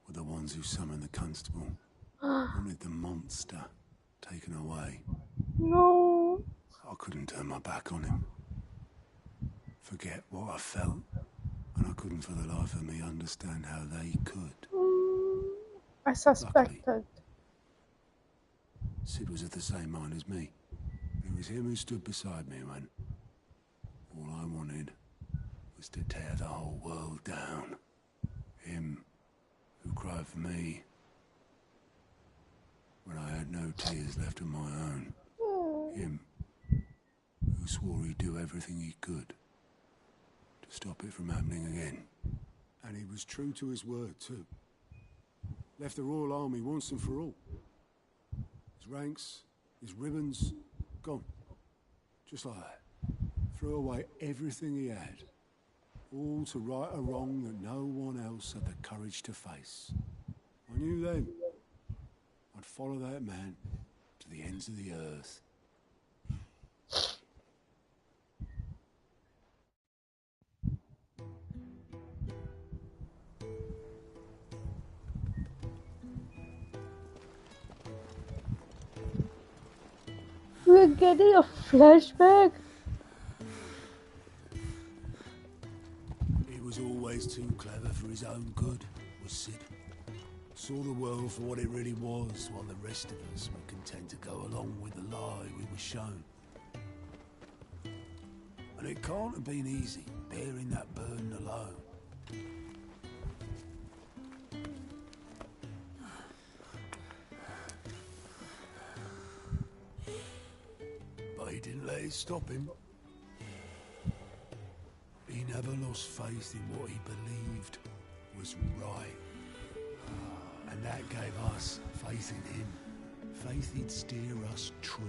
were the ones who summoned the constable, wanted the monster taken away. No. I couldn't turn my back on him. Forget what I felt, and I couldn't for the life of me understand how they could. I suspected. Sid was of the same mind as me. It was him who stood beside me when all I wanted was to tear the whole world down. Him who cried for me when I had no tears left of my own. Him who swore he'd do everything he could to stop it from happening again. And he was true to his word too. Left the Royal Army once and for all. His ranks, his ribbons, gone. Just like that. Threw away everything he had All to right a wrong that no one else had the courage to face. I knew then I'd follow that man to the ends of the earth. We're getting a flashback. He was always too clever for his own good, was Sid. Saw the world for what it really was, while the rest of us were content to go along with the lie we were shown. And it can't have been easy, bearing that burden alone. But he didn't let it stop him. He never lost faith in what he believed was right. And that gave us faith in him. Faith he'd steer us true.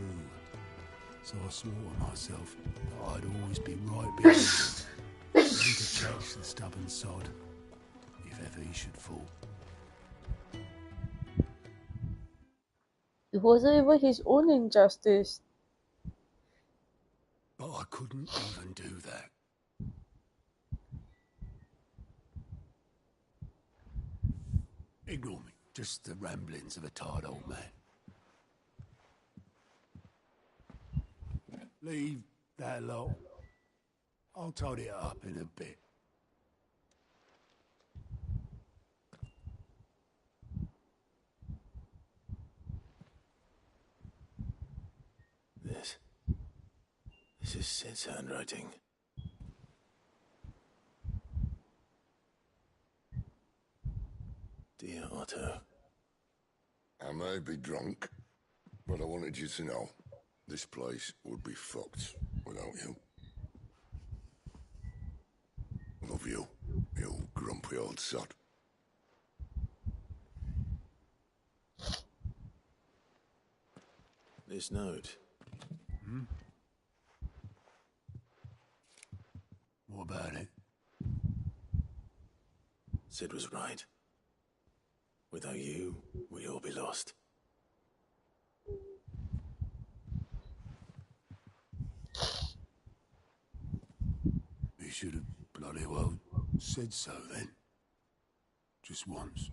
So I swore to myself that I'd always be right behind him, ready to catch the stubborn sod, if ever he should fall. It wasn't even his own injustice. But I couldn't even do that. Ignore me. Just the ramblings of a tired old man. Leave that lot. I'll tidy it up in a bit. This is Sid's handwriting. Dear Otto. I may be drunk, but I wanted you to know this place would be fucked without you. Love you, you grumpy old sod. This note. What about it? Sid was right. Without you, we'd all be lost. He should have bloody well said so then. Just once.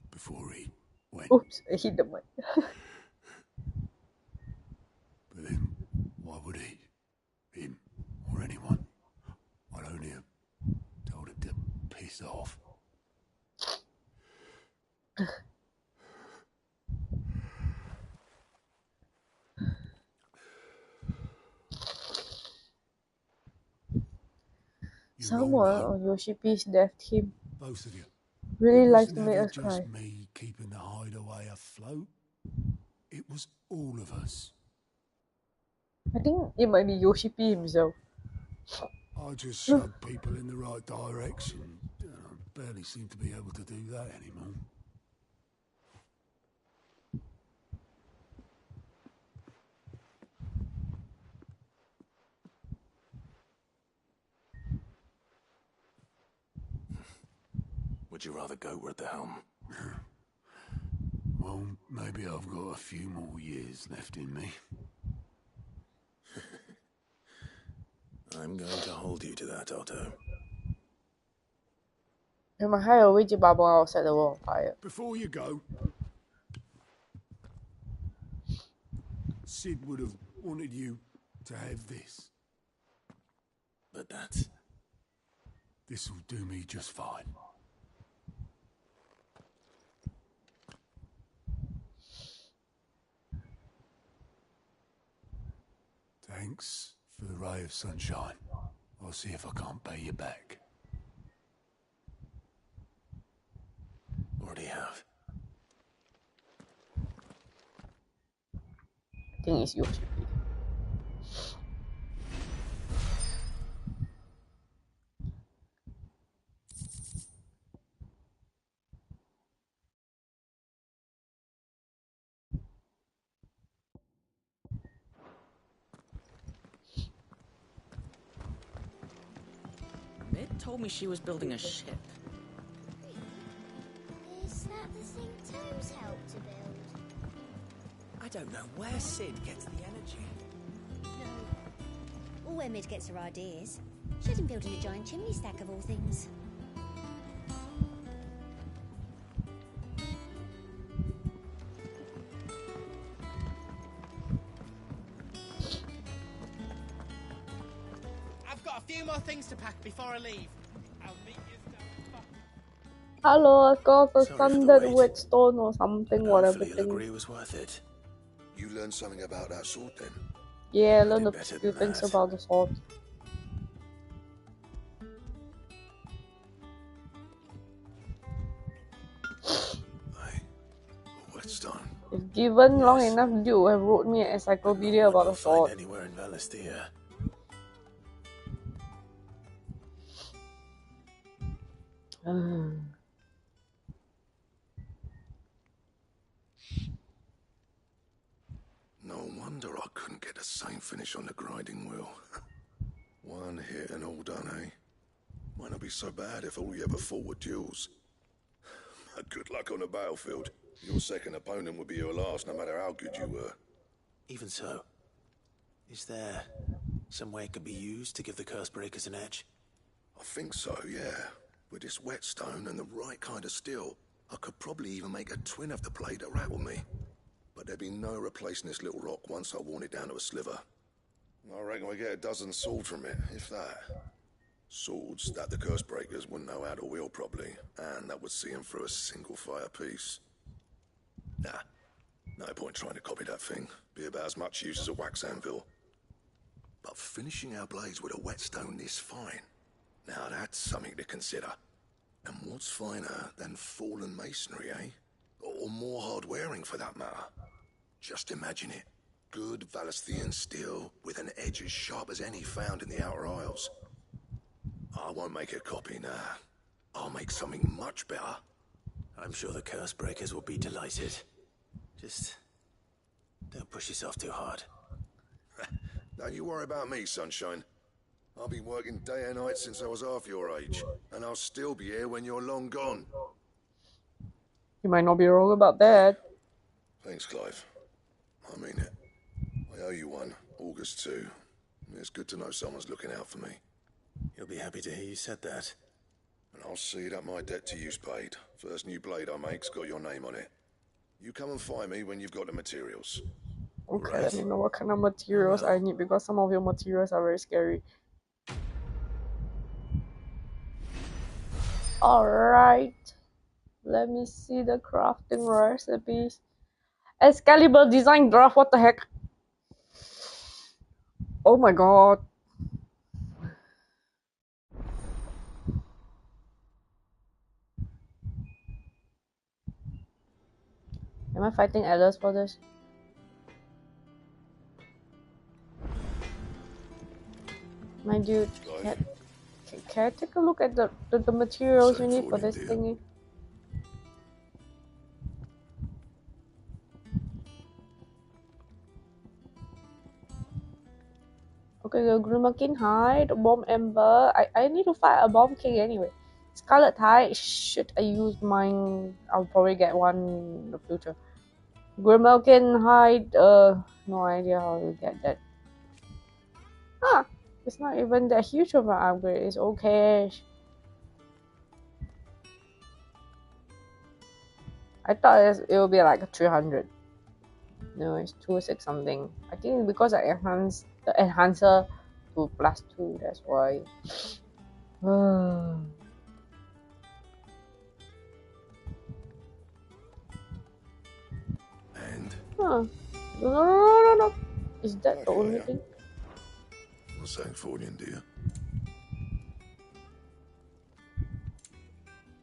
Before he went. Oops, I hit the mic. But then, why would he? Him, or anyone? I'd only have told him to piss off. Someone on Yoshi P's left him. Both of you. Really It likes was to make never us just cry. me keeping the hideaway afloat. It was all of us. I think it might be Yoshi P himself. I just shoved people in the right direction. I barely seem to be able to do that anymore. Would you rather goat were at the helm? Well, maybe I've got a few more years left in me. I'm going to hold you to that, Otto. And my higher Ouija bubble outside the wall on fire. Before you go, Sid would have wanted you to have this. But that's... This'll do me just fine. Thanks for the ray of sunshine. I'll see if I can't pay you back. Already have. I think it's Yoshi P. told me she was building a ship. Is that the thing Tomes helped to build? I don't know where Sid gets the energy. Or where Mid gets her ideas. She had him building a giant chimney stack of all things. I've got a few more things to pack before I leave. I'll meet you down. Hello, I got a standard whetstone or something, whatever Hopefully you'll thing. agree it was worth it. You learned something about that sword then? Yeah, I learned a better few than things that. about the sword. Whetstone. If given long enough, Duke would have wrote me an encyclopedia about the sword. Anywhere in Valestia. No wonder I couldn't get the same finish on the grinding wheel. One hit and all done, eh? Might not be so bad if all you ever fought were duels. Good luck on the battlefield. Your second opponent would be your last, no matter how good you were. Even so, is there some way it could be used to give the curse breakers an edge? I think so, yeah. With this whetstone and the right kind of steel, I could probably even make a twin of the blade that rattled me. But there'd be no replacing this little rock once I worn it down to a sliver. I reckon we get a dozen swords from it, if that. Swords that the curse breakers wouldn't know how to wield properly, and that would see them through a single fire piece. Nah, no point trying to copy that thing. Be about as much use as a wax anvil. But finishing our blades with a whetstone this fine, now that's something to consider. And what's finer than fallen masonry, eh? Or more hard-wearing, for that matter. Just imagine it. Good Valesthian steel with an edge as sharp as any found in the Outer Isles. I won't make a copy, nah. I'll make something much better. I'm sure the curse breakers will be delighted. Just don't push yourself too hard. Don't you worry about me, sunshine. I've been working day and night since I was half your age, and I'll still be here when you're long gone. You might not be wrong about that. Thanks, Clive. I mean it. I owe you one, August too. It's good to know someone's looking out for me. You'll be happy to hear you said that. And I'll see that my debt to you's paid. First new blade I make's got your name on it. You come and find me when you've got the materials. Okay, let me know what kind of materials I need, because some of your materials are very scary. Alright. Let me see the crafting recipes. Excalibur design draft, what the heck? Oh my god. Am I fighting Alice for this? My dude, can I take a look at the materials you need for this thingy? Okay, the Grimakin hide, bomb ember. I need to fight a bomb king anyway. Scarlet hide. Shit, I used mine. I'll probably get one in the future. Grimakin hide. No idea how to get that. Ah, it's not even that huge of an upgrade. It's okay. I thought it would be like a 300. No, it's 206 something. I think because I enhanced the enhancer to +2, that's why. And? Huh. No. Is that the only thing? What's that for you, dear?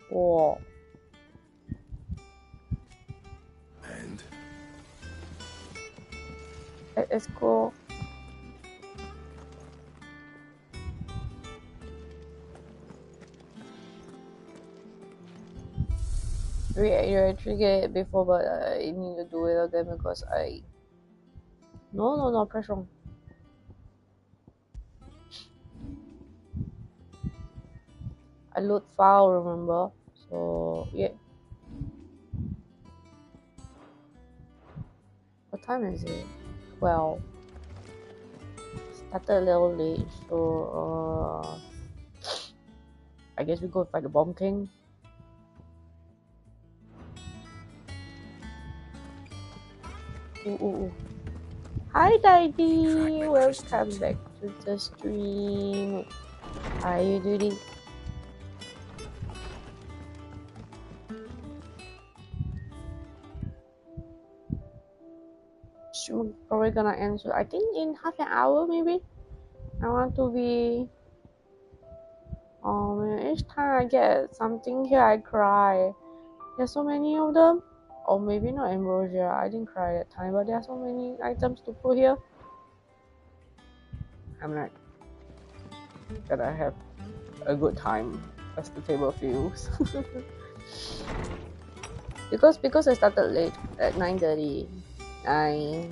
Whoa. And? It's cool. You actually get it before, but I need to do it again because I... No, press wrong. a loot file, remember? So yeah. What time is it? 12. Started a little late, so I guess we go fight the Bomb King. Ooh. Hi Daddy, welcome back to the stream. How are you doing? Stream probably gonna end soon. I think in half an hour maybe. I want to be. Oh man, each time I get something here, I cry. There's so many of them. Or maybe not ambrosia. I didn't cry that time, but there are so many items to put here. I'm like, gonna have a good time as the table feels. because I started late at 9:30. I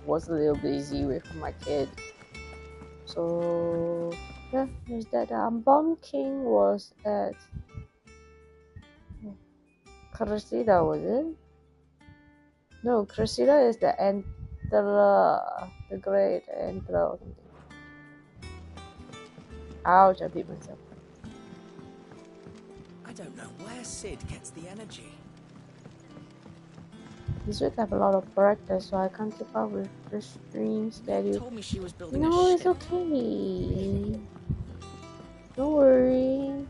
was a little busy with my kid. So yeah, there's that. Bomb King was at Cressida, was it? No, Cressida is the Emperor, the Great Emperor or something. Ouch, I beat myself. I don't know where Sid gets the energy. This week I have a lot of practice, so I can't keep up with the stream schedule. Told me she was building No, a it's ship. okay. Don't worry.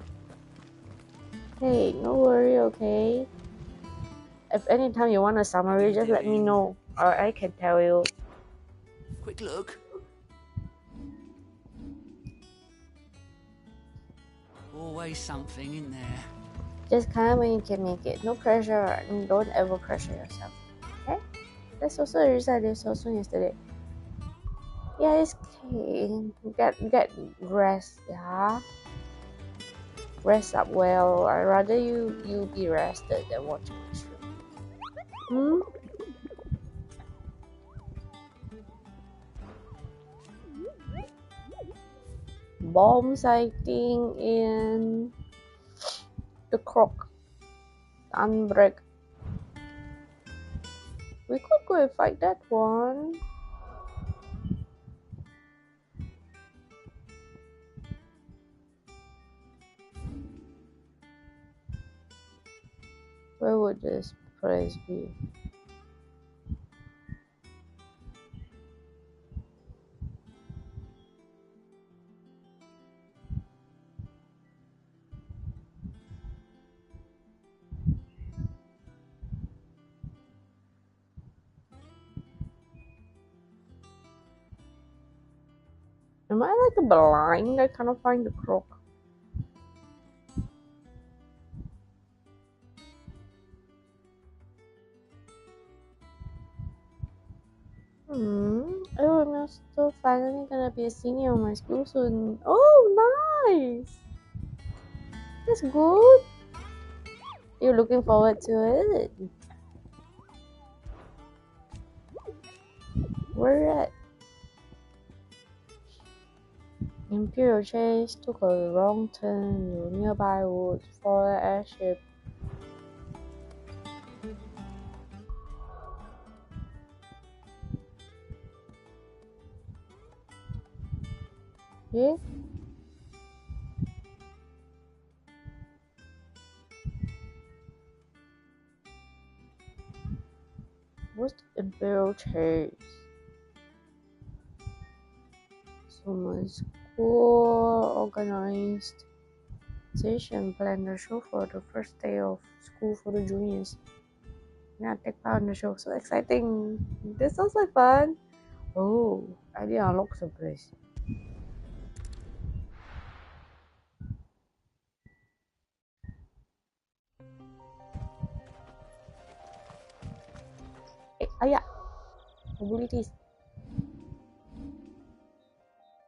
Hey, no worry, okay? If anytime you want a summary, just let me know, or I can tell you. Quick look. Always something in there. Just come when you can make it. No pressure, and don't ever pressure yourself. Okay? That's also the reason I did so soon yesterday. Yeah, it's okay. Get rest, yeah? Rest up well. I'd rather you be rested than watching my stream. Bomb sighting in the croc. Unbreak. We could go and fight that one. Where would this place be? Am I like blind? I cannot find the croc. Oh, I'm still finally gonna be a senior in my school soon. Oh, nice! That's good. You're looking forward to it. Where at? Imperial Chase took a wrong turn to nearby woods for the airship. Yeah? What's the Imperial Chase? So my school organized planned a show for the first day of school for the juniors. Yeah, take part in the show. So exciting! This sounds like fun. Oh, I did unlock some place. Hey, abilities.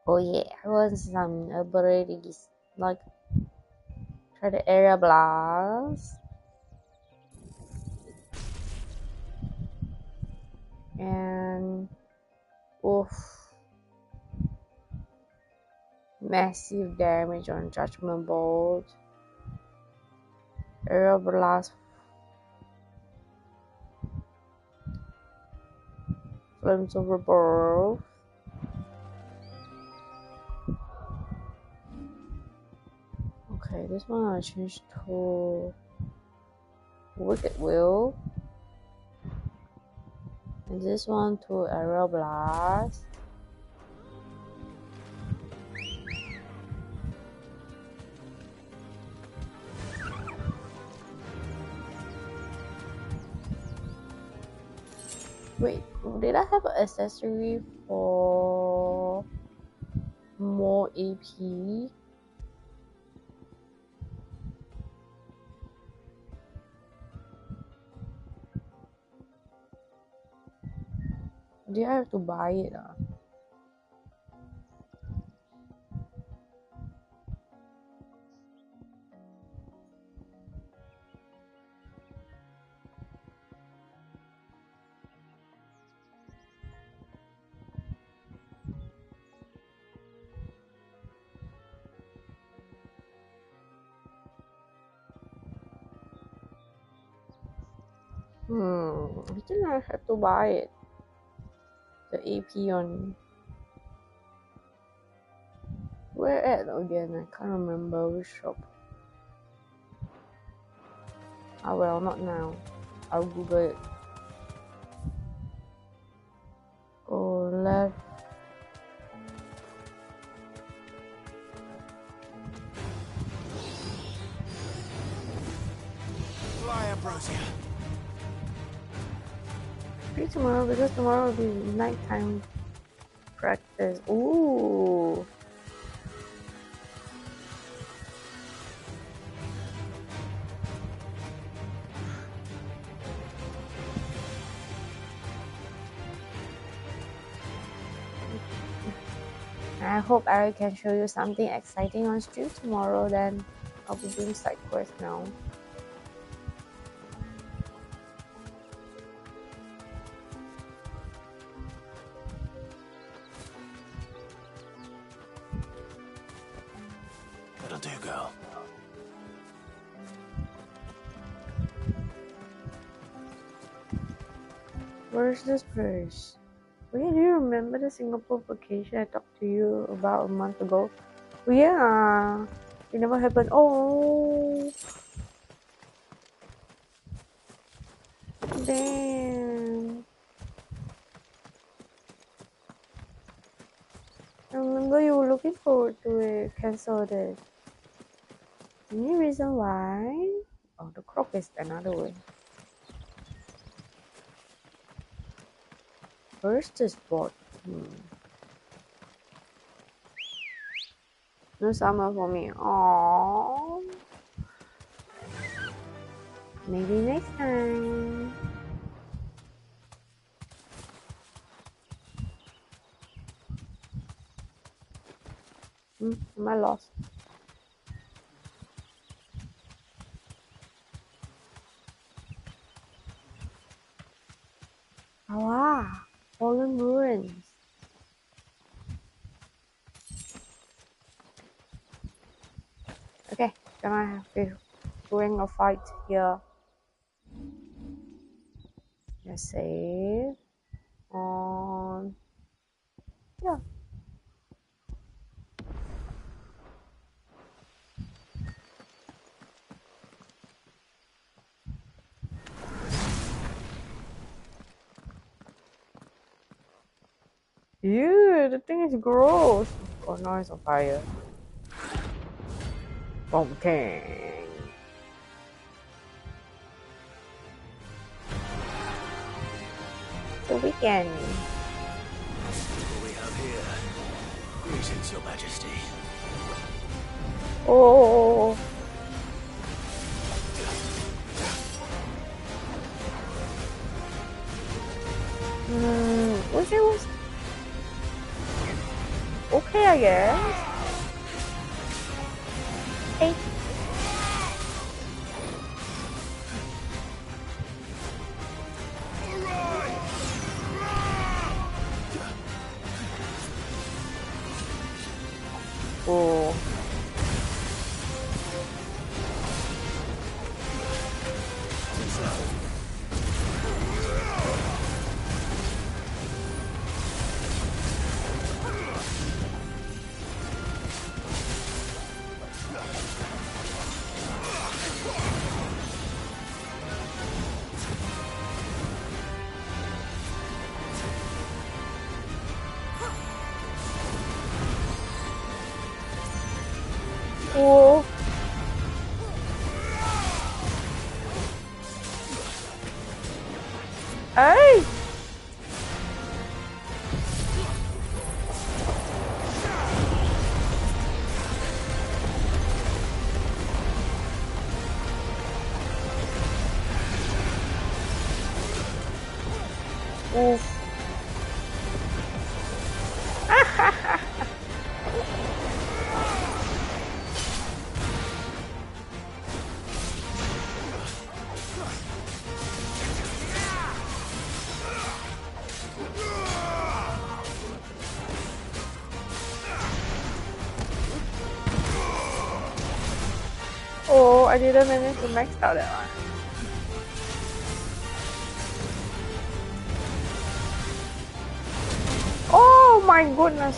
Oh yeah, I want some abilities like try the area blast and massive damage on Judgment Bolt. Aerial blast. Flames over birth. Okay, this one I changed to Wicked Will. And this one to Aerial Blast. Wait, did I have an accessory for more AP? Do I have to buy it? I think I have to buy it. The AP on. Where at again? I can't remember which shop. Ah well, not now. I'll Google it. Go left. Fly, Ambrosia. Maybe tomorrow, because tomorrow will be nighttime practice. Ooh. I hope I can show you something exciting on stream tomorrow. Then I'll be doing side quests now. That'll do, girl. Where's this place? Wait, do you remember the Singapore vacation I talked to you about a month ago? Oh, yeah, it never happened. Oh, damn. I remember you were looking forward to it. Cancelled it. Any reason why? Oh, the clock is another way. Where's this board? No summer for me. Aww. Maybe next time. Am I lost? Ah, fallen ruins. Okay, gonna have to bring a fight here. Just save on. Yeah. Ew, the thing is gross. Oh, now it's on fire. Pumpkin. The weekend. What we have here. Greetings, Your Majesty. Oh. Which it was okay, I guess. Hey. Oh. Whoa. Hey! Oof. Oh, I didn't manage to max out that one. Oh my goodness.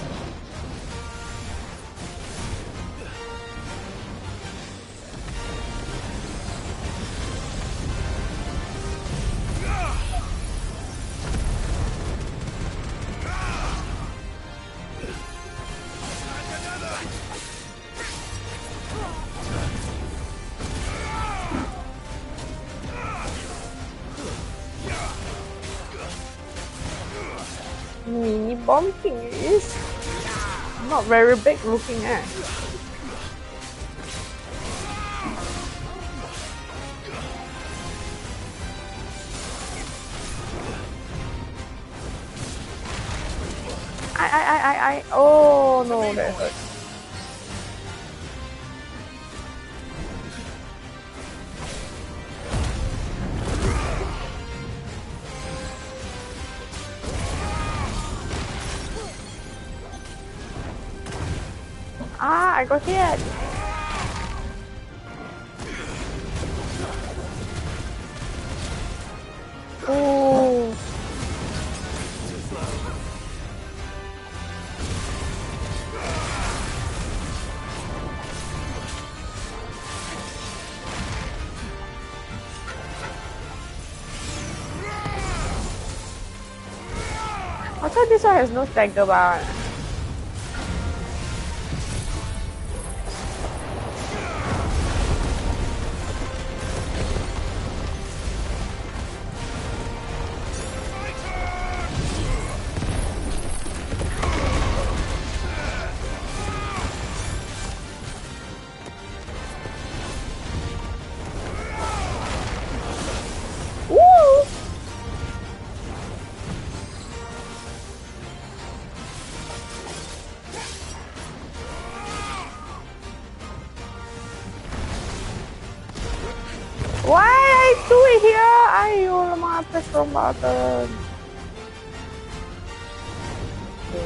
Mini bomb thingies. Not very big looking at. I. Oh no, that hurt. Ah, I got hit. Oh. I thought this one has no stagger bar. Why I do it here? Ayo, lemah press wrong button. Okay.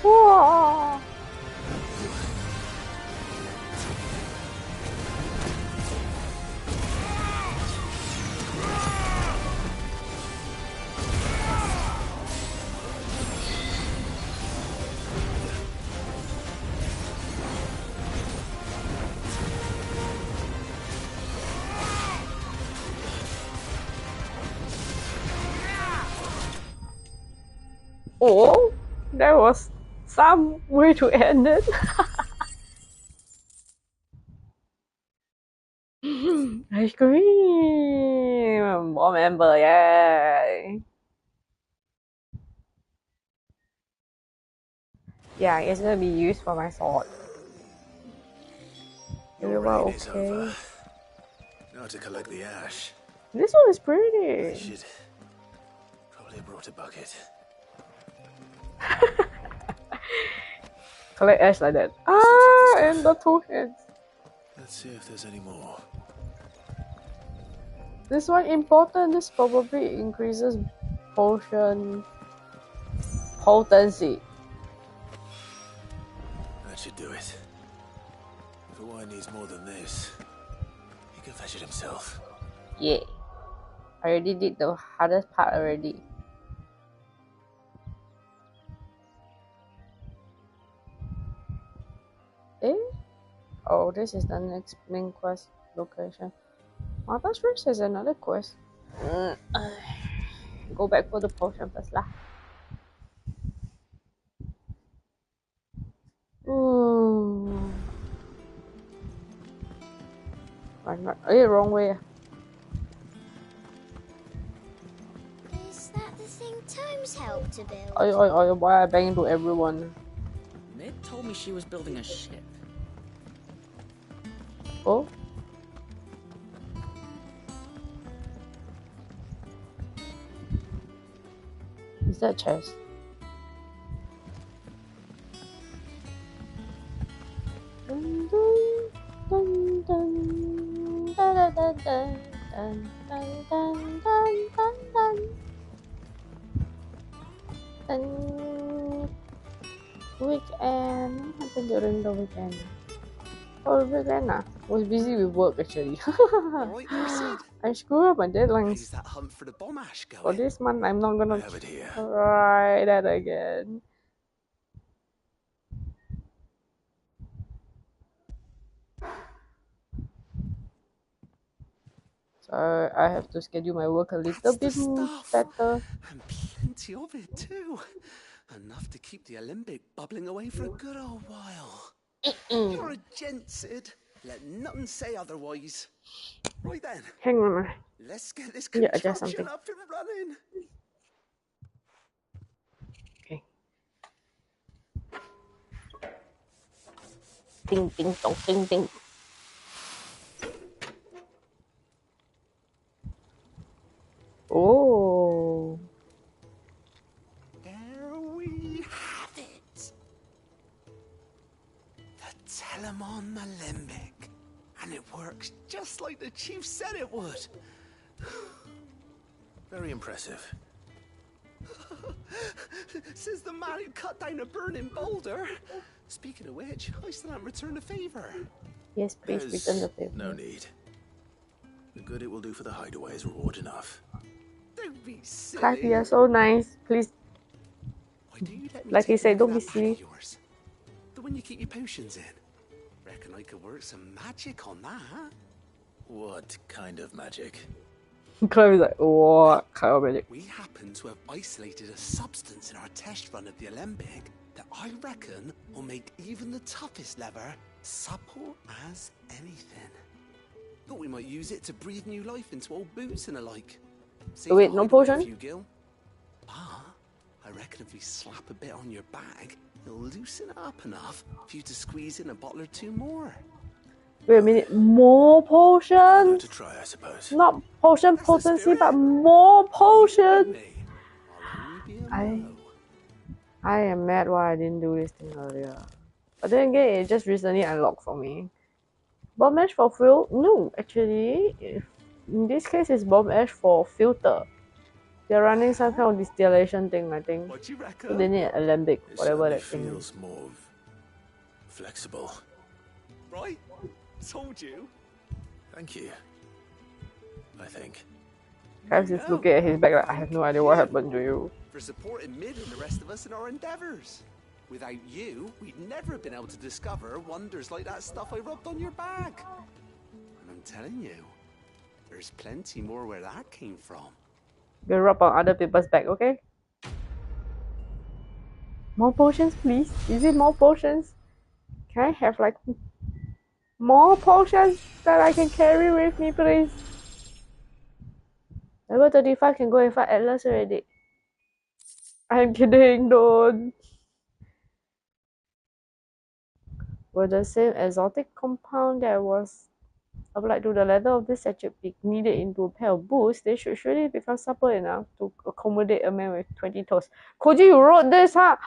Whoa. Oh, there was some way to end it. Ice cream! More member, yay! Yeah, it's gonna be used for my sword. Your We were reign is okay. over. Now to collect the ash. This one is I pretty. should probably have brought a bucket. Collect ash like that. Ah, and the two hands. Let's see if there's any more. This one important. This probably increases potion potency. That should do it. If Hawaii needs more than this, he can fetch it himself. Yeah. I already did the hardest part already. Eh? Oh, this is the next main quest location. Martha's Race is another quest. Go back for the potion first lah. Wrong way. Is that the thing Tomes helped to build? Why I bang into everyone? Mid told me she was building a ship. Oh? Is that chest? Dun, dun, dun, dun, dun, dun, dun, dun, dun, dun, dun, dun, dun. Weekend. What happened during the weekend? Oh, the weekend was busy with work actually. Right there, Sid. I screwed up my deadlines. Is that hunt for the bomb ash going? For this month, I'm not gonna have it here. try that again. So I have to schedule my work a little bit better. And plenty of it too. Enough to keep the Olympic bubbling away for a good old while. You're a gent, Sid. Let nothing say otherwise. Right then. Hang on. Let's get this Yeah, adjust construction something. up and running. Okay. Ding, ding, dong, ding, ding. Oh. There we have it. The Telemon Alembic. And it works just like the chief said it would. Very impressive. Says the man who cut down a burning boulder. Speaking of which, I still haven't returned the favor. Yes, please return the favor. No need. The good it will do for the hideaway is reward enough. Don't be silly. Clive, you're so nice. Please. Why do you let me Like he take said, over don't be that bag silly. of yours? The one you keep your potions in. Reckon I could work some magic on that. What kind of magic? Clive is like, what kind of magic? We happen to have isolated a substance in our test run of the Alembic that I reckon will make even the toughest leather supple as anything. Thought we might use it to breathe new life into old boots and the like. Save Wait, the no hideaway potion? a few gil. But I reckon if we slap a bit on your bag, it'll loosen it up enough for you to squeeze in a bottle or two more. Wait a minute, more potions? To try, I suppose. Not potion potency, but more potion. I am mad why I didn't do this thing earlier. But then again, it just recently unlocked for me. Bomb ash for fuel? No, actually, in this case, it's bomb ash for filter. They're running some kind of distillation thing, I think. What you reckon? So they need alembic, It whatever certainly that thing is. feels more flexible. Right? Told you. Thank you. I think. Guys is looking at his back like, I have no idea what happened to you. For supporting Mid and the rest of us in our endeavours. Without you, we'd never have been able to discover wonders like that stuff I rubbed on your bag. And I'm telling you, there's plenty more where that came from. We'll rub on other people's back, okay? More potions, please. Is it more potions? Can I have like more potions that I can carry with me, please? Level 35 can go and fight Atlas already. I'm kidding, don't. Will the same exotic compound that was applied to the leather of this satchel be kneaded into a pair of boots? They should surely become supple enough to accommodate a man with 20 toes. Koji, you wrote this, huh?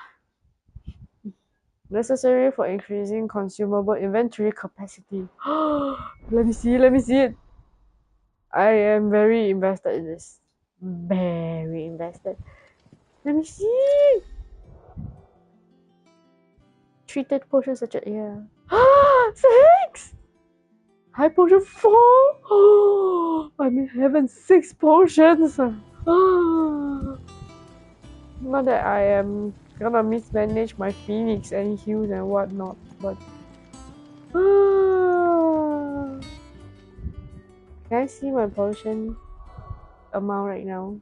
Necessary for increasing consumable inventory capacity. Let me see it. I am very invested in this. Very invested. Let me see. Treated potion such a yeah. 6! High potion 4! I'm in heaven, 6 potions! Not that I am gonna mismanage my phoenix and heals and whatnot, but Can I see my potion amount right now?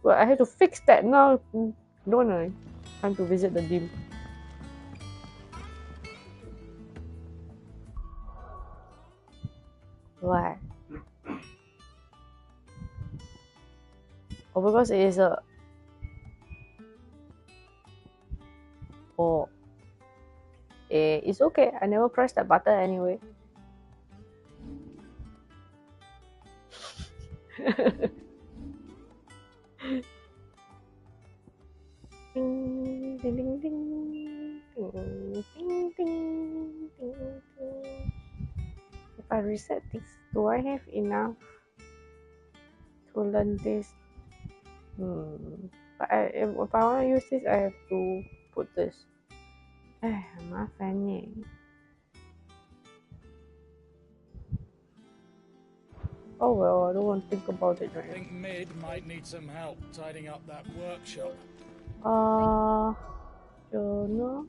Well, I have to fix that now, don't I? Time to visit the dim. Why? Oh, because it is a... Oh. It's okay. I never pressed that button anyway. Ding, ding, ding, ding. Ding, ding, ding, ding, ding. If I reset this, do I have enough to learn this? But if I want to use this, I have to put this. 哎，很麻烦耶。Oh well, I don't want to think about it right now. I think Mid might need some help tidying up that workshop. Don't know.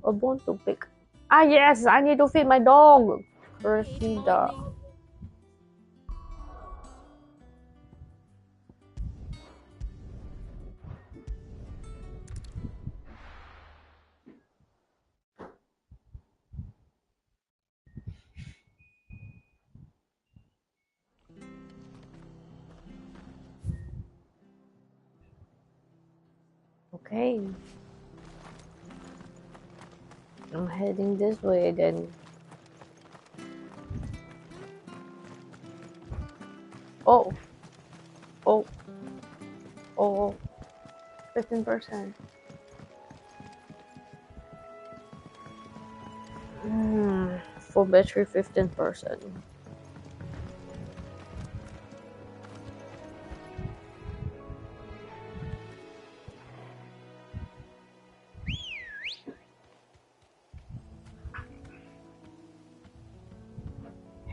A bone to pick. Ah yes, I need to feed my dog. Cursey dog. Okay. I'm heading this way then. Oh. Oh. Oh. 15%. Full battery 15%.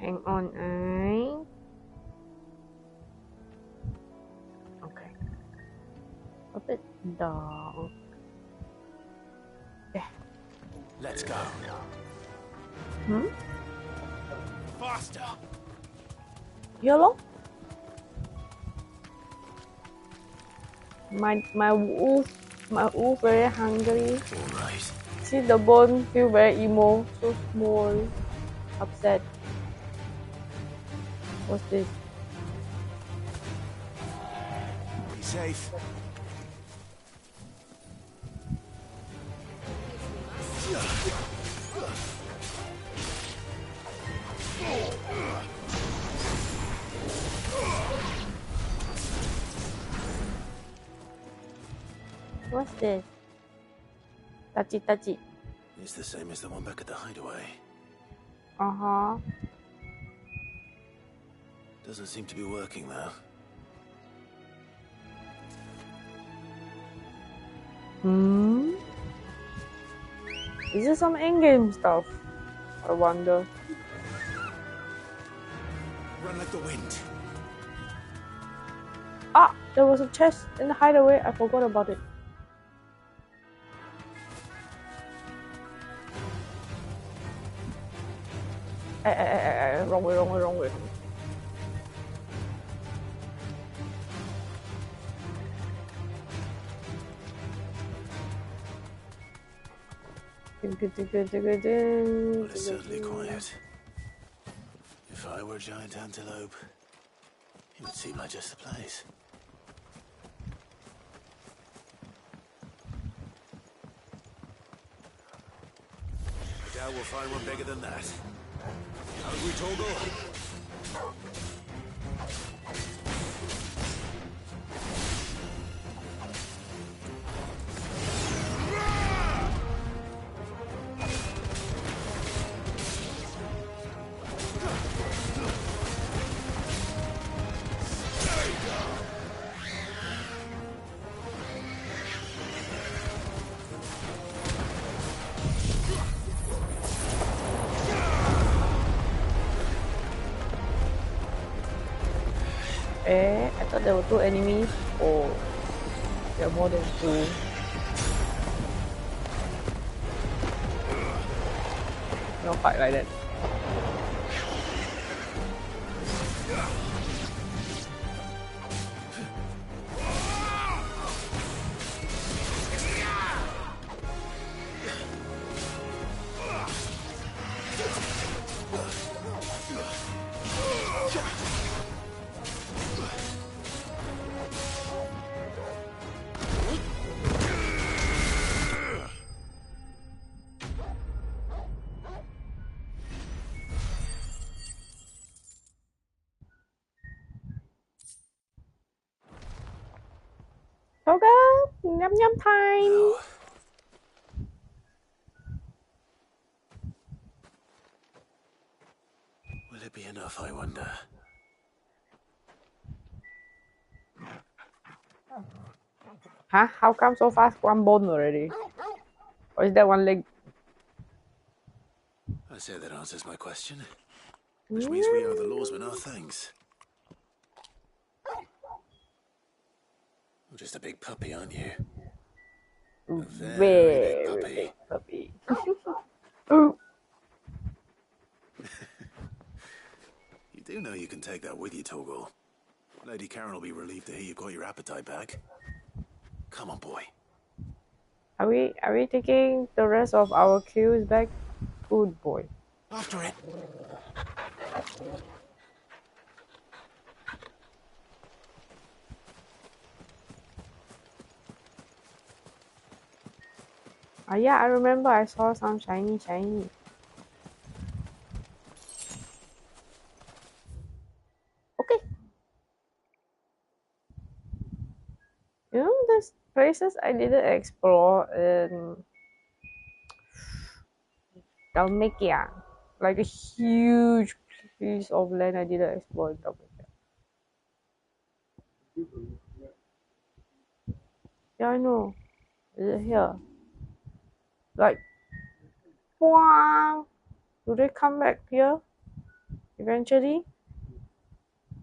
Hang on, okay. A bit dark. Yeah. Let's go. Faster. YOLO? My wolf very hungry. Alright. See the bone feel very emo, so small, upset. What's this? Be safe. What's this? Tachi. It's the same as the one back at the hideaway. Uh-huh. Doesn't seem to be working though. Is this some in-game stuff? I wonder. Run like the wind. Ah! There was a chest in the hideaway. I forgot about it. Wrong way. Well, it's certainly quiet. If I were a giant antelope, it would seem like just the place. I doubt we'll find one bigger than that. Hungry, Torgal? I thought there were 2 enemies. Oh, there are more than 2. No fight like that. Toga, yum yum time. Oh. Will it be enough, I wonder? Huh? How come so fast? One bone already? Or is that one leg? I say that answers my question. Which means we owe the lawsman our thanks. You're just a big puppy, aren't you? A very big puppy. Ooh. You do know you can take that with you, Torgal. Lady Karen will be relieved to hear you got your appetite back. Come on, boy. Are we taking the rest of our cues back? Good boy. After it. Yeah, I remember I saw some shiny. Okay. You know, there's places I didn't explore in Dalmatia. Like a huge piece of land I didn't explore in Dalmatia. Yeah, I know. Is it here? Like, wow. Do they come back here eventually?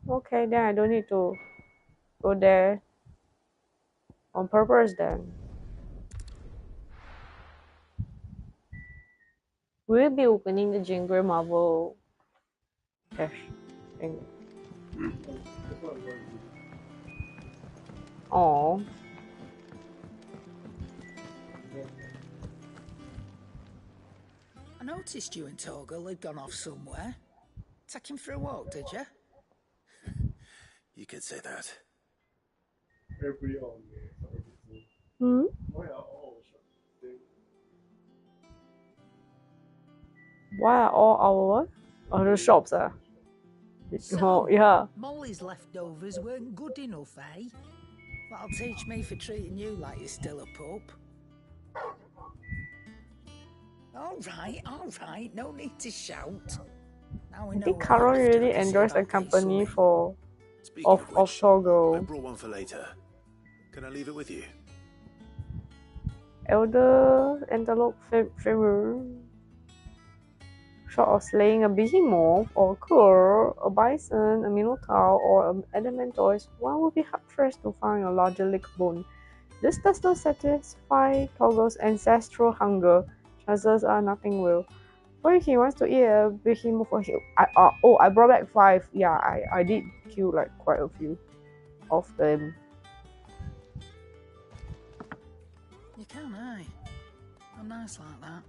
Okay, then I don't need to go there on purpose then. We'll be opening the Jingle Marvel cash thing. Oh. I noticed you and Torgal had gone off somewhere. Take him for a walk, did you? You could say that. Hmm? Why are all our other shops So, yeah. Molly's leftovers weren't good enough, eh? That'll teach me for treating you like you're still a pup. All right, no need to shout. Now we I know think what Karon you're really up to. enjoys the company for Speaking of which, Torgo. I brought one for later. Can I leave it with you? Elder Antelope Femur. Short of slaying a behemoth or a cur, a bison, a minotaur, or an adamantoise, one would be hard-pressed to find a larger leg bone. This does not satisfy Torgo's ancestral hunger. Chances are nothing will. But if he wants to eat a behemoth, I brought back 5. Yeah, I did kill like quite a few of them. You can, eh? I'm nice like that.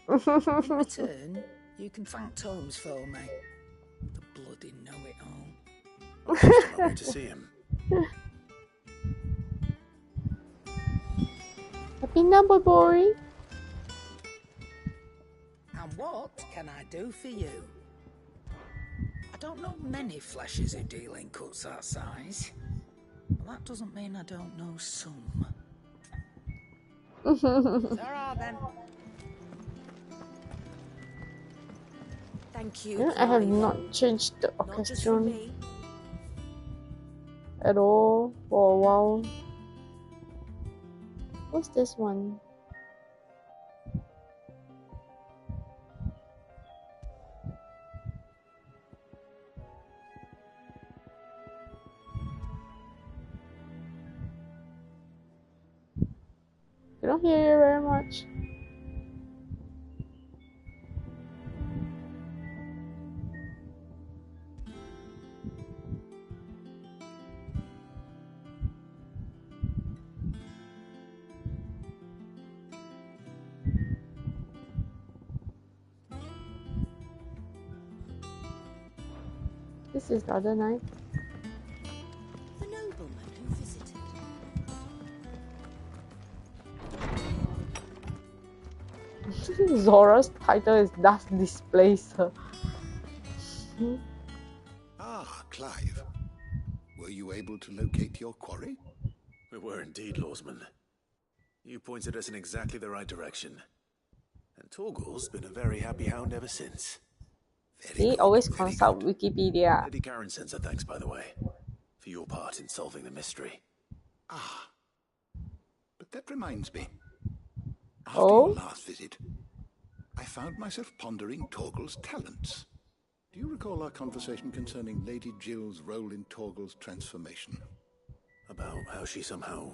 In return, you can thank Tomes for me. The bloody know-it-all. Just on my way to see him. Happy number boy. And what can I do for you? I don't know many fleshers who deal in cuts that size. But that doesn't mean I don't know some. Alright then. Thank you. Yeah, I have not changed the orchestration at all for a while. What's this one? I don't hear you very much. This is rather nice. The nobleman who visited. Zora's title is Thus Displacer. Ah, Clive. Were you able to locate your quarry? We were indeed, Lawsman. You pointed us in exactly the right direction. And Torgal's been a very happy hound ever since. See, always consult Wikipedia. Lady Karen sends her thanks, by the way, for your part in solving the mystery. Ah. But that reminds me. After your last visit, I found myself pondering Torgal's talents. Do you recall our conversation concerning Lady Jill's role in Torgal's transformation? About how she somehow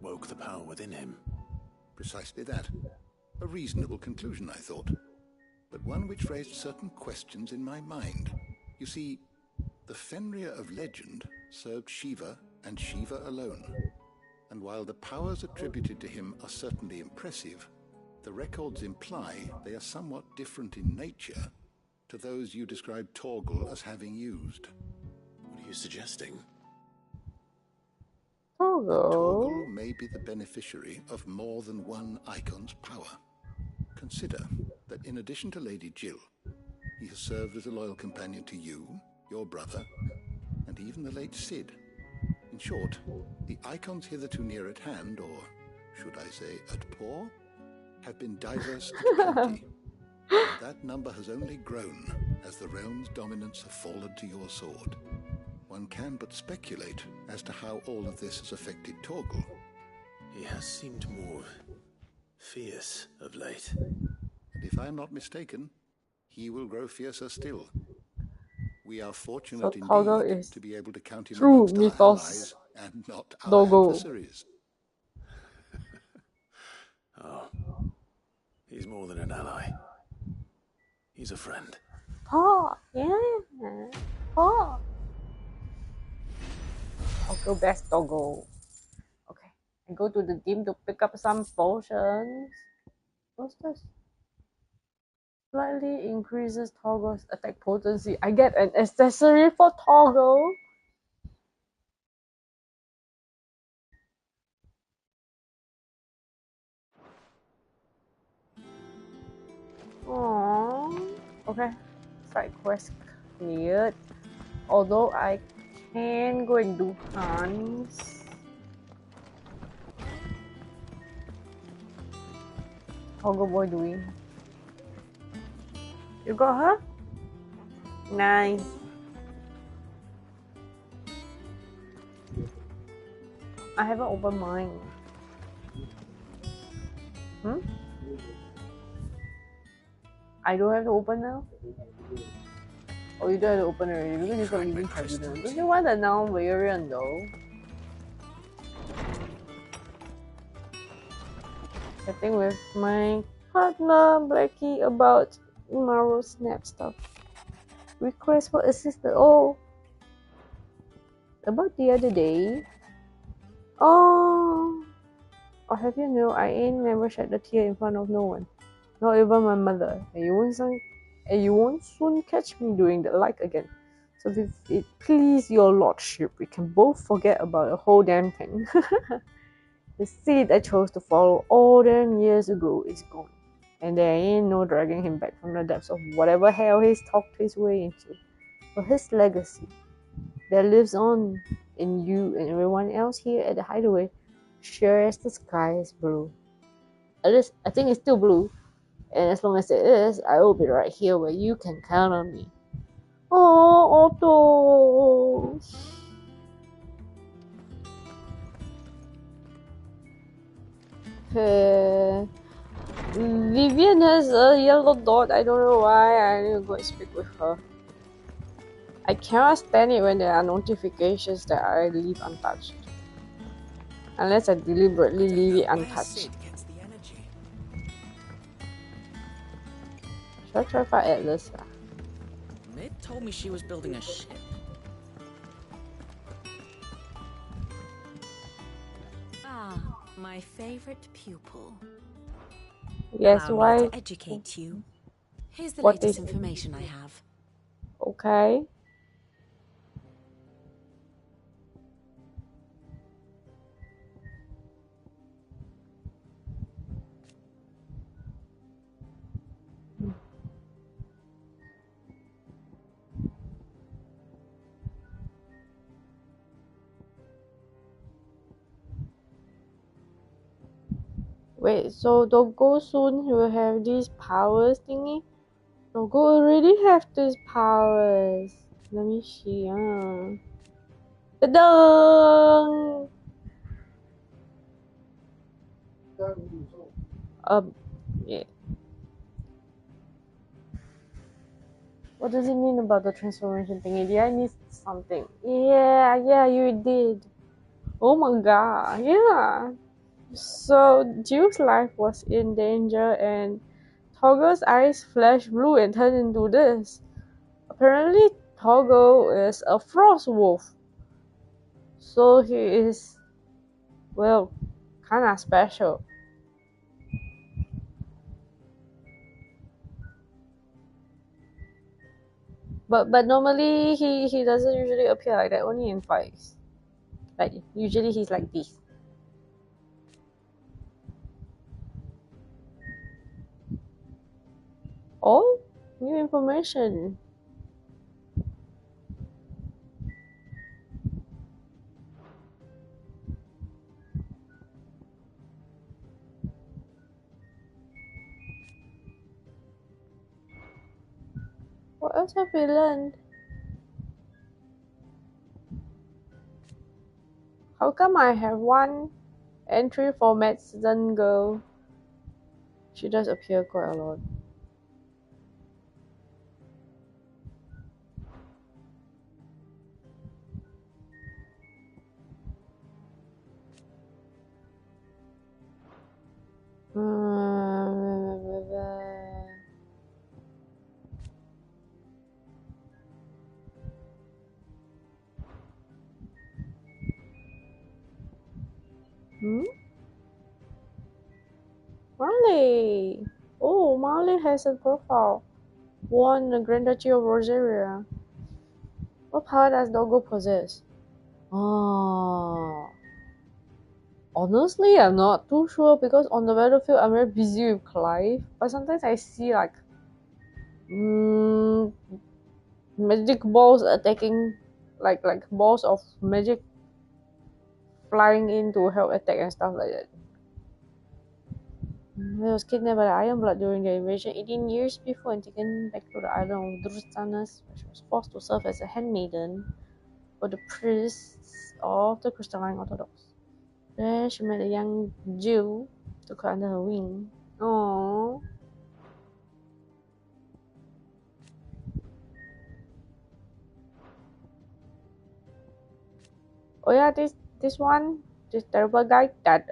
woke the power within him. Precisely that. A reasonable conclusion, I thought. But one which raised certain questions in my mind. You see, the Fenrir of legend served Shiva and Shiva alone. And while the powers attributed to him are certainly impressive, the records imply they are somewhat different in nature to those you described Torgal as having used. What are you suggesting? Torgal may be the beneficiary of more than one icon's power. Consider that in addition to Lady Jill, he has served as a loyal companion to you, your brother, and even the late Cid. In short, the icons hitherto near at hand, or should I say at paw, have been diverse and plenty. And that number has only grown as the realm's dominance have fallen to your sword. One can but speculate as to how all of this has affected Torgal. He has seemed more fierce of late. And if I am not mistaken, he will grow fiercer still. We are fortunate indeed to be able to count him amongst our allies and not our adversaries. Oh, he's more than an ally. He's a friend. Paw, yeah. Paw. Toggle best Toggle. Okay. I go to the gym to pick up some potions. What's this? Slightly increases Toggle's attack potency. I get an accessory for Toggle. Aww. Okay. Side quest cleared. Although I can go and do hunts. Toggle boy doing? You got her? Nice. I haven't opened mine. I don't have to open now? Oh, you don't have to open it already because you're not using Tribunal. Don't you want a non-variant though? Chatting with my partner Blackie about Marrow Snap stuff. Request for assistance. Oh, about the other day. Oh, have you know I ain't never shed a tear in front of no one, not even my mother. And you won't soon catch me doing the like again. So if it please your lordship, we can both forget about the whole damn thing. The seed I chose to follow all them years ago is gone. And there ain't no dragging him back from the depths of whatever hell he's talked his way into. But his legacy that lives on in you and everyone else here at the hideaway, sure as the sky is blue. At least I think it's still blue. And as long as it is, I will be right here where you can count on me. Oh, Otto! Vivian has a yellow dot. I don't know why. I need to go and speak with her. I cannot stand it when there are notifications that I leave untouched. Unless I deliberately leave it untouched. Should I try fight Atlas? Ned told me she was building a ship. Ah, my favorite pupil. Yes, Allow why? me to educate you. Here's the What latest is- information I have. Okay. Wait, so Doggo soon will have these powers thingy? Doggo already have these powers. Let me see. Ta-da! Yeah. What does it mean about the transformation thingy? Did I miss something? Yeah, you did. Oh my god, yeah. So Jill's life was in danger and Toggle's eyes flashed blue and turned into this. Apparently Toggle is a frost wolf. So he is, well, kinda special. But normally he doesn't usually appear like that, only in fights. Like usually he's like this. Oh, new information. What else have we learned? How come I have one entry for Medicine Girl? She does appear quite a lot. Marley! Oh, Marley has a profile. Won the Grand Duchy of Rosaria. What power does Doggo possess? Oh. Honestly, I'm not too sure because on the battlefield I'm very busy with Clive. But sometimes I see like magic balls attacking, like balls of magic flying in to help attack and stuff like that. He was kidnapped by the Iron Blood during the invasion 18 years before and taken back to the island of Drustanas, where she was forced to serve as a handmaiden for the priests of the Crystalline Orthodox. There she met a young Jew, took her under her wing. Aww. Oh yeah, this terrible guy died.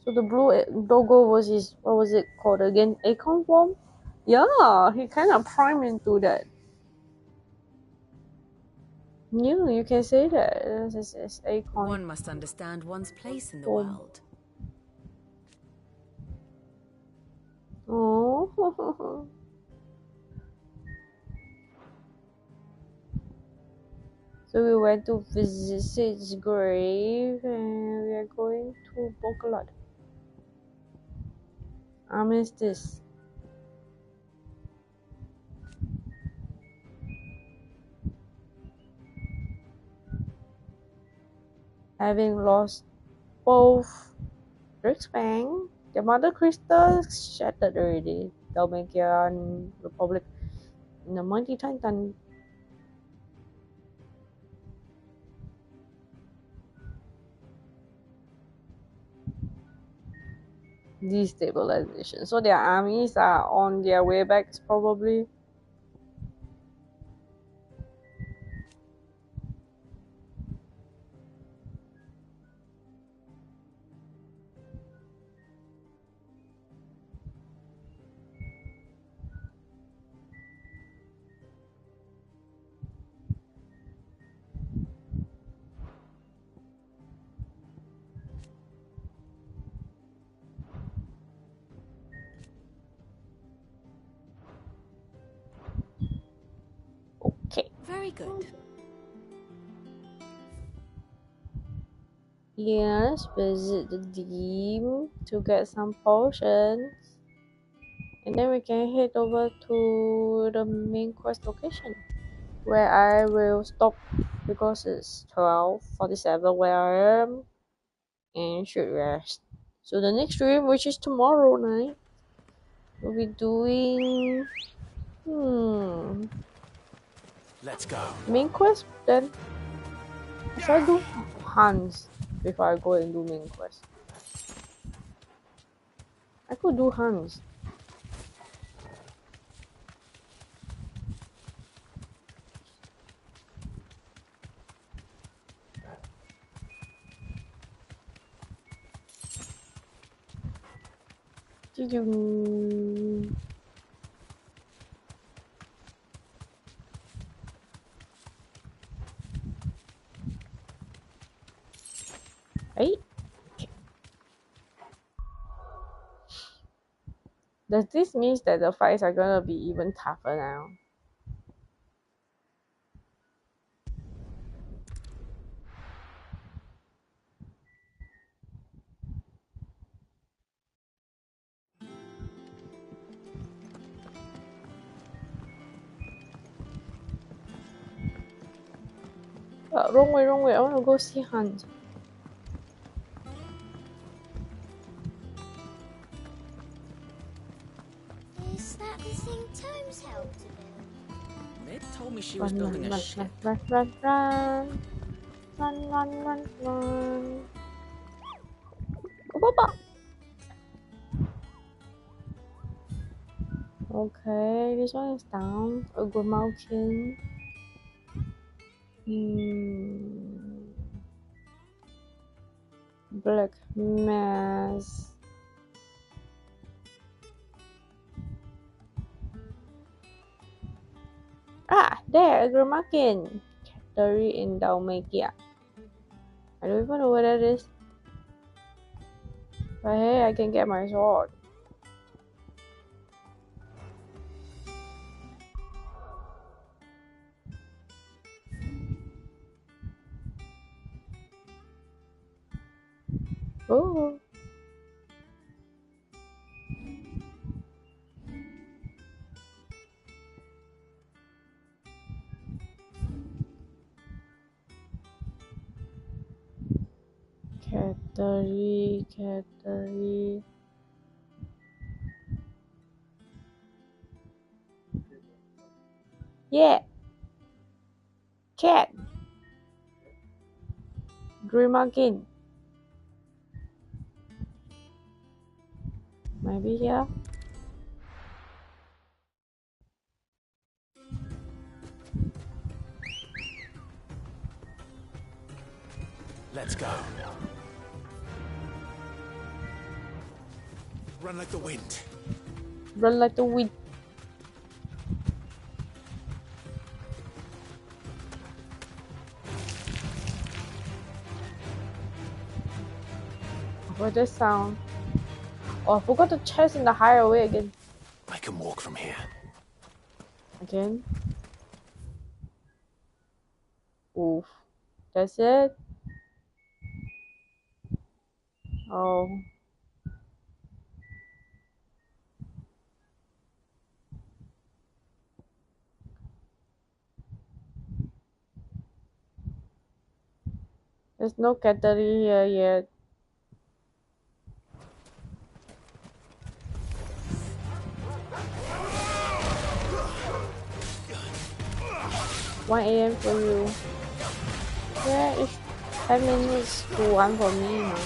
So the blue Doggo was his, what was it called again? Acorn form? Yeah, he kind of primed into that. Yeah, you can say that. It's Acorn. One must understand one's place in the world. Oh. So we went to visit his grave and we are going to Bokalot. Armistice. Having lost both Drixfang, their mother crystal shattered already. Dalmatian Republic in the Mighty Titan. Destabilization. So their armies are on their way back, probably. Okay. Very good. Let's visit the Deem to get some potions And then we can head over to the main quest location, where I will stop because it's 12:47 where I am and should rest. So the next stream, which is tomorrow night, we'll be doing Let's go. main quest then. Should I do hunts before I go and do main quest? I could do hunts. Hey. Does this mean that the fights are gonna be even tougher now? Wrong way. I wanna go see Hunt. Is that the thing Tomes helped to build? Mid told me she was building a ship. Run. Go. Okay, this one is down. A good mountain. Black mass. There, a Gramakin. Meruri in Dalmatia. I don't even know what that is. But hey, I can get my sword. Oh. Cattery. Yeah. Cat. Gramakin. Maybe here. Let's go. Run like the wind. Run like the wind. What's that sound? Oh, I forgot the chest in the highway again. I can walk from here. Again? Oof. That's it? Oh. There's no cattery here yet. $1 AM for you. Yeah, it's 10 minutes to 1 for me now.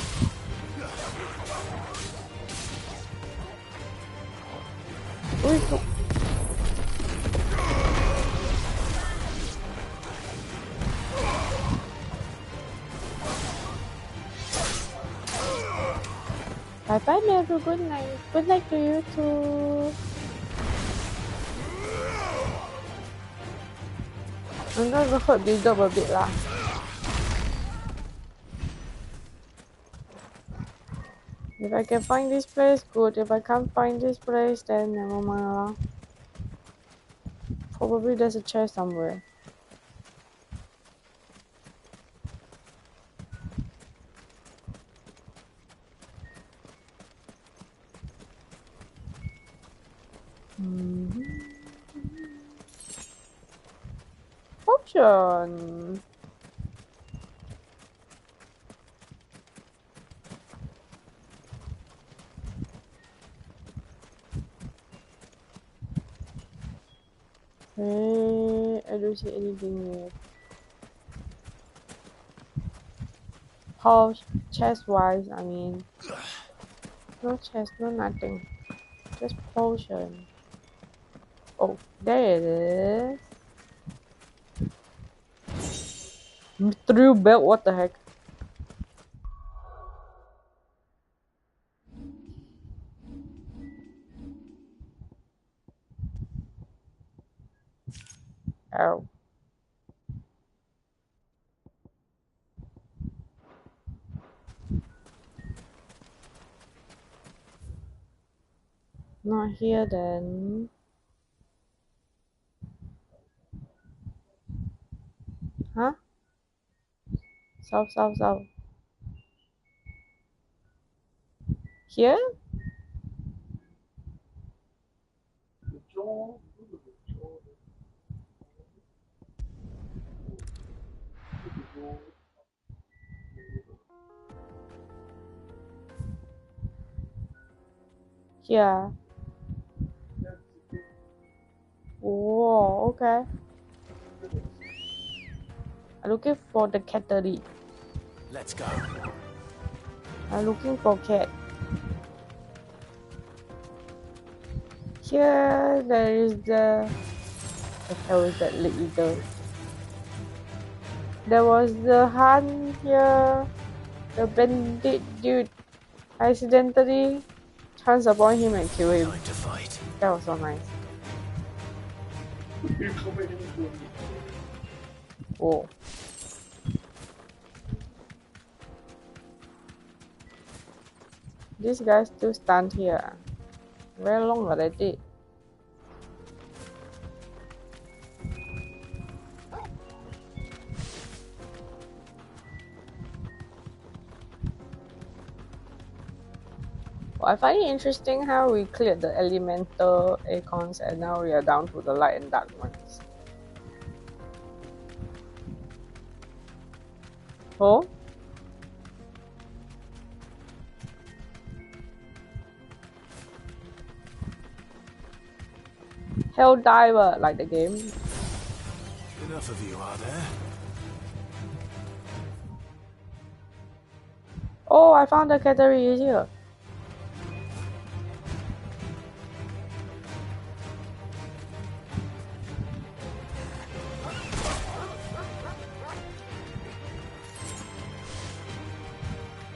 Bye Meru, good night. Good night to you too. I'm gonna hurt this dog a bit lah. If I can find this place, good. If I can't find this place, then never mind lah. Probably there's a chest somewhere. Potion. Okay, I don't see anything yet. Pulse, chest wise, I mean. No chest, no nothing. Just potion. Oh, there it is. Through belt, what the heck? Oh. Not here then. Huh? South. Here? Yeah. Whoa, okay. I'm looking for the cattery. Let's go. I'm looking for cat. Here, there is the... What the hell is that leader? There was the hunt here. The bandit dude accidentally chanced upon him and killed him. Time to fight. That was so nice. Oh. This guy's still stand here. Very long already. Well, I find it interesting how we cleared the elemental icons and now we are down to the light and dark ones. Oh? Hell Diver, like the game. Enough of you, are there? Oh, I found the category here.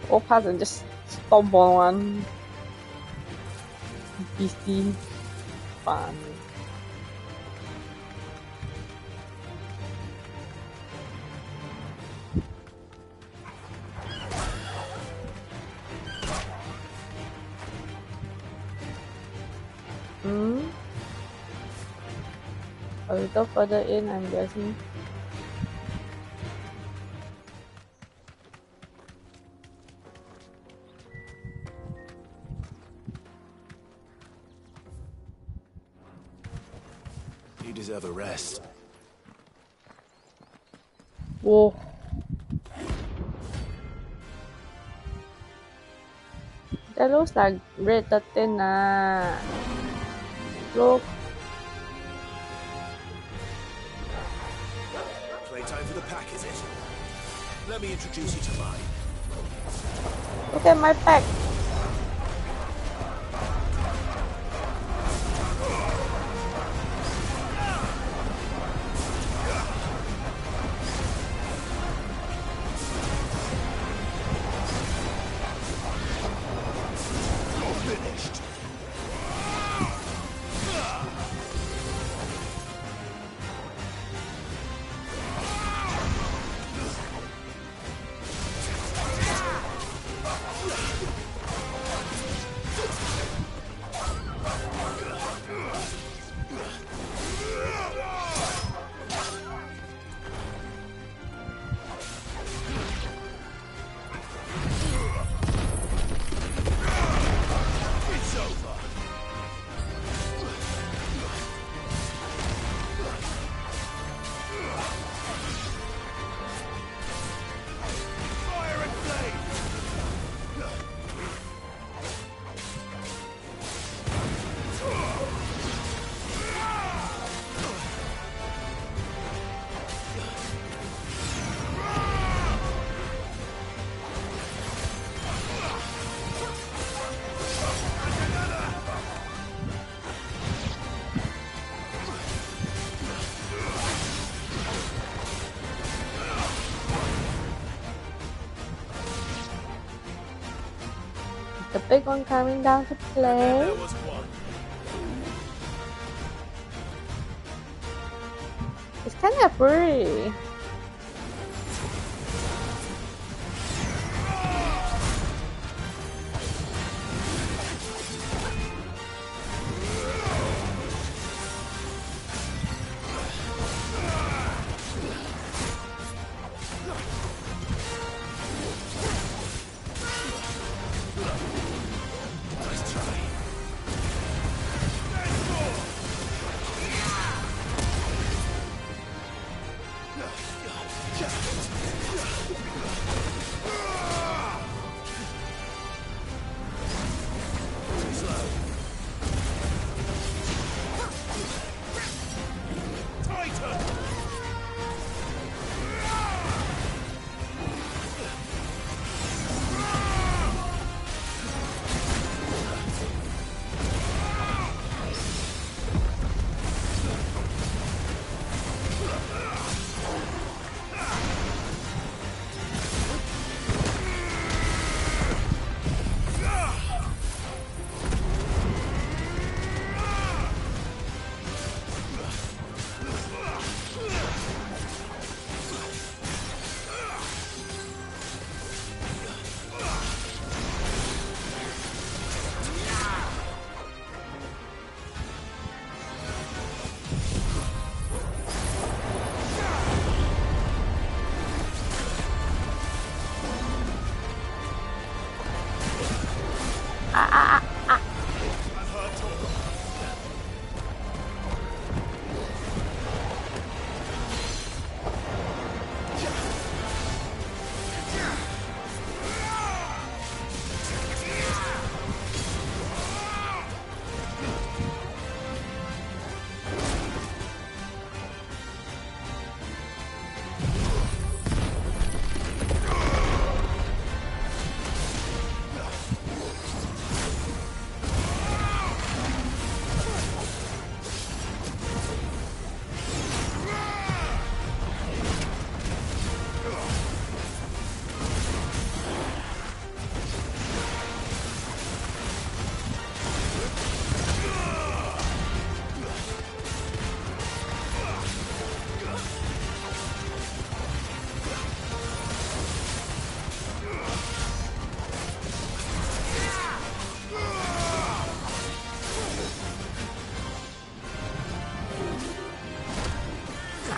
Go past and just stomp on one. Beastie. Fun. A little further in, I'm guessing. You deserve a rest. Whoa. That looks like red 13 ah. Look. Playtime for the pack, is it? Let me introduce you to mine. Look at my pack. big one coming down to play. It's kind of pretty.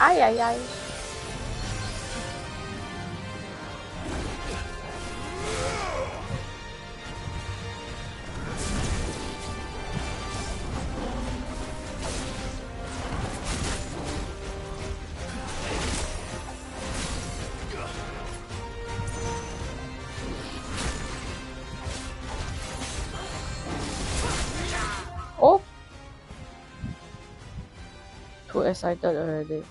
Ay, ay, ay. Oh, too excited already.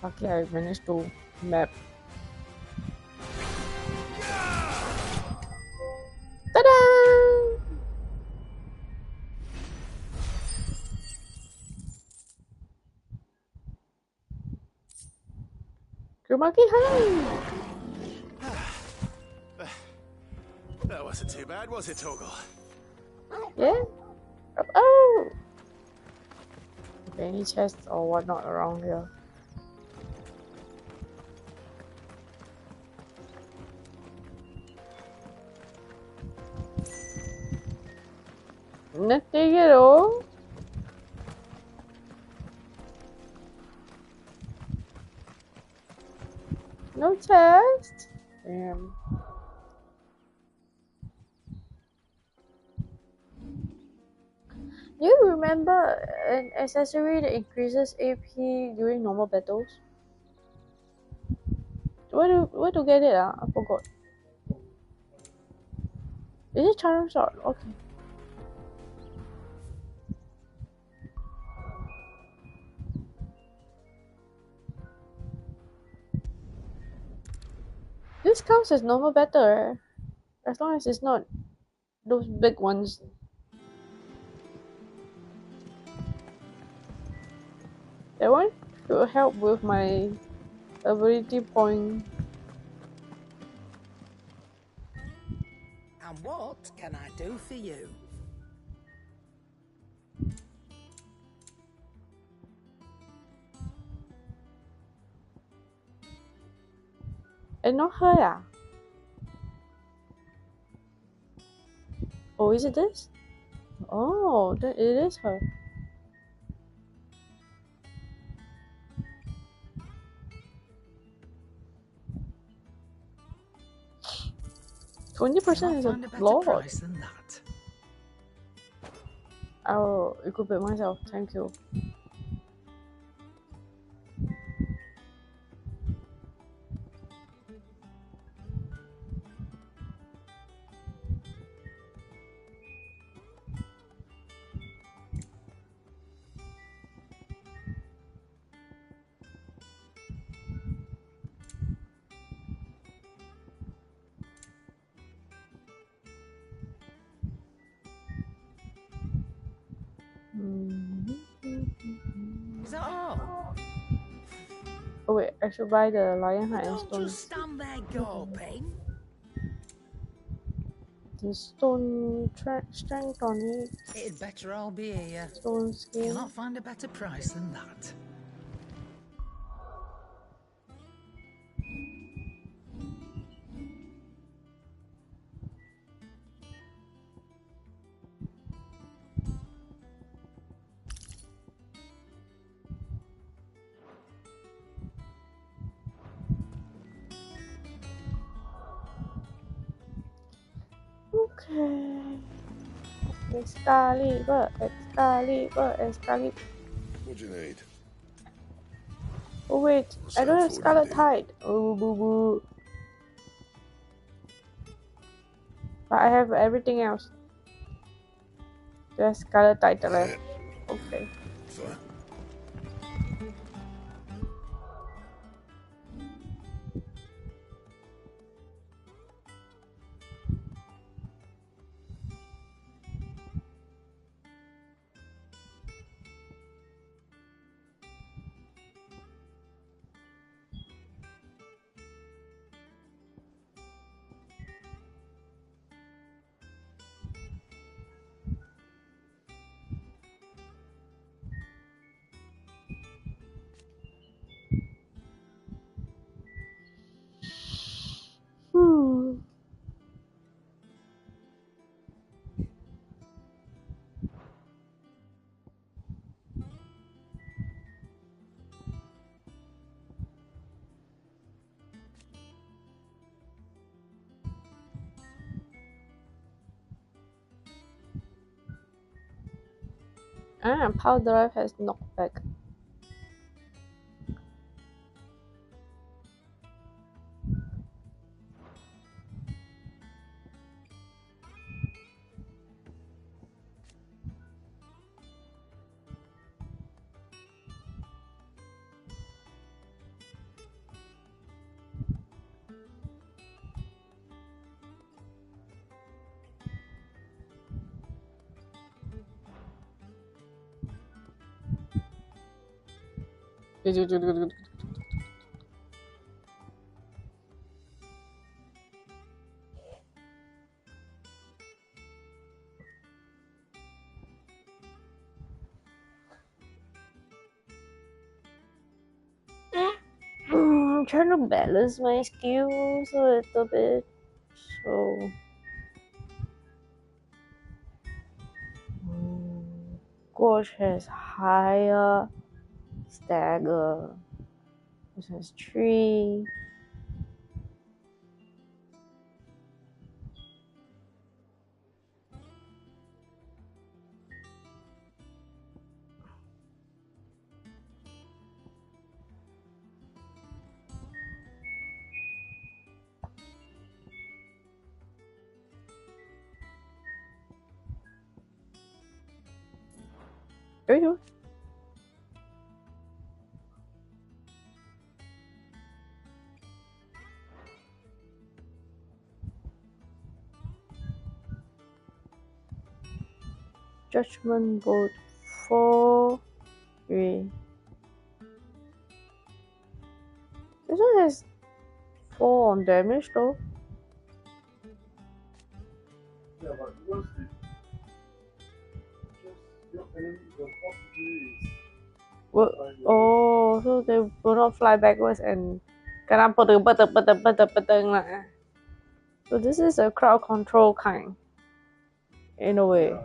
Okay, I managed to map. Ta-da! Kurumaki, hi! That wasn't too bad, was it, Torgal? Yeah? Oh! Okay, any chests or whatnot around here? Nothing at all. No chest. Damn. Do you remember an accessory that increases AP during normal battles? Where to get it? I forgot. Is it charm shot? Okay. This counts as normal battle, right? As long as it's not those big ones. That one should help with my ability point. And what can I do for you? It's not her, yeah. Oh, is it this? Oh, it is her. 20% is a lot. Price than that. I'll equip it myself, thank you. Is that all? Oh wait, I should buy the lion hide and Don't stone. just stand there gawping. The stone strength on it. It'd better all be here. Stone skin. You'll not find a better price than that. Okay. Excalibur, Excalibur, Excalibur. What do you need? Oh wait, I don't have Scarlet Hide. Oh boo boo. But I have everything else. Just Scarlet Hide left. Okay. Fine. Power Drive has knockback. I'm trying to balance my skills a little bit. So Gorge has higher, Stagger. This has 3. There you go. Judgment Bolt 4, 3. This one has 4 on damage though. Well, oh, so they will not fly backwards and kena peteng lah. So this is a crowd control kind, in a way.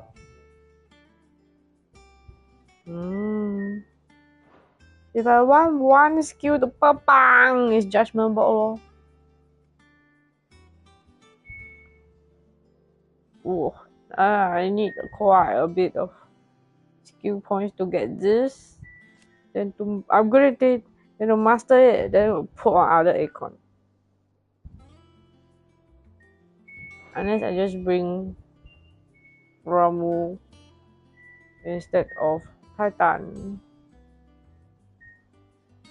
If I want one skill to bang, it's judgment ball. Oh, I need quite a bit of skill points to get this. Then to upgrade it, then to master it, then we'll put on other icon. Unless I just bring Ramu instead of Titan.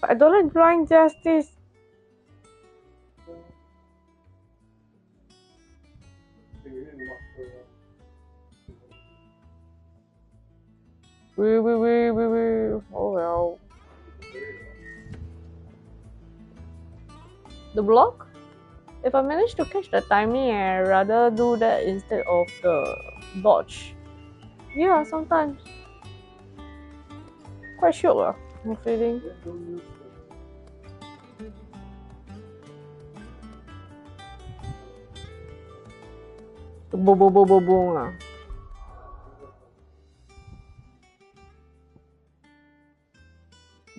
But I don't like Blind Justice. Oh well. The block? If I manage to catch the timing, I'd rather do that instead of the dodge. Yeah, sometimes. Quite sure, I'm feeling. Boom, boom, boom, boom, boom.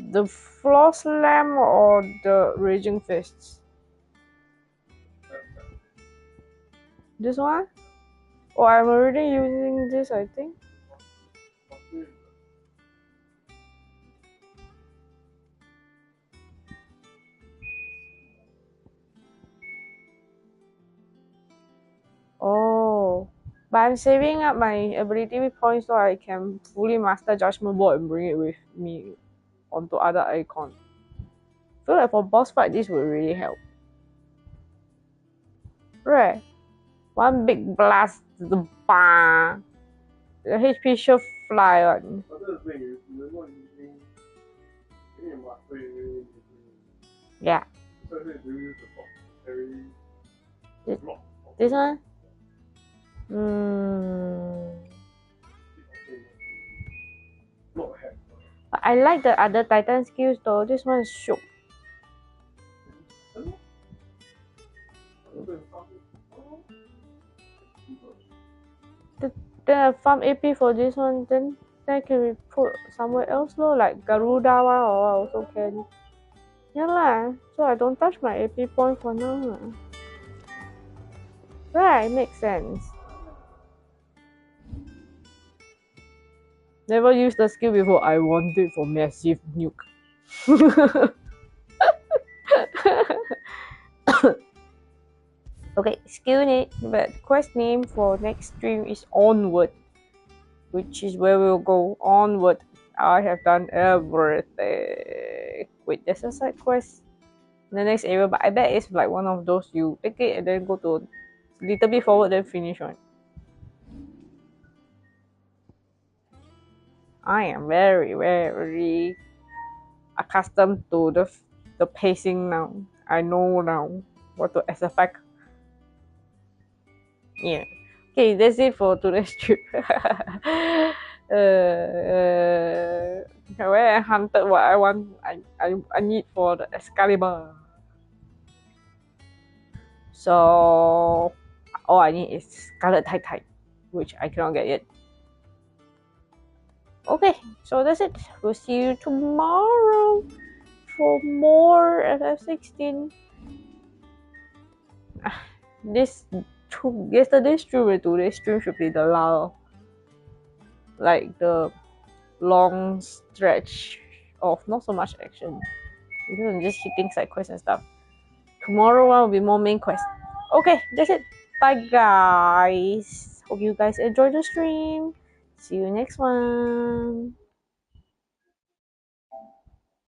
The floor slam or the raging fists? This one? Oh, I'm already using this, I think. Oh, but I'm saving up my ability points so I can fully master Judgment Ball and bring it with me onto other icons. I feel like for boss fight, this would really help. Right. One big blast, the bang. The HP should fly on. Yeah. This one? But I like the other Titan skills though. This one is shook. Then I farm AP for this one, then I can be put somewhere else though, like Garuda one or also can. Yeah lah, so I don't touch my AP point for now lah. Right, makes sense. Never used the skill before. I want it for massive nuke. Okay, skill name, but quest name for next stream is Onward, which is where we'll go. Onward. I have done everything. Wait, there's a side quest in the next area, but I bet it's like one of those you pick it and then go to a little bit forward, then finish one. I am very, very accustomed to the pacing now. I know now what to expect. Yeah. Okay, that's it for today's trip. Where I hunted what I want, I need for the Excalibur. So all I need is Scarlet Titan, which I cannot get yet. Okay, so that's it. We'll see you tomorrow for more FF16. Yesterday's stream and today's stream should be the lull. Like the long stretch of not so much action. Because I'm just hitting side quests and stuff. Tomorrow one will be more main quest. Okay, that's it. Bye guys. Hope you guys enjoyed the stream. See you next one.